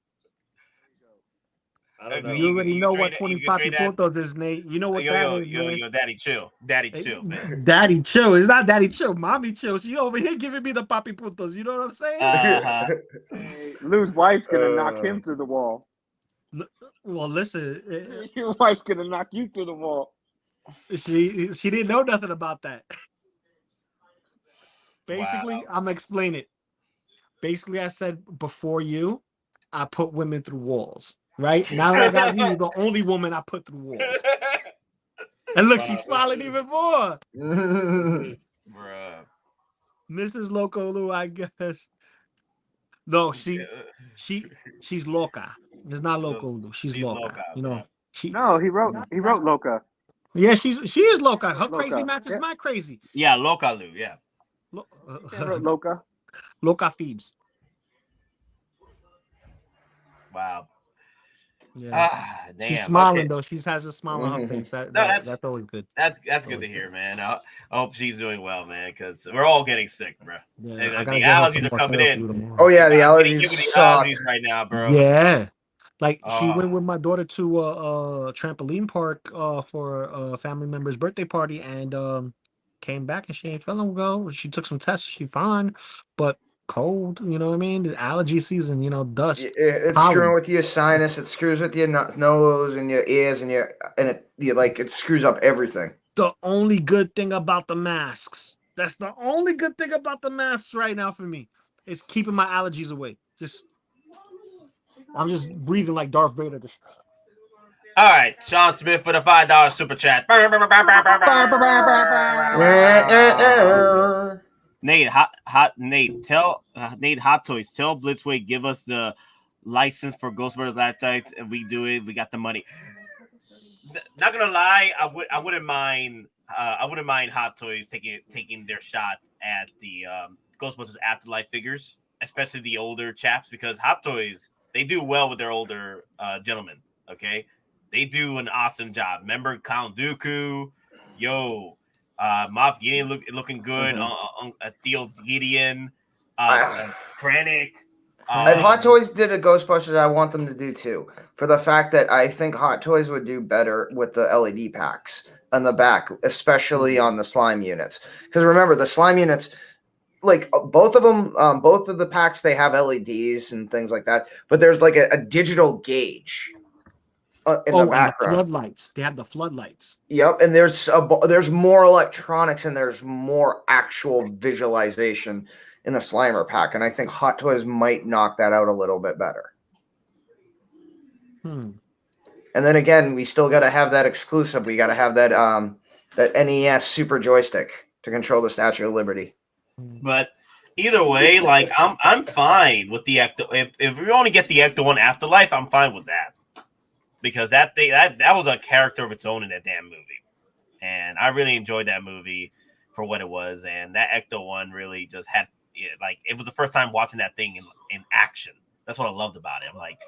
I don't know. You already know what 20 you can papi trade that. puntos is, Nate. You know what that is, man. Yo, daddy chill, man. Daddy chill. It's not daddy chill. Mommy chill. She over here giving me the papi puntos. You know what I'm saying? Hey, Lou's wife's gonna knock him through the wall. Well, listen. Your wife's gonna knock you through the wall. She didn't know nothing about that. Basically, Wow. I'm gonna explain it. Basically, I said before you, I put women through walls. Right now that I got you, the only woman I put through walls. And look, she's smiling even more. Bruh. Mrs. Loco Lu, I guess. No, she's loca. It's not Loco Lu. She's loca. You know. No, he wrote Loca. Yeah, she is loca. Her Loca. crazy matches my crazy. Yeah, Loco Lu, yeah. He wrote Loca. Loca Phoebes. Wow. Yeah. Damn. She's smiling okay. though. She has a smile on her face. That's always good. That's good to hear, man. I hope she's doing well, man, because we're all getting sick, bro. Yeah, the allergies are coming in. Oh yeah, the allergies You're getting suck. allergies right now, bro. Yeah. Like she went with my daughter to a trampoline park for a family member's birthday party and came back and she ain't feeling well. She took some tests, she fine, but cold, you know what I mean? The allergy season, dust. It's screwing with your sinus, it screws with your nose and your ears and it screws up everything. The only good thing about the masks. That's the only good thing about the masks right now for me. Is keeping my allergies away. I'm just breathing like Darth Vader. All right, Sean Smith for the $5 super chat. Nate, Nate, tell Nate Hot Toys, tell Blitzway, give us the license for Ghostbusters Last Nights, and we do it. We got the money. Not gonna lie, I wouldn't mind Hot Toys taking their shot at the Ghostbusters Afterlife figures, especially the older chaps, because Hot Toys, they do well with their older gentlemen. Okay, they do an awesome job. Remember Count Dooku, Moff Gideon looking good. Theo Gideon, Krennic. If Hot Toys did a Ghostbusters, I want them to do too. For the fact that I think Hot Toys would do better with the LED packs on the back, especially on the slime units. Because remember, the slime units, like both of them, both of the packs, they have LEDs and things like that. But there's like a digital gauge in the background. And the floodlights. They have the floodlights. Yep, and there's more electronics and there's more actual visualization in the Slimer pack, and I think Hot Toys might knock that out a little bit better. And then again, we still got to have that exclusive. We got to have that that NES Super Joystick to control the Statue of Liberty. But either way, like I'm fine with the Ecto. If we only get the Ecto One Afterlife, I'm fine with that, because that was a character of its own in that damn movie, and I really enjoyed that movie for what it was. And that Ecto One really just had. Like it was the first time watching that thing in action. That's what I loved about it. I'm like,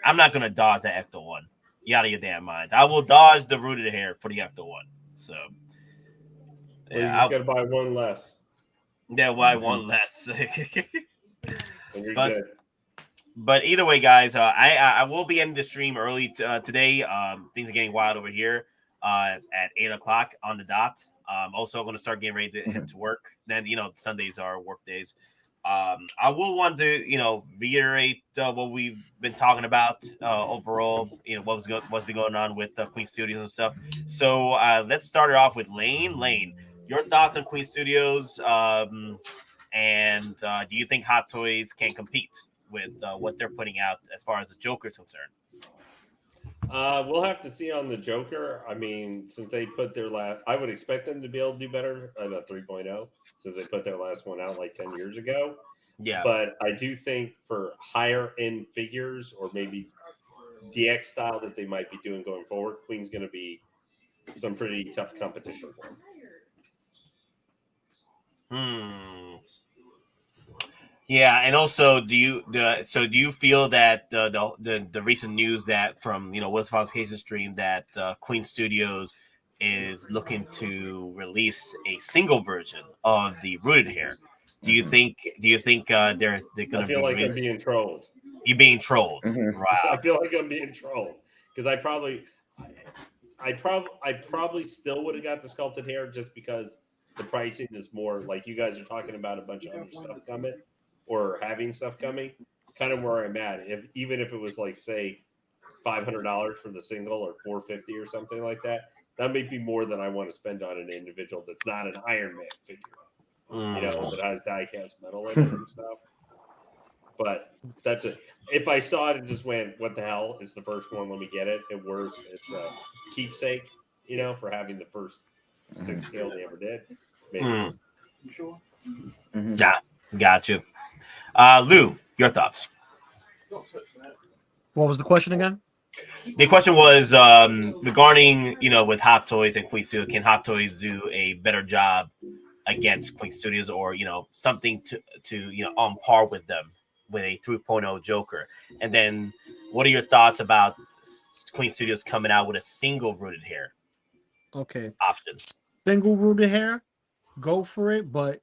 I'm not gonna dodge that Ecto One. You out of your damn minds. I will dodge the rooted hair for the Ecto One. So yeah, you just gotta buy one less. Yeah, why one less? And but either way, guys, I will be ending the stream early today. Things are getting wild over here at 8:00 on the dot. Also going to start getting ready to head to work. Then, Sundays are work days. I will want to, reiterate what we've been talking about overall, what's been going on with Queen Studios and stuff. So let's start it off with Lane. Lane, your thoughts on Queen Studios, And do you think Hot Toys can compete with what they're putting out as far as the Joker is concerned? We'll have to see on the Joker. I mean, since they put their last, I would expect them to be able to do better on a 3.0 since they put their last one out like 10 years ago. Yeah. But I do think for higher end figures or maybe DX style that they might be doing going forward, Queen's going to be some pretty tough competition for them. Yeah, and also, do you feel that the recent news that from Will's Falsification stream that Queen Studios is looking to release a single version of the rooted hair? Do you think they're going to? I feel like I'm being trolled. You're being trolled. Mm-hmm. Wow. I feel like I'm being trolled because I probably still would have got the sculpted hair just because the pricing is more like you guys are talking about a bunch of other stuff coming or having stuff coming. Kind of where I'm at. Even if it was like say $500 for the single or $450 or something like that, that may be more than I want to spend on an individual that's not an Iron Man figure. That has die-cast metal in it and stuff. But that's it. If I saw it and just went, what the hell? It's the first one. Let me get it. At worst, it's a keepsake, for having the first 6 scale they ever did. Maybe. Sure. Yeah, gotcha. Lou, your thoughts? What was the question again? The question was regarding, with Hot Toys and Queen Studios. Can Hot Toys do a better job against Queen Studios, or something to on par with them with a 3.0 Joker? And then, what are your thoughts about Queen Studios coming out with a single rooted hair? Okay, options. Single rooted hair, go for it. But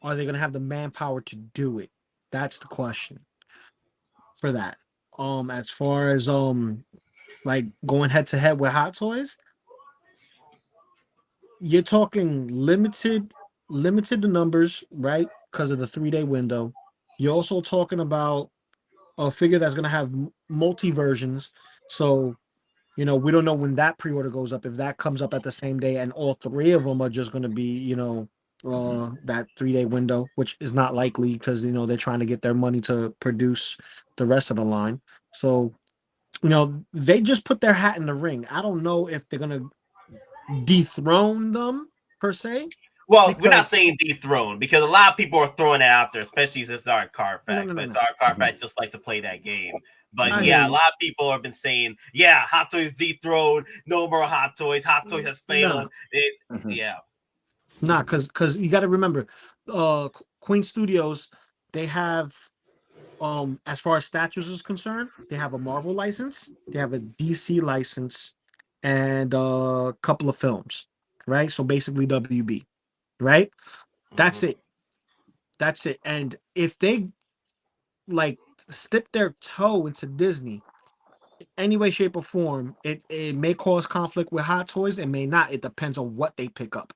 are they going to have the manpower to do it? That's the question for that. As far as like going head to head with Hot Toys, you're talking limited the numbers, right? Because of the 3-day window. You're also talking about a figure that's going to have multi versions. So, we don't know when that pre-order goes up. If that comes up at the same day and all 3 of them are just going to be, that 3-day window, which is not likely because, they're trying to get their money to produce the rest of the line. So, they just put their hat in the ring. I don't know if they're going to dethrone them per se. Well, we're not saying dethrone because a lot of people are throwing it out there, especially since our Carfax. But our Carfax just like to play that game. But a lot of people have been saying, Hot Toys dethroned, no more Hot Toys. Hot Toys has failed. Yeah. Nah, because you got to remember, Queen Studios, they have, as far as statues is concerned, they have a Marvel license, they have a DC license, and a couple of films, right? So basically WB. Right? That's it. And if they step their toe into Disney, any way, shape, or form, it may cause conflict with Hot Toys. It may not. It depends on what they pick up.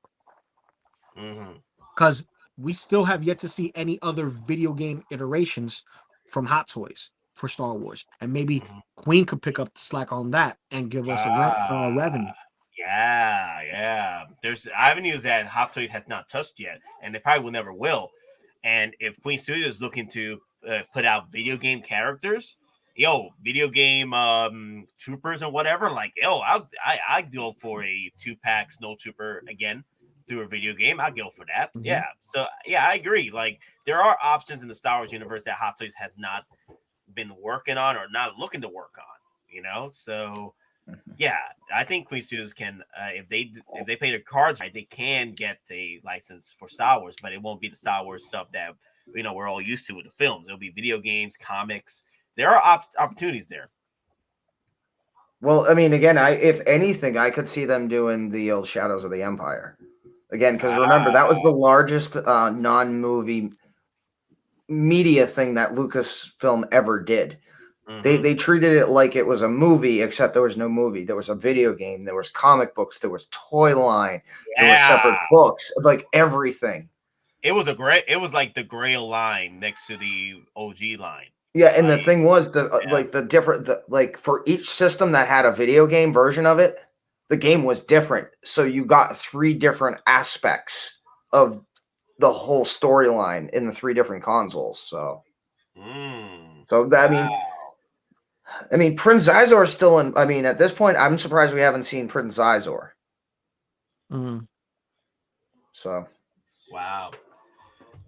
Because we still have yet to see any other video game iterations from Hot Toys for Star Wars. And maybe Queen could pick up the slack on that and give us a revenue. Yeah. There's avenues that Hot Toys has not touched yet, and they probably will never will. And if Queen Studios is looking to put out video game characters, video game troopers and whatever, I'd go for a 2-pack Snow Trooper again through a video game. I'd go for that. Mm-hmm. Yeah. So I agree. Like there are options in the Star Wars universe that Hot Toys has not been working on or not looking to work on. So. Yeah, I think Queen Studios can, if they play their cards right, they can get a license for Star Wars, but it won't be the Star Wars stuff that we're all used to with the films. It'll be video games, comics. There are opportunities there. Well, I mean, again, if anything, I could see them doing the old Shadows of the Empire again, because remember that was the largest non-movie media thing that Lucasfilm ever did. They treated it like it was a movie, except there was no movie. There was a video game. There was comic books. There was toy line. There were separate books, like everything. It was like the Grail line next to the OG line. Yeah, and the thing was for each system that had a video game version of it, the game was different. So you got 3 different aspects of the whole storyline in the 3 different consoles. So, Wow. I mean, Prince Zizor is still in. I mean, at this point, I'm surprised we haven't seen Prince Zizor. So, wow.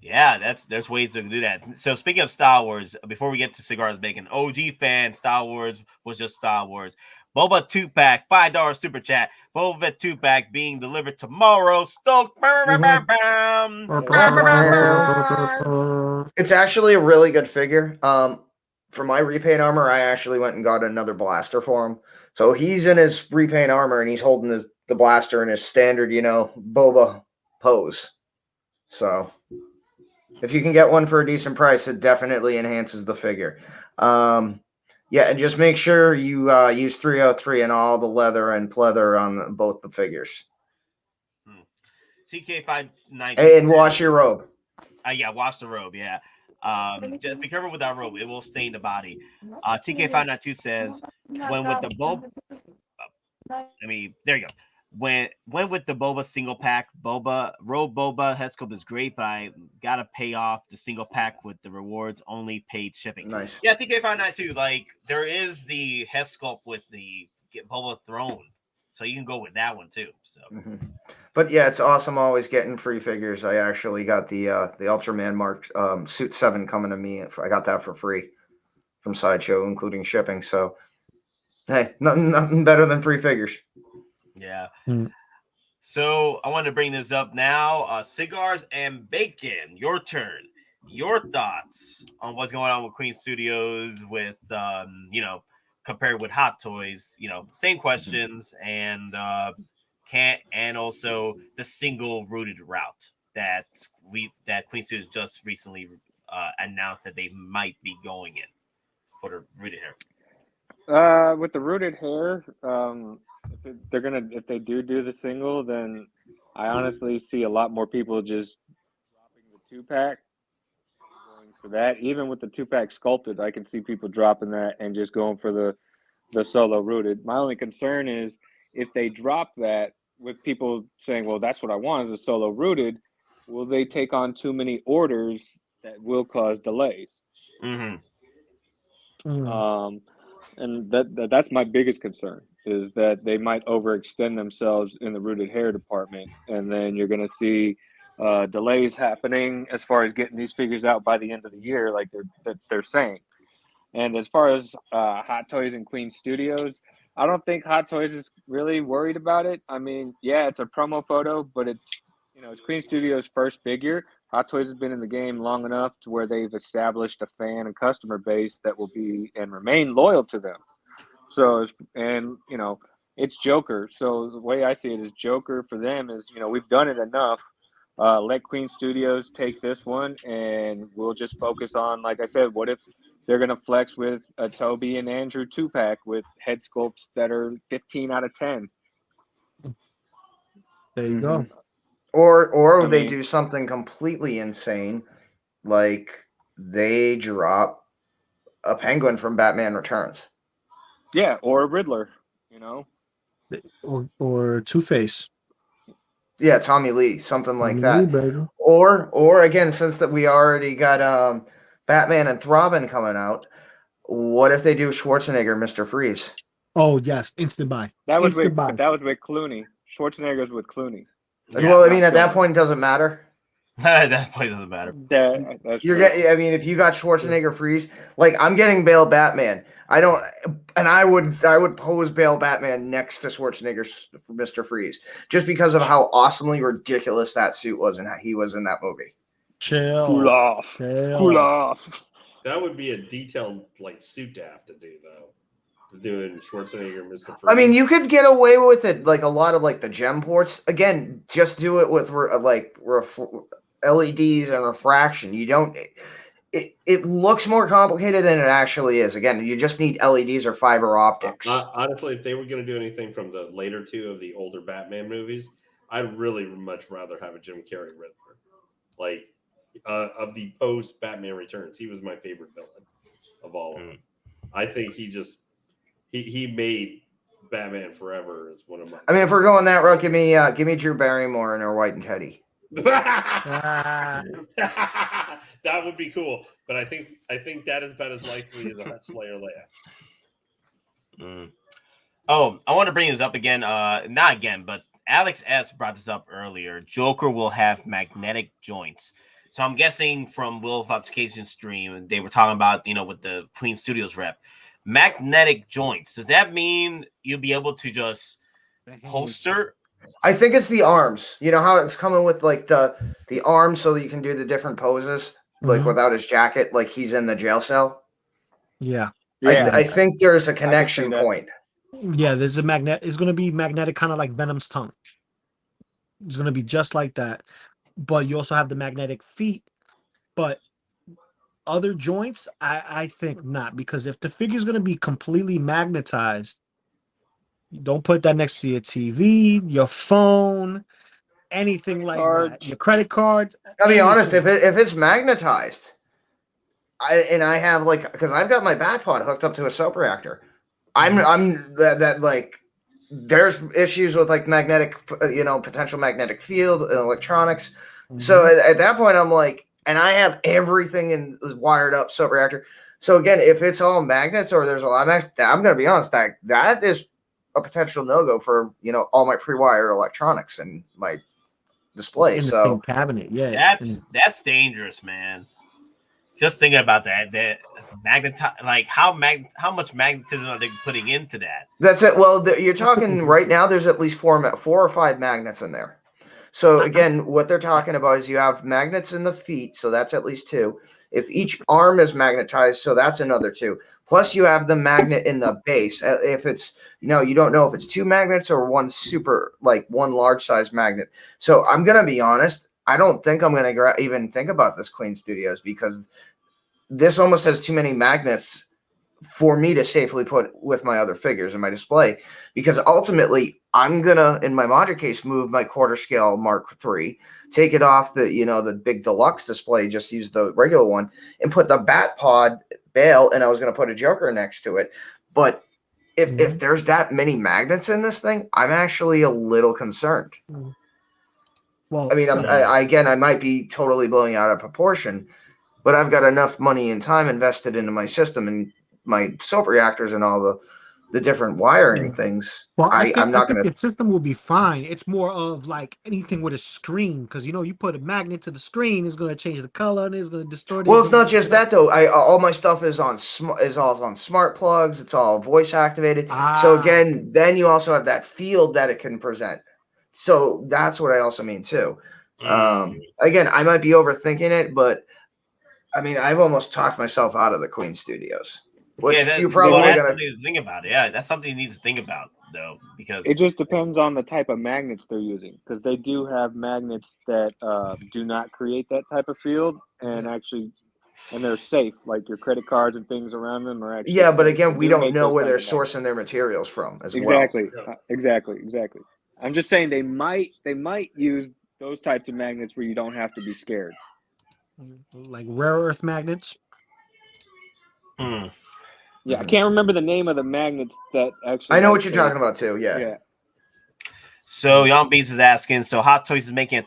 Yeah, there's ways to do that. So speaking of Star Wars, before we get to Cigars Bacon, OG fan, Star Wars was just Star Wars. Boba 2-pack, $5 super chat. Boba Fett 2-pack being delivered tomorrow. Stoked. it's actually a really good figure. For my repaint armor, I actually went and got another blaster for him. So he's in his repaint armor and he's holding the blaster in his standard, Boba pose. So if you can get one for a decent price, it definitely enhances the figure. Yeah, and just make sure you use 303 and all the leather and pleather on both the figures. TK590 and wash your robe. Yeah, wash the robe. Yeah. Just be careful with that robe; it will stain the body. TK592 says, "When with the Boba, there you go. When with the Boba single pack, Boba head sculpt is great, but I gotta pay off the single pack with the rewards only paid shipping." Nice. Yeah, TK592. Like there is the head sculpt with the Boba throne, so you can go with that one too. So. But yeah, it's awesome always getting free figures. I actually got the Ultraman marked Suit 7 coming to me. I got that for free from Sideshow, including shipping. So, hey, nothing better than free figures. Yeah. So I want to bring this up now. Cigars and Bacon, your turn. Your thoughts on what's going on with Queen Studios with, compared with Hot Toys, same questions and and also the single rooted route that Queen Studios just recently announced that they might be going in for the rooted hair. With the rooted hair, if they do the single, then I honestly see a lot more people just dropping the 2-pack, going for that. Even with the 2-pack sculpted, I can see people dropping that and just going for the solo rooted. My only concern is if they drop that with people saying, well, that's what I want is a solo rooted, will they take on too many orders that will cause delays? Mm-hmm. And that's my biggest concern is that they might overextend themselves in the rooted hair department, and then you're going to see delays happening as far as getting these figures out by the end of the year, like they're saying. And as far as Hot Toys and Queen Studios, I don't think Hot Toys is really worried about it. I mean, yeah, it's a promo photo, but it's Queen Studios' first figure. Hot Toys has been in the game long enough to where they've established a fan and customer base that will be and remain loyal to them. So, it's Joker. So the way I see it is Joker for them is, we've done it enough. Let Queen Studios take this one, and we'll just focus on, like I said, what if they're going to flex with a Toby and Andrew 2-pack with head sculpts that are 15 out of 10. There you go. Or they do something completely insane, like they drop a Penguin from Batman Returns. Yeah, or a Riddler, Or Two-Face. Yeah, Tommy Lee, something like that. Or again, since that we already got Batman and Robin coming out, what if they do Schwarzenegger, Mr. Freeze? Oh yes, instant buy. That was with Clooney. Schwarzenegger's with Clooney. Yeah, well, I mean, at that point, it doesn't matter. At that point, it doesn't matter. I mean, if you got Schwarzenegger Freeze, like I'm getting Bale Batman. I would pose Bale Batman next to Schwarzenegger's Mr. Freeze, just because of how awesomely ridiculous that suit was and how he was in that movie. Cool off. That would be a detailed suit to have to do though. Doing Schwarzenegger, Mr. Freeze. I mean, you could get away with it, like a lot of the gem ports. Again, just do it with LEDs and refraction. You don't. It looks more complicated than it actually is. Again, you just need LEDs or fiber optics. Honestly, if they were going to do anything from the later two of the older Batman movies, I'd really much rather have a Jim Carrey Riddler. Of the post Batman Returns, he was my favorite villain of all of them. I think he made Batman Forever as one of my. I mean, if we're going that route, give me Drew Barrymore and her White and Teddy. That would be cool, but I think that is about as likely as a Slayer Leia. Oh, I want to bring this up again. Not again, but Alex S brought this up earlier. Joker will have magnetic joints. So I'm guessing from Will Foxcation stream, they were talking about, with the Queen Studios rep, magnetic joints. Does that mean you'll be able to just holster? I think it's the arms. You know how it's coming with like the arms so that you can do the different poses, like without his jacket, like he's in the jail cell. Yeah. I think there's a connection point. Yeah, there's a magnet. It's going to be magnetic, kind of like Venom's tongue. It's going to be just like that. But you also have the magnetic feet. But other joints, I think not. Because if the figure's going to be completely magnetized, don't put that next to your TV, your phone, anything like that. Your credit cards. I'll be honest, if it's magnetized, I have like, because I've got my bat pod hooked up to a soap reactor. I'm that like there's issues with like magnetic, potential magnetic field and electronics. So at that point, I'm like, and I have everything wired up soap reactor. So again, if it's all magnets or there's a lot, I'm going to be honest, that is a potential no-go for, all my pre-wire electronics and my display. In the same cabinet. Yeah. That's dangerous, man. Just thinking about that like how much magnetism are they putting into that? That's it. Well, you're talking right now. There's at least four or five magnets in there. So again, what they're talking about is you have magnets in the feet, so that's at least two. If each arm is magnetized, so that's another two. Plus, you have the magnet in the base. If it's you don't know if it's two magnets or one one large size magnet. So I'm gonna be honest. I don't think I'm going to even think about this Queen Studios because this almost has too many magnets for me to safely put with my other figures in my display. Because ultimately, I'm going to, in my module case, move my quarter scale Mark III, take it off the big deluxe display, just use the regular one, and put the Bat Pod bail, and I was going to put a Joker next to it. But if there's that many magnets in this thing, I'm actually a little concerned. Well, I mean, I might be totally blowing out of proportion, but I've got enough money and time invested into my system and my soap reactors and all the different wiring things. Well, I'm not going to. The system will be fine. It's more of like anything with a screen, because you put a magnet to the screen, it's going to change the color and it's going to distort it. Well, it's not just that though. All my stuff is all on smart plugs. It's all voice activated. So again, then you also have that field that it can present. So that's what I also mean too. Again, I might be overthinking it, but I mean, I've almost talked myself out of the Queen Studios. Which you probably that's something to think about. Yeah, that's something you need to think about though, because it just depends on the type of magnets they're using. Because they do have magnets that do not create that type of field, and they're safe. Like your credit cards and things around them are actually. Yeah, but again, we don't know where they're sourcing their materials from as well. Exactly. I'm just saying they might use those types of magnets where you don't have to be scared. Like rare earth magnets. Yeah, I can't remember the name of the magnets that actually. I know what you're talking about too. Yeah. So Young Beast is asking, so Hot Toys is making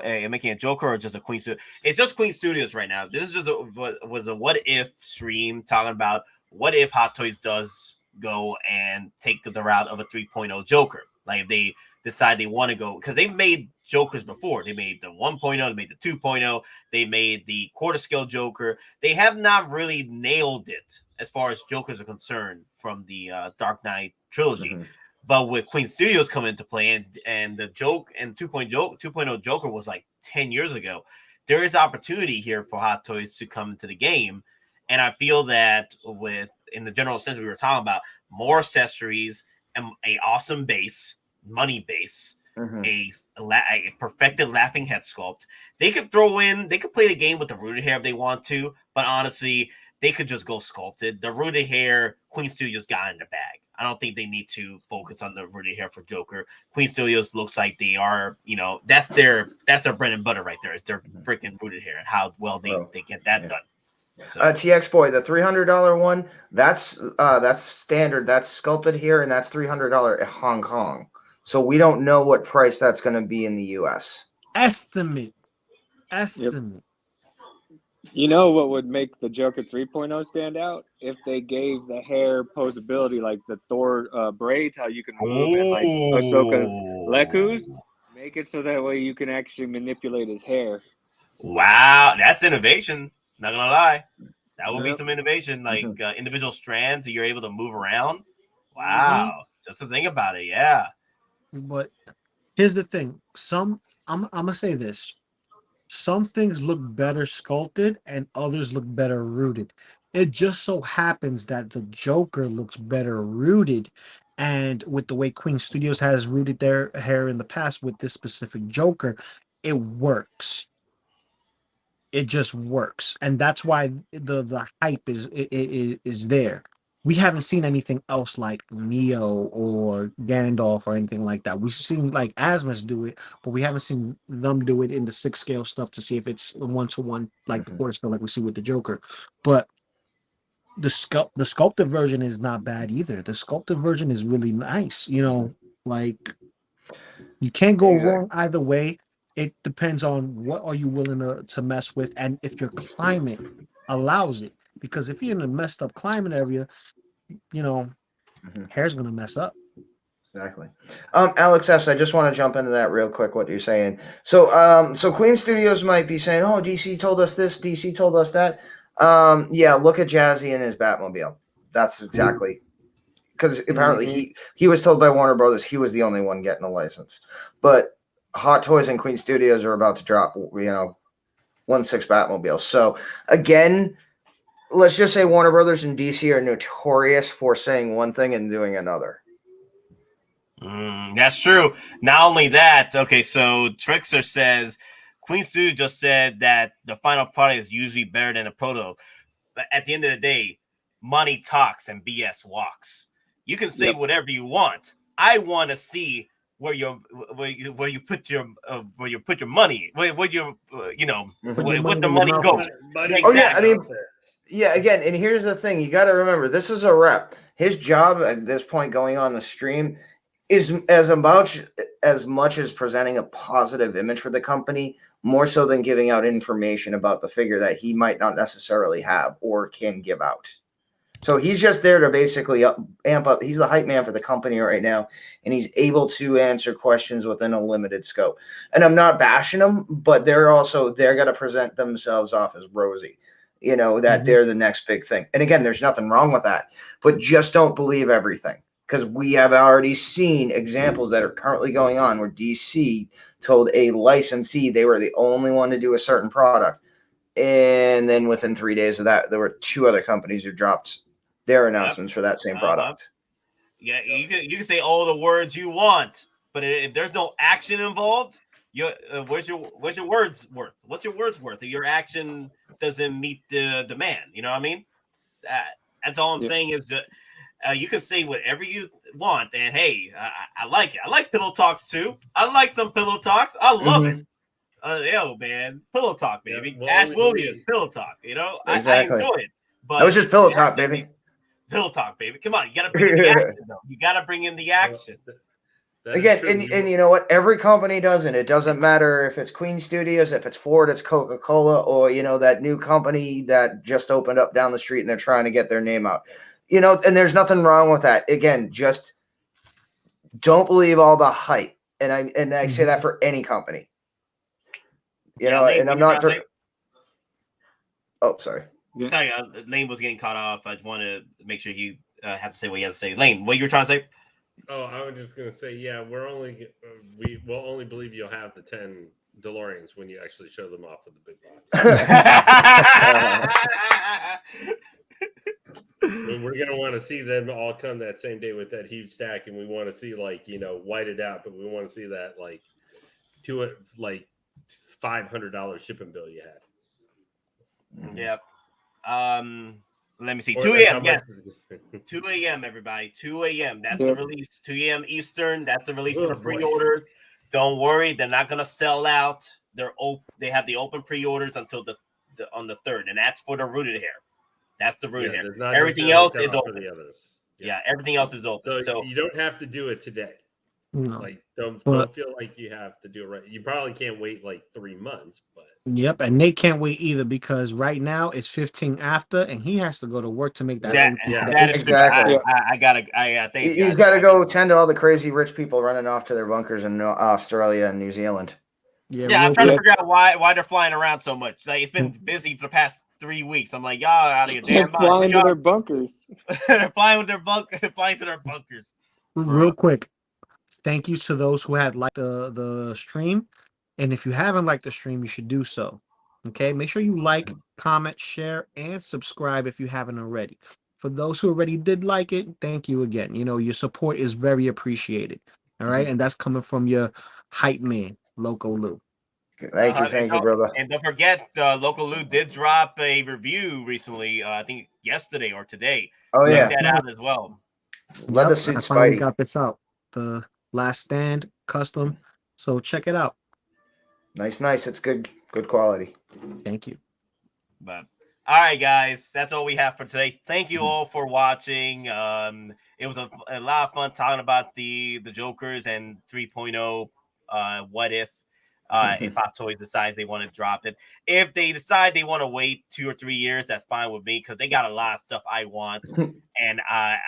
making a Joker or just a Queen Studio? It's just Queen Studios right now. This is just was a what if stream talking about what if Hot Toys does go and take the route of a 3.0 Joker. Like if they decide they want to go, because they've made Jokers before. They made the 1.0, they made the 2.0, they made the quarter scale Joker. They have not really nailed it as far as Jokers are concerned from the Dark Knight trilogy. But with Queen Studios coming into play and the 2.0 Joker was like 10 years ago, there is opportunity here for Hot Toys to come into the game. And I feel that in the general sense we were talking about, more accessories and a awesome base, money base, a perfected laughing head sculpt. They could play the game with the rooted hair if they want to, but honestly, they could just go sculpted. The rooted hair, Queen Studios got in the bag. I don't think they need to focus on the rooted hair for Joker. Queen Studios looks like they are, that's their bread and butter right there. It's their freaking rooted hair and how well they get that done. So. TX Boy, the $300 one, that's standard. That's sculpted here, and that's $300 in Hong Kong. So we don't know what price that's going to be in the US. Estimate. You know what would make the Joker 3.0 stand out? If they gave the hair posability, like the Thor braids, how you can move, and like Ahsoka's Leku's, make it so that way you can actually manipulate his hair. Wow, that's innovation. Not gonna lie, that will be some innovation, like individual strands that you're able to move around. Wow, just to think about it, yeah. But here's the thing: I'm gonna say this. Some things look better sculpted, and others look better rooted. It just so happens that the Joker looks better rooted, and with the way Queen Studios has rooted their hair in the past with this specific Joker, it works. It just works, and that's why the hype is there. We haven't seen anything else like Neo or Gandalf or anything like that. We've seen like Asmus do it, but we haven't seen them do it in the 6 scale stuff to see if it's 1-to-1 like the quarter scale like we see with the Joker. But the sculpted version is not bad either. The sculpted version is really nice. You know, like you can't go wrong either way. It depends on what are you willing to mess with, and if your climate allows it. Because if you're in a messed up climate area, you know, hair's gonna mess up. Exactly. Alex S., I just want to jump into that real quick. What you're saying. So Queen Studios might be saying, "Oh, DC told us this. DC told us that." Yeah, look at Jazzy and his Batmobile. That's exactly because apparently he was told by Warner Brothers he was the only one getting a license, but Hot Toys and Queen Studios are about to drop, 1/6 Batmobiles. So again, let's just say Warner Brothers and DC are notorious for saying one thing and doing another. That's true. Not only that, okay, so Trickster says Queen Studio just said that the final product is usually better than a proto. But at the end of the day, money talks and BS walks. You can say whatever you want. I want to see where you put your money, where what the money goes. Exactly. Oh yeah, I mean, yeah. Again, and here's the thing: you got to remember, this is a rep. His job at this point, going on the stream, is as much as presenting a positive image for the company, more so than giving out information about the figure that he might not necessarily have or can give out. So he's just there to basically amp up. He's the hype man for the company right now, and he's able to answer questions within a limited scope. And I'm not bashing them, but they're going to present themselves off as rosy, that they're the next big thing. And again, there's nothing wrong with that, but just don't believe everything, because we have already seen examples that are currently going on where DC told a licensee they were the only one to do a certain product. And then within 3 days of that, there were 2 other companies who dropped their announcements for that same product. Yeah, you can say all the words you want, but if there's no action involved, where's your words worth? What's your words worth if your action doesn't meet the demand? You know what I mean? That's all I'm saying is that you can say whatever you want, and hey, I like it. I like pillow talks too. I like some pillow talks. I love it. Yo, man, pillow talk, baby. Ash Williams, pillow talk. Exactly. I enjoy it. But that was just pillow talk, baby. Pillow talk, baby. Come on, you gotta bring in the action, though. You gotta bring in the action. Again, and you know what? Every company does it. It doesn't matter if it's Queen Studios, if it's Ford, it's Coca-Cola, or that new company that just opened up down the street and they're trying to get their name out. And there's nothing wrong with that. Again, just don't believe all the hype. And I say that for any company. Lane, and I'm not. Oh, sorry. Yeah. Sorry, Lane was getting caught off. I just want to make sure he has to say what he has to say. Lane, what you were trying to say? Oh, I was just gonna say, yeah, we will only believe you'll have the 10 DeLoreans when you actually show them off with the big box. We're gonna want to see them all come that same day with that huge stack, and we want to see whited out, but we want to see that $500 shipping bill you had. Yep. Let me see. 2 a.m. Yes. 2 a.m. everybody. 2 a.m. That's the release. 2 a.m. Eastern. That's the release for the pre-orders. Don't worry, they're not gonna sell out. They have the open pre-orders until on the 3rd, and that's for the rooted hair. That's the rooted hair. Everything else is open. The others. Yeah, everything else is open. So you don't have to do it today. No. Like, don't feel like you have to do it right. You probably can't wait like 3 months, but Yep, and Nate can't wait either because right now it's 15 after, and he has to go to work to make that. That is Exactly. true. I gotta. Thanks, He's guys. got to go tend to all the crazy rich people running off to their bunkers in Australia and New Zealand. Yeah, I'm trying to figure out why they're flying around so much. Like, it's been busy for the past 3 weeks. I'm like, y'all are out of your damn mind. Flying to their bunkers. They're flying to their bunkers. Real quick, thank you to those who had liked the stream, and if you haven't liked the stream, you should do so. Okay, make sure you like, comment, share, and subscribe if you haven't already. For those who already did like it, thank you again. You know, your support is very appreciated. All right, and that's coming from your hype man, Loco Lu. Thank you, brother. And don't forget, Loco Lu did drop a review recently. I think yesterday or today. Oh, Check yeah. that out as well. Leather suit I finally Spidey. got this out. The Last Stand custom. So check it out. Nice. It's good quality. Thank you. But all right, guys, that's all we have for today. Thank you all for watching. It was a lot of fun talking about the Jokers and 3.0. What if Hot Toys decides they want to drop it? If they decide they want to wait 2 or 3 years, that's fine with me because they got a lot of stuff I want, and I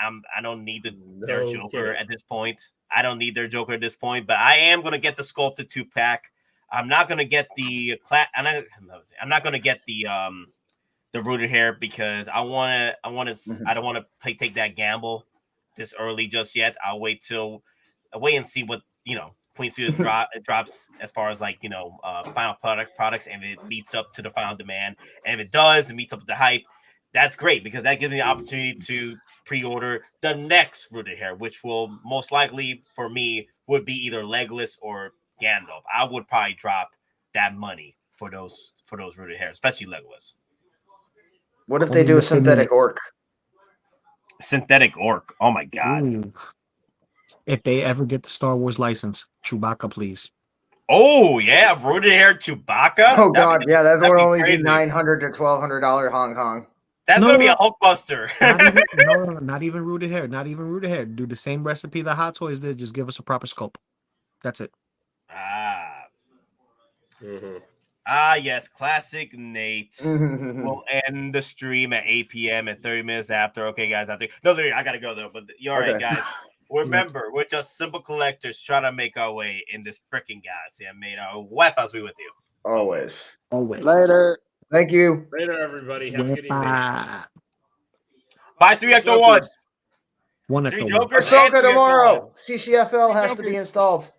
don't need their Joker at this point. I don't need their Joker at this point, but I am gonna get the sculpted 2-pack. I'm not gonna get the I'm not gonna get the rooted hair because I don't want to take that gamble this early just yet. I'll wait and see what Queen Studio drops as far as like final products, and if it meets up to the final demand, and if it does, it meets up with the hype. That's great because that gives me the opportunity to pre-order the next rooted hair, which will most likely for me would be either Legless or Gandalf. I would probably drop that money for those rooted hair, especially Legless. What if they do a synthetic orc? Synthetic orc. Oh my god. Ooh. If they ever get the Star Wars license, Chewbacca, please. Oh yeah, rooted hair Chewbacca. Oh god, yeah, that would only be $900 to $1,200 Hong Kong. That's gonna be a Hulkbuster. Not even rooted hair. Not even rooted hair. Do the same recipe that Hot Toys did. Just give us a proper sculpt. That's it. Yes, classic Nate. We'll end the stream at 8 p.m. at 30 minutes after. Okay, guys, I gotta go though. But you're all right, guys. Remember, we're just simple collectors trying to make our way in this freaking galaxy. I made our weapons be with you. Always. Later. Thank you. Later, everybody. Have a good evening. Buy 3 Ecto 1. 1 3 Ecto 1. Jokers. Ahsoka tomorrow. CCFL has to be installed.